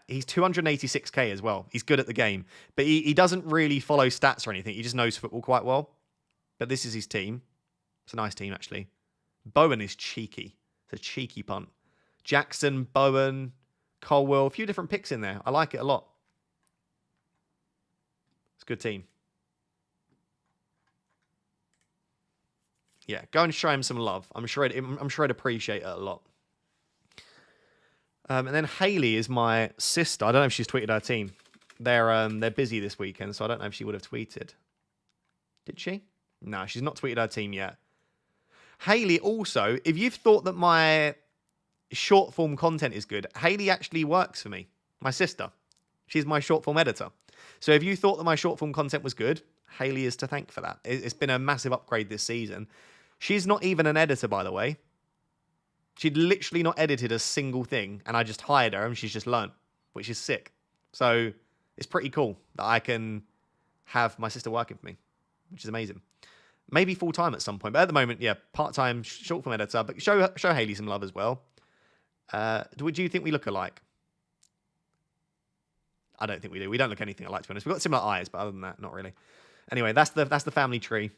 He's 286k as well. He's good at the game, but he doesn't really follow stats or anything. He just knows football quite well. But this is his team. It's a nice team, actually. Bowen is cheeky. It's a cheeky punt. Jackson, Bowen, Colwell, a few different picks in there. I like it a lot. It's a good team. Yeah, go and show him some love. I'm sure I'd appreciate it a lot. And then Haley is my sister. I don't know if she's tweeted her team. They're busy this weekend, so I don't know if she would have tweeted. Did she? No, she's not tweeted her team yet. Haley, also, if you've thought that my short form content is good, Haley actually works for me. My sister. She's my short form editor. So if you thought that my short form content was good, Haley is to thank for that. It's been a massive upgrade this season. She's not even an editor, by the way. She'd literally not edited a single thing, and I just hired her, and she's just learned, which is sick. So it's pretty cool that I can have my sister working for me, which is amazing. Maybe full-time at some point, but at the moment, yeah, part-time short-form editor, but show Haley some love as well. Do you think we look alike? I don't think we do. We don't look anything alike, to be honest. We've got similar eyes, but other than that, not really. Anyway, that's the family tree.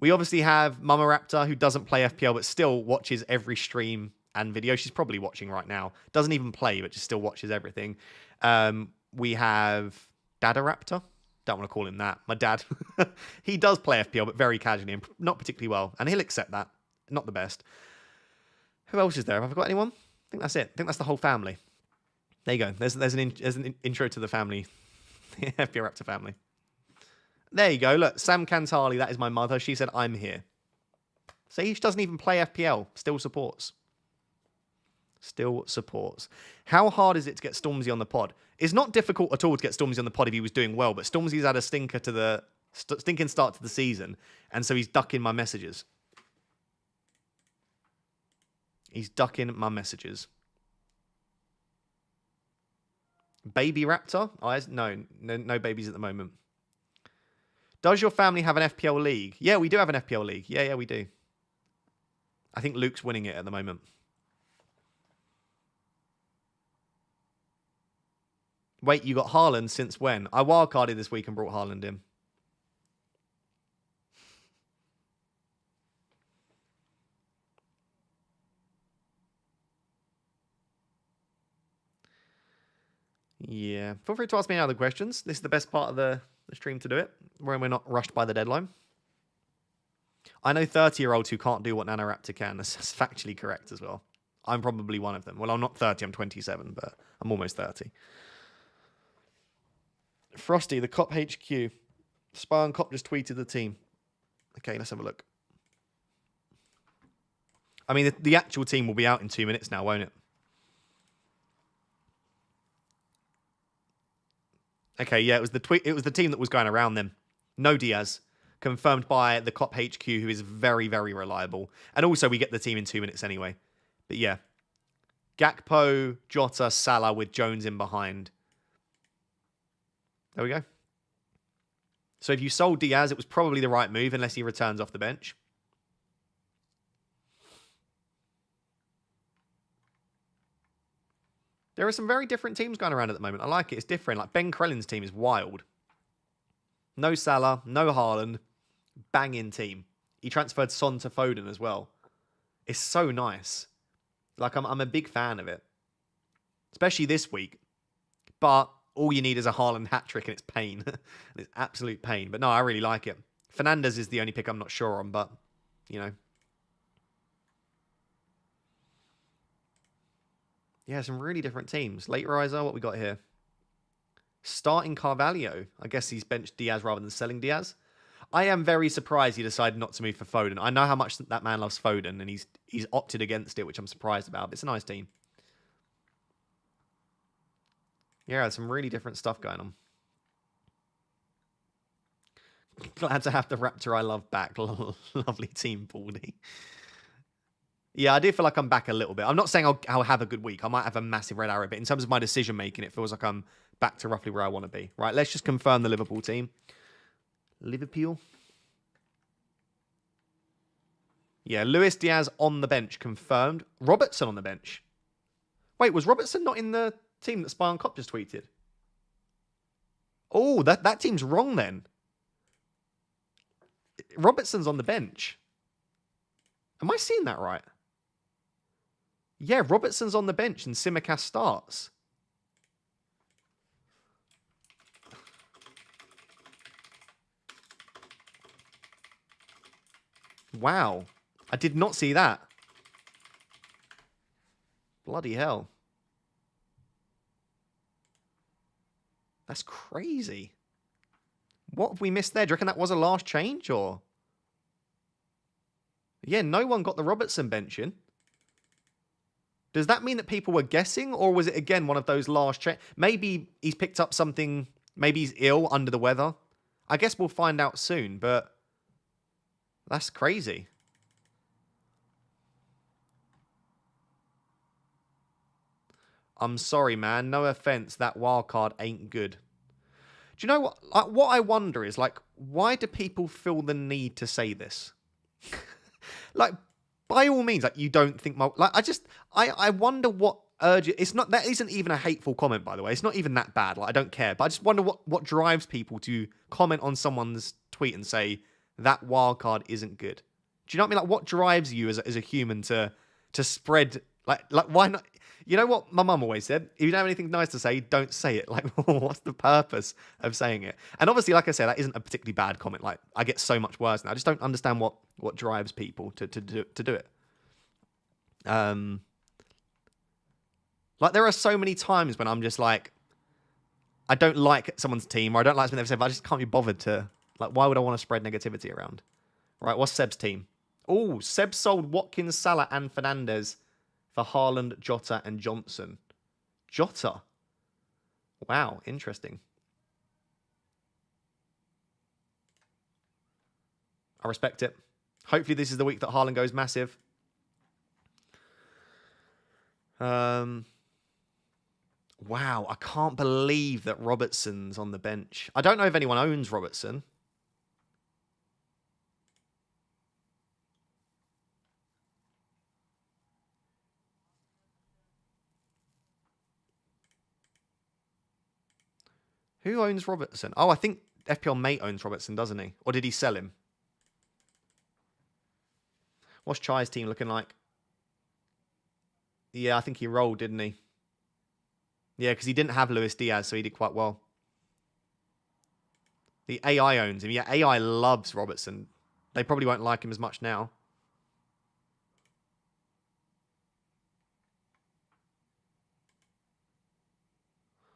We obviously have Mama Raptor, who doesn't play FPL, but still watches every stream and video. She's probably watching right now. Doesn't even play, but just still watches everything. We have Dada Raptor. Don't want to call him that. My dad. He does play FPL, but very casually and not particularly well. And he'll accept that. Not the best. Who else is there? Have I got anyone? I think that's it. I think that's the whole family. There you go. There's an intro to the family. The FPL Raptor family. There you go. Look, Sam Cantali, that is my mother. She said, I'm here. See, she doesn't even play FPL. Still supports. Still supports. How hard is it to get Stormzy on the pod? It's not difficult at all to get Stormzy on the pod if he was doing well, but Stormzy's had a stinking start to the season, and so he's ducking my messages. He's ducking my messages. Baby Raptor? No babies at the moment. Does your family have an FPL league? Yeah, we do have an FPL league. Yeah, we do. I think Luke's winning it at the moment. Wait, you got Haaland since when? I wildcarded this week and brought Haaland in. Yeah. Feel free to ask me any other questions. This is the best part of the stream to do it, when we're not rushed by the deadline. I know 30-year-olds who can't do what NanoRaptor can. That's factually correct as well. I'm probably one of them. Well, I'm not 30, I'm 27, but I'm almost 30. Frosty, the Cop HQ. Spy and Cop just tweeted the team. Okay, let's have a look. I mean, the actual team will be out in 2 minutes now, won't it? Okay, yeah, it was the team that was going around them. No Diaz. Confirmed by the Cop HQ, who is very, very reliable. And also, we get the team in 2 minutes anyway. But yeah. Gakpo, Jota, Salah with Jones in behind. There we go. So if you sold Diaz, it was probably the right move unless he returns off the bench. There are some very different teams going around at the moment. I like it. It's different. Like Ben Krellin's team is wild. No Salah, no Haaland. Banging team. He transferred Son to Foden as well. It's so nice. Like, I'm a big fan of it. Especially this week. But all you need is a Haaland hat-trick and it's pain. It's absolute pain. But no, I really like it. Fernandes is the only pick I'm not sure on, but, you know. Yeah, some really different teams. Late riser, what we got here? Starting Carvalho. I guess he's benched Diaz rather than selling Diaz. I am very surprised he decided not to move for Foden. I know how much that man loves Foden, and he's opted against it, which I'm surprised about. But it's a nice team. Yeah, some really different stuff going on. Glad to have the Raptor I love back. Lovely team, Baldy. Yeah, I do feel like I'm back a little bit. I'm not saying I'll have a good week. I might have a massive red arrow, but in terms of my decision making, it feels like I'm back to roughly where I want to be. Right, let's just confirm the Liverpool team. Liverpool. Yeah, Luis Diaz on the bench, confirmed. Robertson on the bench. Wait, was Robertson not in the team that Spy on Cop just tweeted? Oh, that team's wrong then. Robertson's on the bench. Am I seeing that right? Yeah, Robertson's on the bench and Tsimikas starts. Wow. I did not see that. Bloody hell. That's crazy. What have we missed there? Do you reckon that was a last change or? Yeah, no one got the Robertson bench in. Does that mean that people were guessing, or was it again one of those last check? Maybe he's picked up something. Maybe he's ill, under the weather. I guess we'll find out soon, but that's crazy. I'm sorry, man. No offense. That wildcard ain't good. Do you know what? Like, what I wonder is, like, why do people feel the need to say this? Like, by all means, like, you don't think my... Like, I wonder what urge... It's not... That isn't even a hateful comment, by the way. It's not even that bad. Like, I don't care. But I just wonder what drives people to comment on someone's tweet and say, that wildcard isn't good. Do you know what I mean? Like, what drives you as a human to spread... Like, why not... You know what my mum always said? If you don't have anything nice to say, don't say it. Like, what's the purpose of saying it? And obviously, like I said, that isn't a particularly bad comment. Like, I get so much worse now. I just don't understand what drives people to do it. Like, there are so many times when I'm just like, I don't like someone's team, or I don't like something they've said, but I just can't be bothered to... Like, why would I want to spread negativity around? Right, what's Seb's team? Oh, Seb sold Watkins, Salah, and Fernandes for Haaland, Jota, and Johnson. Jota. Wow, interesting. I respect it. Hopefully this is the week that Haaland goes massive. Wow, I can't believe that Robertson's on the bench. I don't know if anyone owns Robertson. Who owns Robertson? Oh, I think FPL Mate owns Robertson, doesn't he? Or did he sell him? What's Chai's team looking like? Yeah, I think he rolled, didn't he? Yeah, because he didn't have Luis Diaz, so he did quite well. The AI owns him. Yeah, AI loves Robertson. They probably won't like him as much now.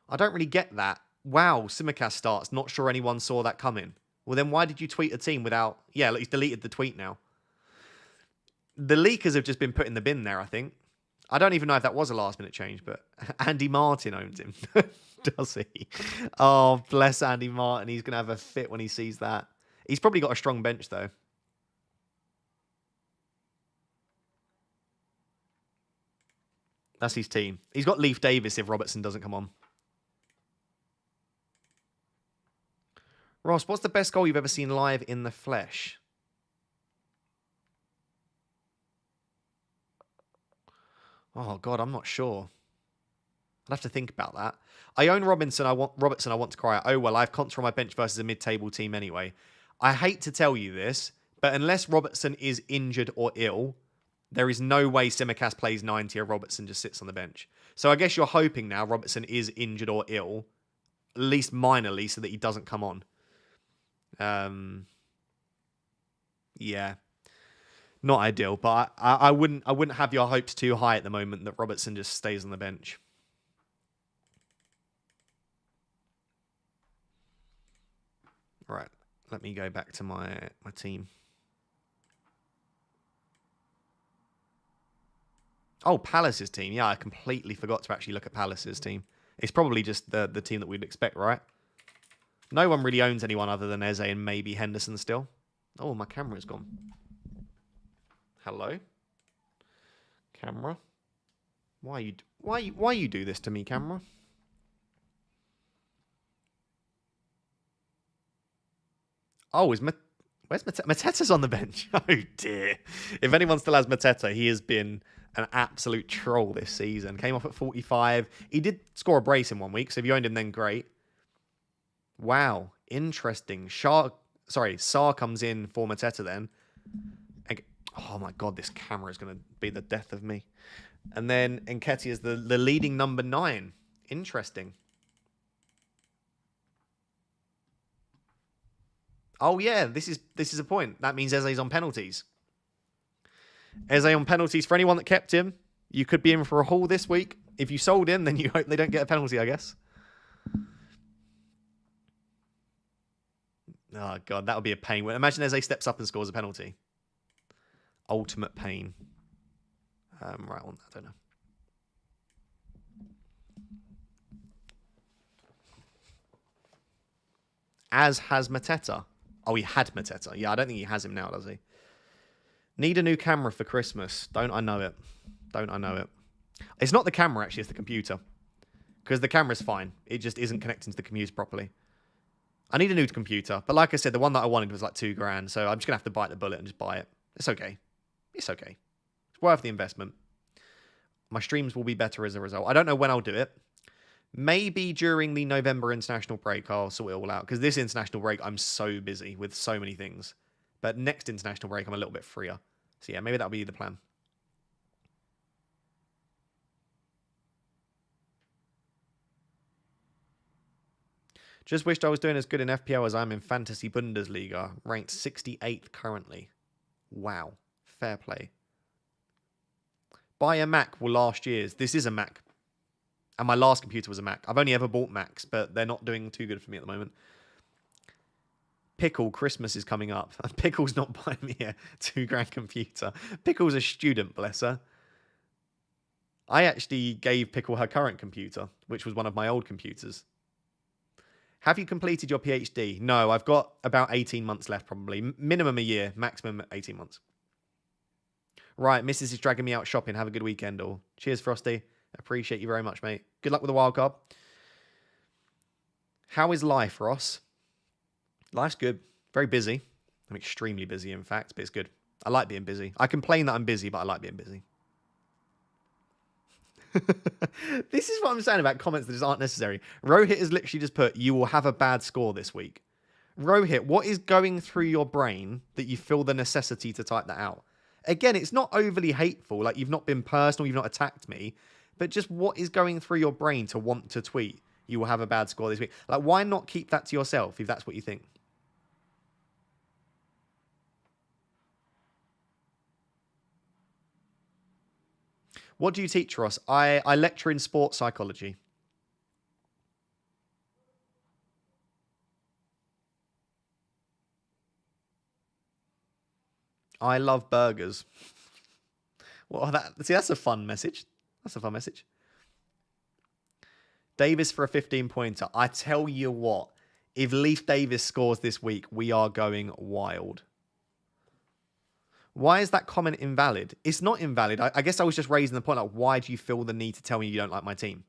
I don't really get that. Wow, Tsimikas starts. Not sure anyone saw that coming. Well, then why did you tweet a team without... Yeah, look, he's deleted the tweet now. The leakers have just been put in the bin there, I think. I don't even know if that was a last-minute change, but Andy Martin owns him. Does he? Oh, bless Andy Martin. He's going to have a fit when he sees that. He's probably got a strong bench, though. That's his team. He's got Leif Davis if Robertson doesn't come on. Ross, what's the best goal you've ever seen live in the flesh? Oh, God, I'm not sure. I'll have to think about that. I own Robertson. I want to cry out. Oh, well, I have Contra on my bench versus a mid-table team anyway. I hate to tell you this, but unless Robertson is injured or ill, there is no way Simicast plays 90 or Robertson just sits on the bench. So I guess you're hoping now Robertson is injured or ill, at least minorly, so that he doesn't come on. Yeah. Not ideal, but I wouldn't have your hopes too high at the moment that Robertson just stays on the bench. Right, let me go back to my team. Oh, Palace's team. Yeah, I completely forgot to actually look at Palace's team. It's probably just the team that we'd expect, right? No one really owns anyone other than Eze and maybe Henderson still. Oh, my camera's gone. Hello? Camera? Why you do this to me, camera? Oh, where's Mateta? Mateta's on the bench. Oh, dear. If anyone still has Mateta, he has been an absolute troll this season. Came off at 45. He did score a brace in 1 week, so if you owned him then, great. Wow. Interesting. Saar comes in for Mateta then. Oh, my God, this camera is going to be the death of me. And then Nketiah is the leading number 9. Interesting. Oh, yeah, this is a point. That means Eze's on penalties. Eze on penalties. For anyone that kept him, you could be in for a haul this week. If you sold him, then you hope they don't get a penalty, I guess. Oh, God, that would be a pain. Imagine Eze steps up and scores a penalty. Ultimate pain. Right on, I don't know. As has Mateta. Oh, he had Mateta. Yeah, I don't think he has him now, does he? Need a new camera for Christmas. Don't I know it? Don't I know it? It's not the camera, actually. It's the computer. Because the camera's fine. It just isn't connecting to the computer properly. I need a new computer. But like I said, the one that I wanted was like $2,000. So I'm just going to have to bite the bullet and just buy it. It's okay. It's okay. It's worth the investment. My streams will be better as a result. I don't know when I'll do it. Maybe during the November international break, I'll sort it all out. Because this international break, I'm so busy with so many things. But next international break, I'm a little bit freer. So yeah, maybe that'll be the plan. Just wished I was doing as good in FPL as I am in Fantasy Bundesliga. Ranked 68th currently. Wow. Fair play. Buy a Mac will last years. This is a Mac. And my last computer was a Mac. I've only ever bought Macs, but they're not doing too good for me at the moment. Pickle, Christmas is coming up. Pickle's not buying me a $2,000 computer. Pickle's a student, bless her. I actually gave Pickle her current computer, which was one of my old computers. Have you completed your PhD? No, I've got about 18 months left, probably. Minimum a year, maximum 18 months. Right, Mrs. is dragging me out shopping. Have a good weekend, all. Cheers, Frosty. Appreciate you very much, mate. Good luck with the wildcard. How is life, Ross? Life's good. Very busy. I'm extremely busy, in fact, but it's good. I like being busy. I complain that I'm busy, but I like being busy. This is what I'm saying about comments that just aren't necessary. Rohit has literally just put, you will have a bad score this week. Rohit, what is going through your brain that you feel the necessity to type that out? Again, it's not overly hateful. Like, you've not been personal, you've not attacked me. But just what is going through your brain to want to tweet, you will have a bad score this week? Like, why not keep that to yourself if that's what you think? What do you teach, Ross? I lecture in sports psychology. I love burgers. Well, that's a fun message. That's a fun message. Davis for a 15-pointer. I tell you what, if Leif Davis scores this week, we are going wild. Why is that comment invalid? It's not invalid. I guess I was just raising the point, like, why do you feel the need to tell me you don't like my team?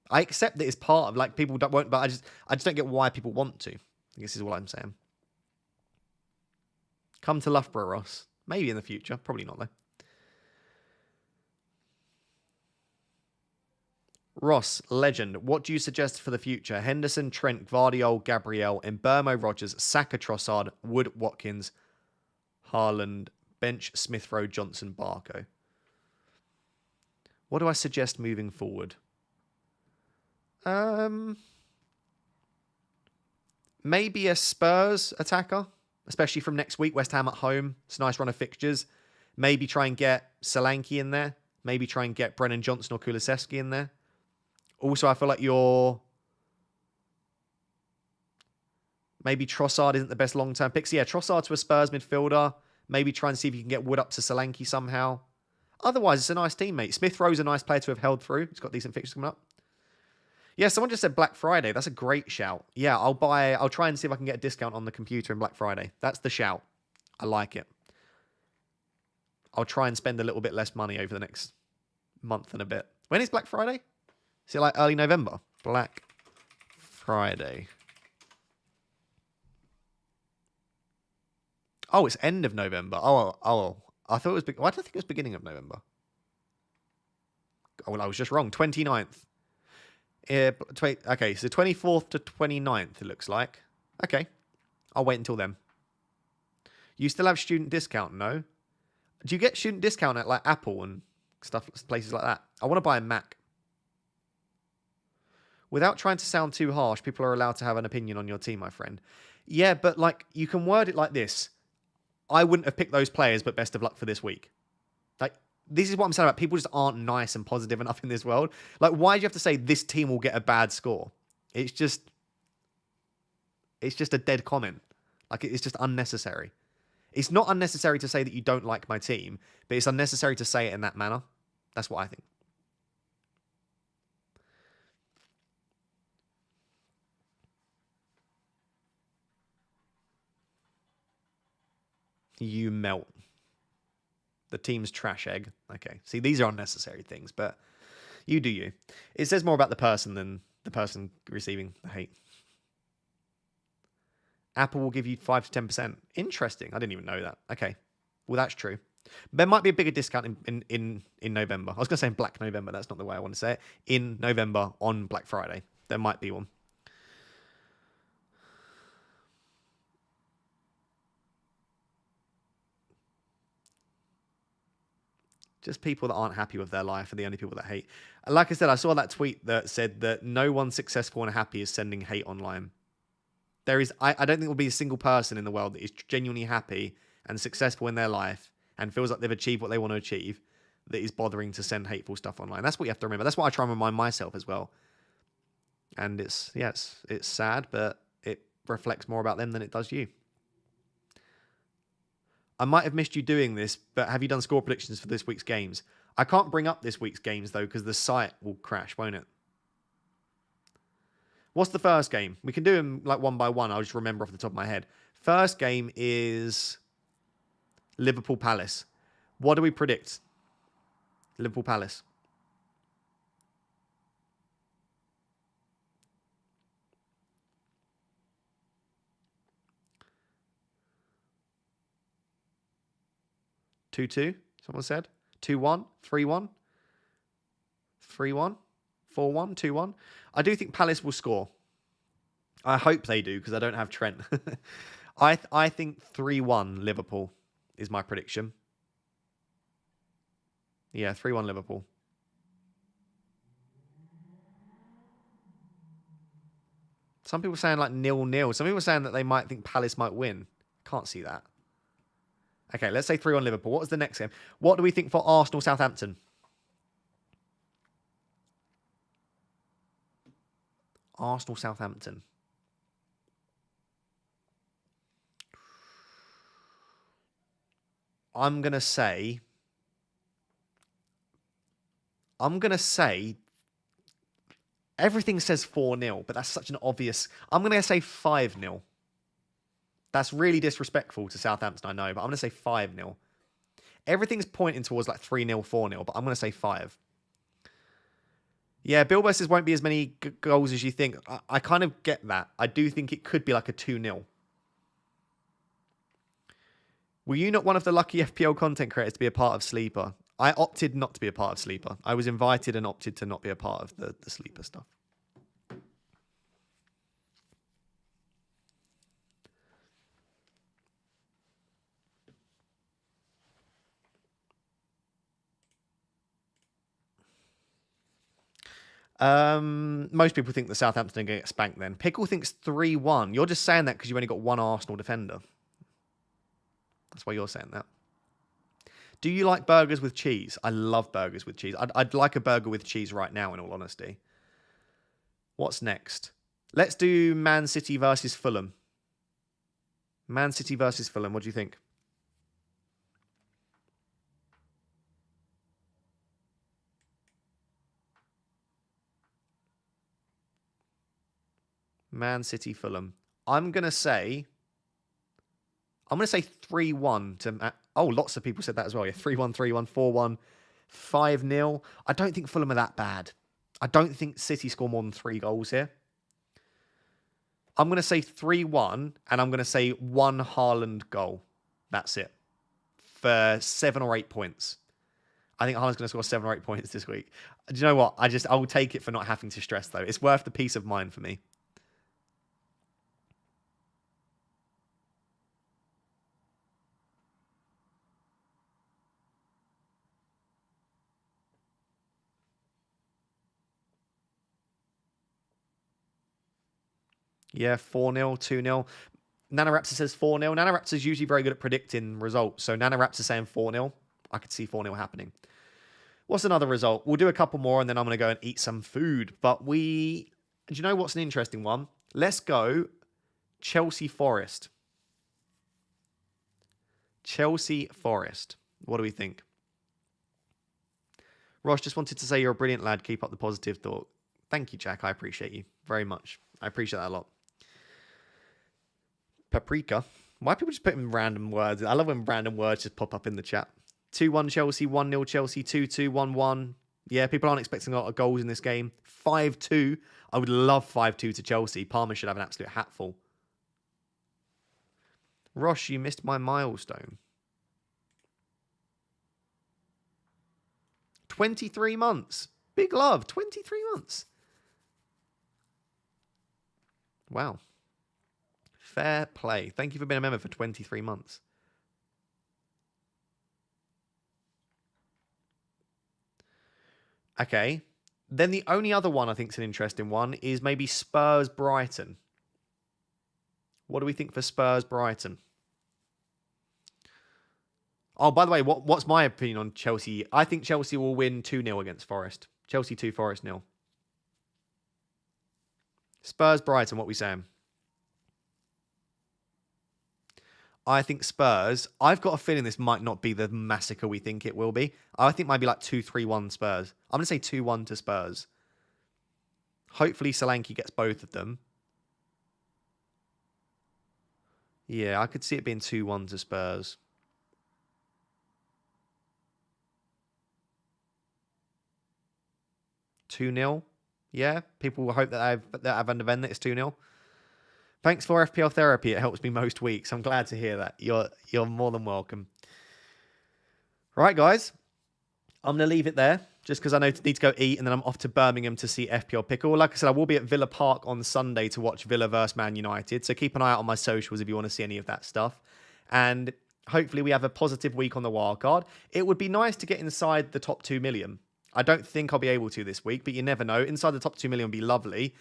I accept that it's part of, like, people won't, but I just don't get why people want to. I guess is what I'm saying. Come to Loughborough, Ross. Maybe in the future. Probably not, though. Ross, legend. What do you suggest for the future? Henderson, Trent, Gvardiol, Gabriel, Mbeumo, Rogers, Saka, Trossard, Wood, Watkins, Haaland, bench, Smith Rowe, Johnson, Barco. What do I suggest moving forward? Maybe a Spurs attacker, especially from next week. West Ham at home. It's a nice run of fixtures. Maybe try and get Solanke in there. Maybe try and get Brennan Johnson or Kulusevski in there. Also, I feel like maybe Trossard isn't the best long-term pick. So yeah, Trossard to a Spurs midfielder. Maybe try and see if you can get Wood up to Solanke somehow. Otherwise, it's a nice teammate. Smith Rowe's a nice player to have held through. He's got decent fixtures coming up. Yeah, someone just said Black Friday. That's a great shout. Yeah, I'll try and see if I can get a discount on the computer in Black Friday. That's the shout. I like it. I'll try and spend a little bit less money over the next month and a bit. When is Black Friday? Is it like early November? Black Friday. Oh, it's end of November. Oh. I thought it was... Why did I think it was beginning of November? Oh, well, I was just wrong. 29th. Okay, so 24th to 29th, it looks like. Okay. I'll wait until then. You still have student discount, no? Do you get student discount at like Apple and stuff, places like that? I want to buy a Mac. Without trying to sound too harsh, people are allowed to have an opinion on your team, my friend. Yeah, but like you can word it like this. I wouldn't have picked those players, but best of luck for this week. Like, this is what I'm saying about people just aren't nice and positive enough in this world. Like, why do you have to say this team will get a bad score? It's just a dead comment. Like, it's just unnecessary. It's not unnecessary to say that you don't like my team, but it's unnecessary to say it in that manner. That's what I think. You melt. The team's trash egg. Okay. See, these are unnecessary things, but you do you. It says more about the person than the person receiving the hate. Apple will give you 5 to 10%. Interesting. I didn't even know that. Okay. Well, that's true. There might be a bigger discount in November. I was going to say in Black November. That's not the way I want to say it. In November on Black Friday. There might be one. Just people that aren't happy with their life are the only people that hate. Like I said, I saw that tweet that said that no one successful and happy is sending hate online. I don't think there will be a single person in the world that is genuinely happy and successful in their life and feels like they've achieved what they want to achieve that is bothering to send hateful stuff online. That's what you have to remember. That's what I try and remind myself as well. And it's sad, but it reflects more about them than it does you. I might have missed you doing this, but have you done score predictions for this week's games? I can't bring up this week's games, though, because the site will crash, won't it? What's the first game? We can do them like one by one. I'll just remember off the top of my head. First game is Liverpool Palace. What do we predict? Liverpool Palace. Two. Someone said 2-1, 3-1, 3-1, 4-1, 2-1. I do think Palace will score. I hope they do because I don't have Trent. I think 3-1 Liverpool is my prediction. Yeah, 3-1 Liverpool. Some people saying like 0-0. Some people saying that they might think Palace might win. Can't see that. Okay, let's say 3-1 Liverpool. What was the next game? What do we think for Arsenal Southampton? Arsenal Southampton. I'm going to say everything says 4-0, but that's such an obvious. I'm going to say 5-0. That's really disrespectful to Southampton, I know, but I'm going to say 5-0. Everything's pointing towards like 3-0, 4-0, but I'm going to say 5. Yeah, Bilbo says won't be as many goals as you think. I kind of get that. I do think it could be like a 2-0. Were you not one of the lucky FPL content creators to be a part of Sleeper? I opted not to be a part of Sleeper. I was invited and opted to not be a part of the Sleeper stuff. Most people think the Southampton are going to get spanked then. Pickle thinks 3-1. You're just saying that because you've only got one Arsenal defender. That's why you're saying that. Do you like burgers with cheese? I love burgers with cheese. I'd like a burger with cheese right now, in all honesty. What's next? Let's do Man City versus Fulham. Man City versus Fulham. What do you think? Man City, Fulham. I'm going to say 3-1 to... Oh, lots of people said that as well. Yeah, 3-1, 3-1, 4-1, 5-0. I don't think Fulham are that bad. I don't think City score more than 3 goals here. I'm going to say 3-1, and I'm going to say 1 Haaland goal. That's it. For 7 or 8 points. I think Haaland's going to score 7 or 8 points this week. Do you know what? I'll take it for not having to stress, though. It's worth the peace of mind for me. Yeah, 4-0, 2-0. NanaRaptor says 4-0. NanaRaptor is usually very good at predicting results. So NanaRaptor is saying 4-0. I could see 4-0 happening. What's another result? We'll do a couple more and then I'm going to go and eat some food. But do you know what's an interesting one? Let's go Chelsea Forest. Chelsea Forest. What do we think? Ross, just wanted to say you're a brilliant lad. Keep up the positive thought. Thank you, Jack. I appreciate you very much. I appreciate that a lot. Paprika. Why are people just putting random words? I love when random words just pop up in the chat. 2-1 Chelsea, 1-0 Chelsea, 2-2, 1-1. Yeah, people aren't expecting a lot of goals in this game. 5-2. I would love 5-2 to Chelsea. Palmer should have an absolute hatful. Rosh, you missed my milestone. 23 months. Big love. 23 months. Wow. Fair play. Thank you for being a member for 23 months. Okay. Then the only other one I think is an interesting one is maybe Spurs-Brighton. What do we think for Spurs-Brighton? Oh, by the way, what's my opinion on Chelsea? I think Chelsea will win 2-0 against Forest. Chelsea 2, Forest 0. Spurs-Brighton, what are we saying? I think Spurs, I've got a feeling this might not be the massacre we think it will be. I think it might be like 2-3-1 Spurs. I'm going to say 2-1 to Spurs. Hopefully Solanke gets both of them. Yeah, I could see it being 2-1 to Spurs. $2-0. Yeah, people will hope that I've Van der Ven that it's 2-0. Thanks for FPL therapy. It helps me most weeks. I'm glad to hear that. You're more than welcome. Right, guys. I'm going to leave it there just because I need to go eat and then I'm off to Birmingham to see FPL Pickle. Like I said, I will be at Villa Park on Sunday to watch Villa vs Man United. So keep an eye out on my socials if you want to see any of that stuff. And hopefully we have a positive week on the wildcard. It would be nice to get inside the top 2 million. I don't think I'll be able to this week, but you never know. Inside the top 2 million would be lovely.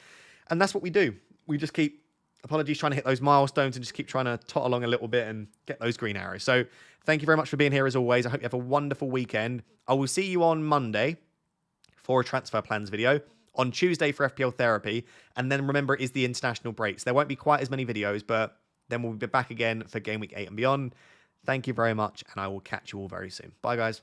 And that's what we do. We just keep, apologies, trying to hit those milestones and just keep trying to tot along a little bit and get those green arrows. So thank you very much for being here as always. I hope you have a wonderful weekend. I will see you on Monday for a transfer plans video, on Tuesday for FPL therapy, and then remember it is the international breaks. There won't be quite as many videos, but then we'll be back again for Game Week 8 and beyond. Thank you very much, and I will catch you all very soon. Bye, guys.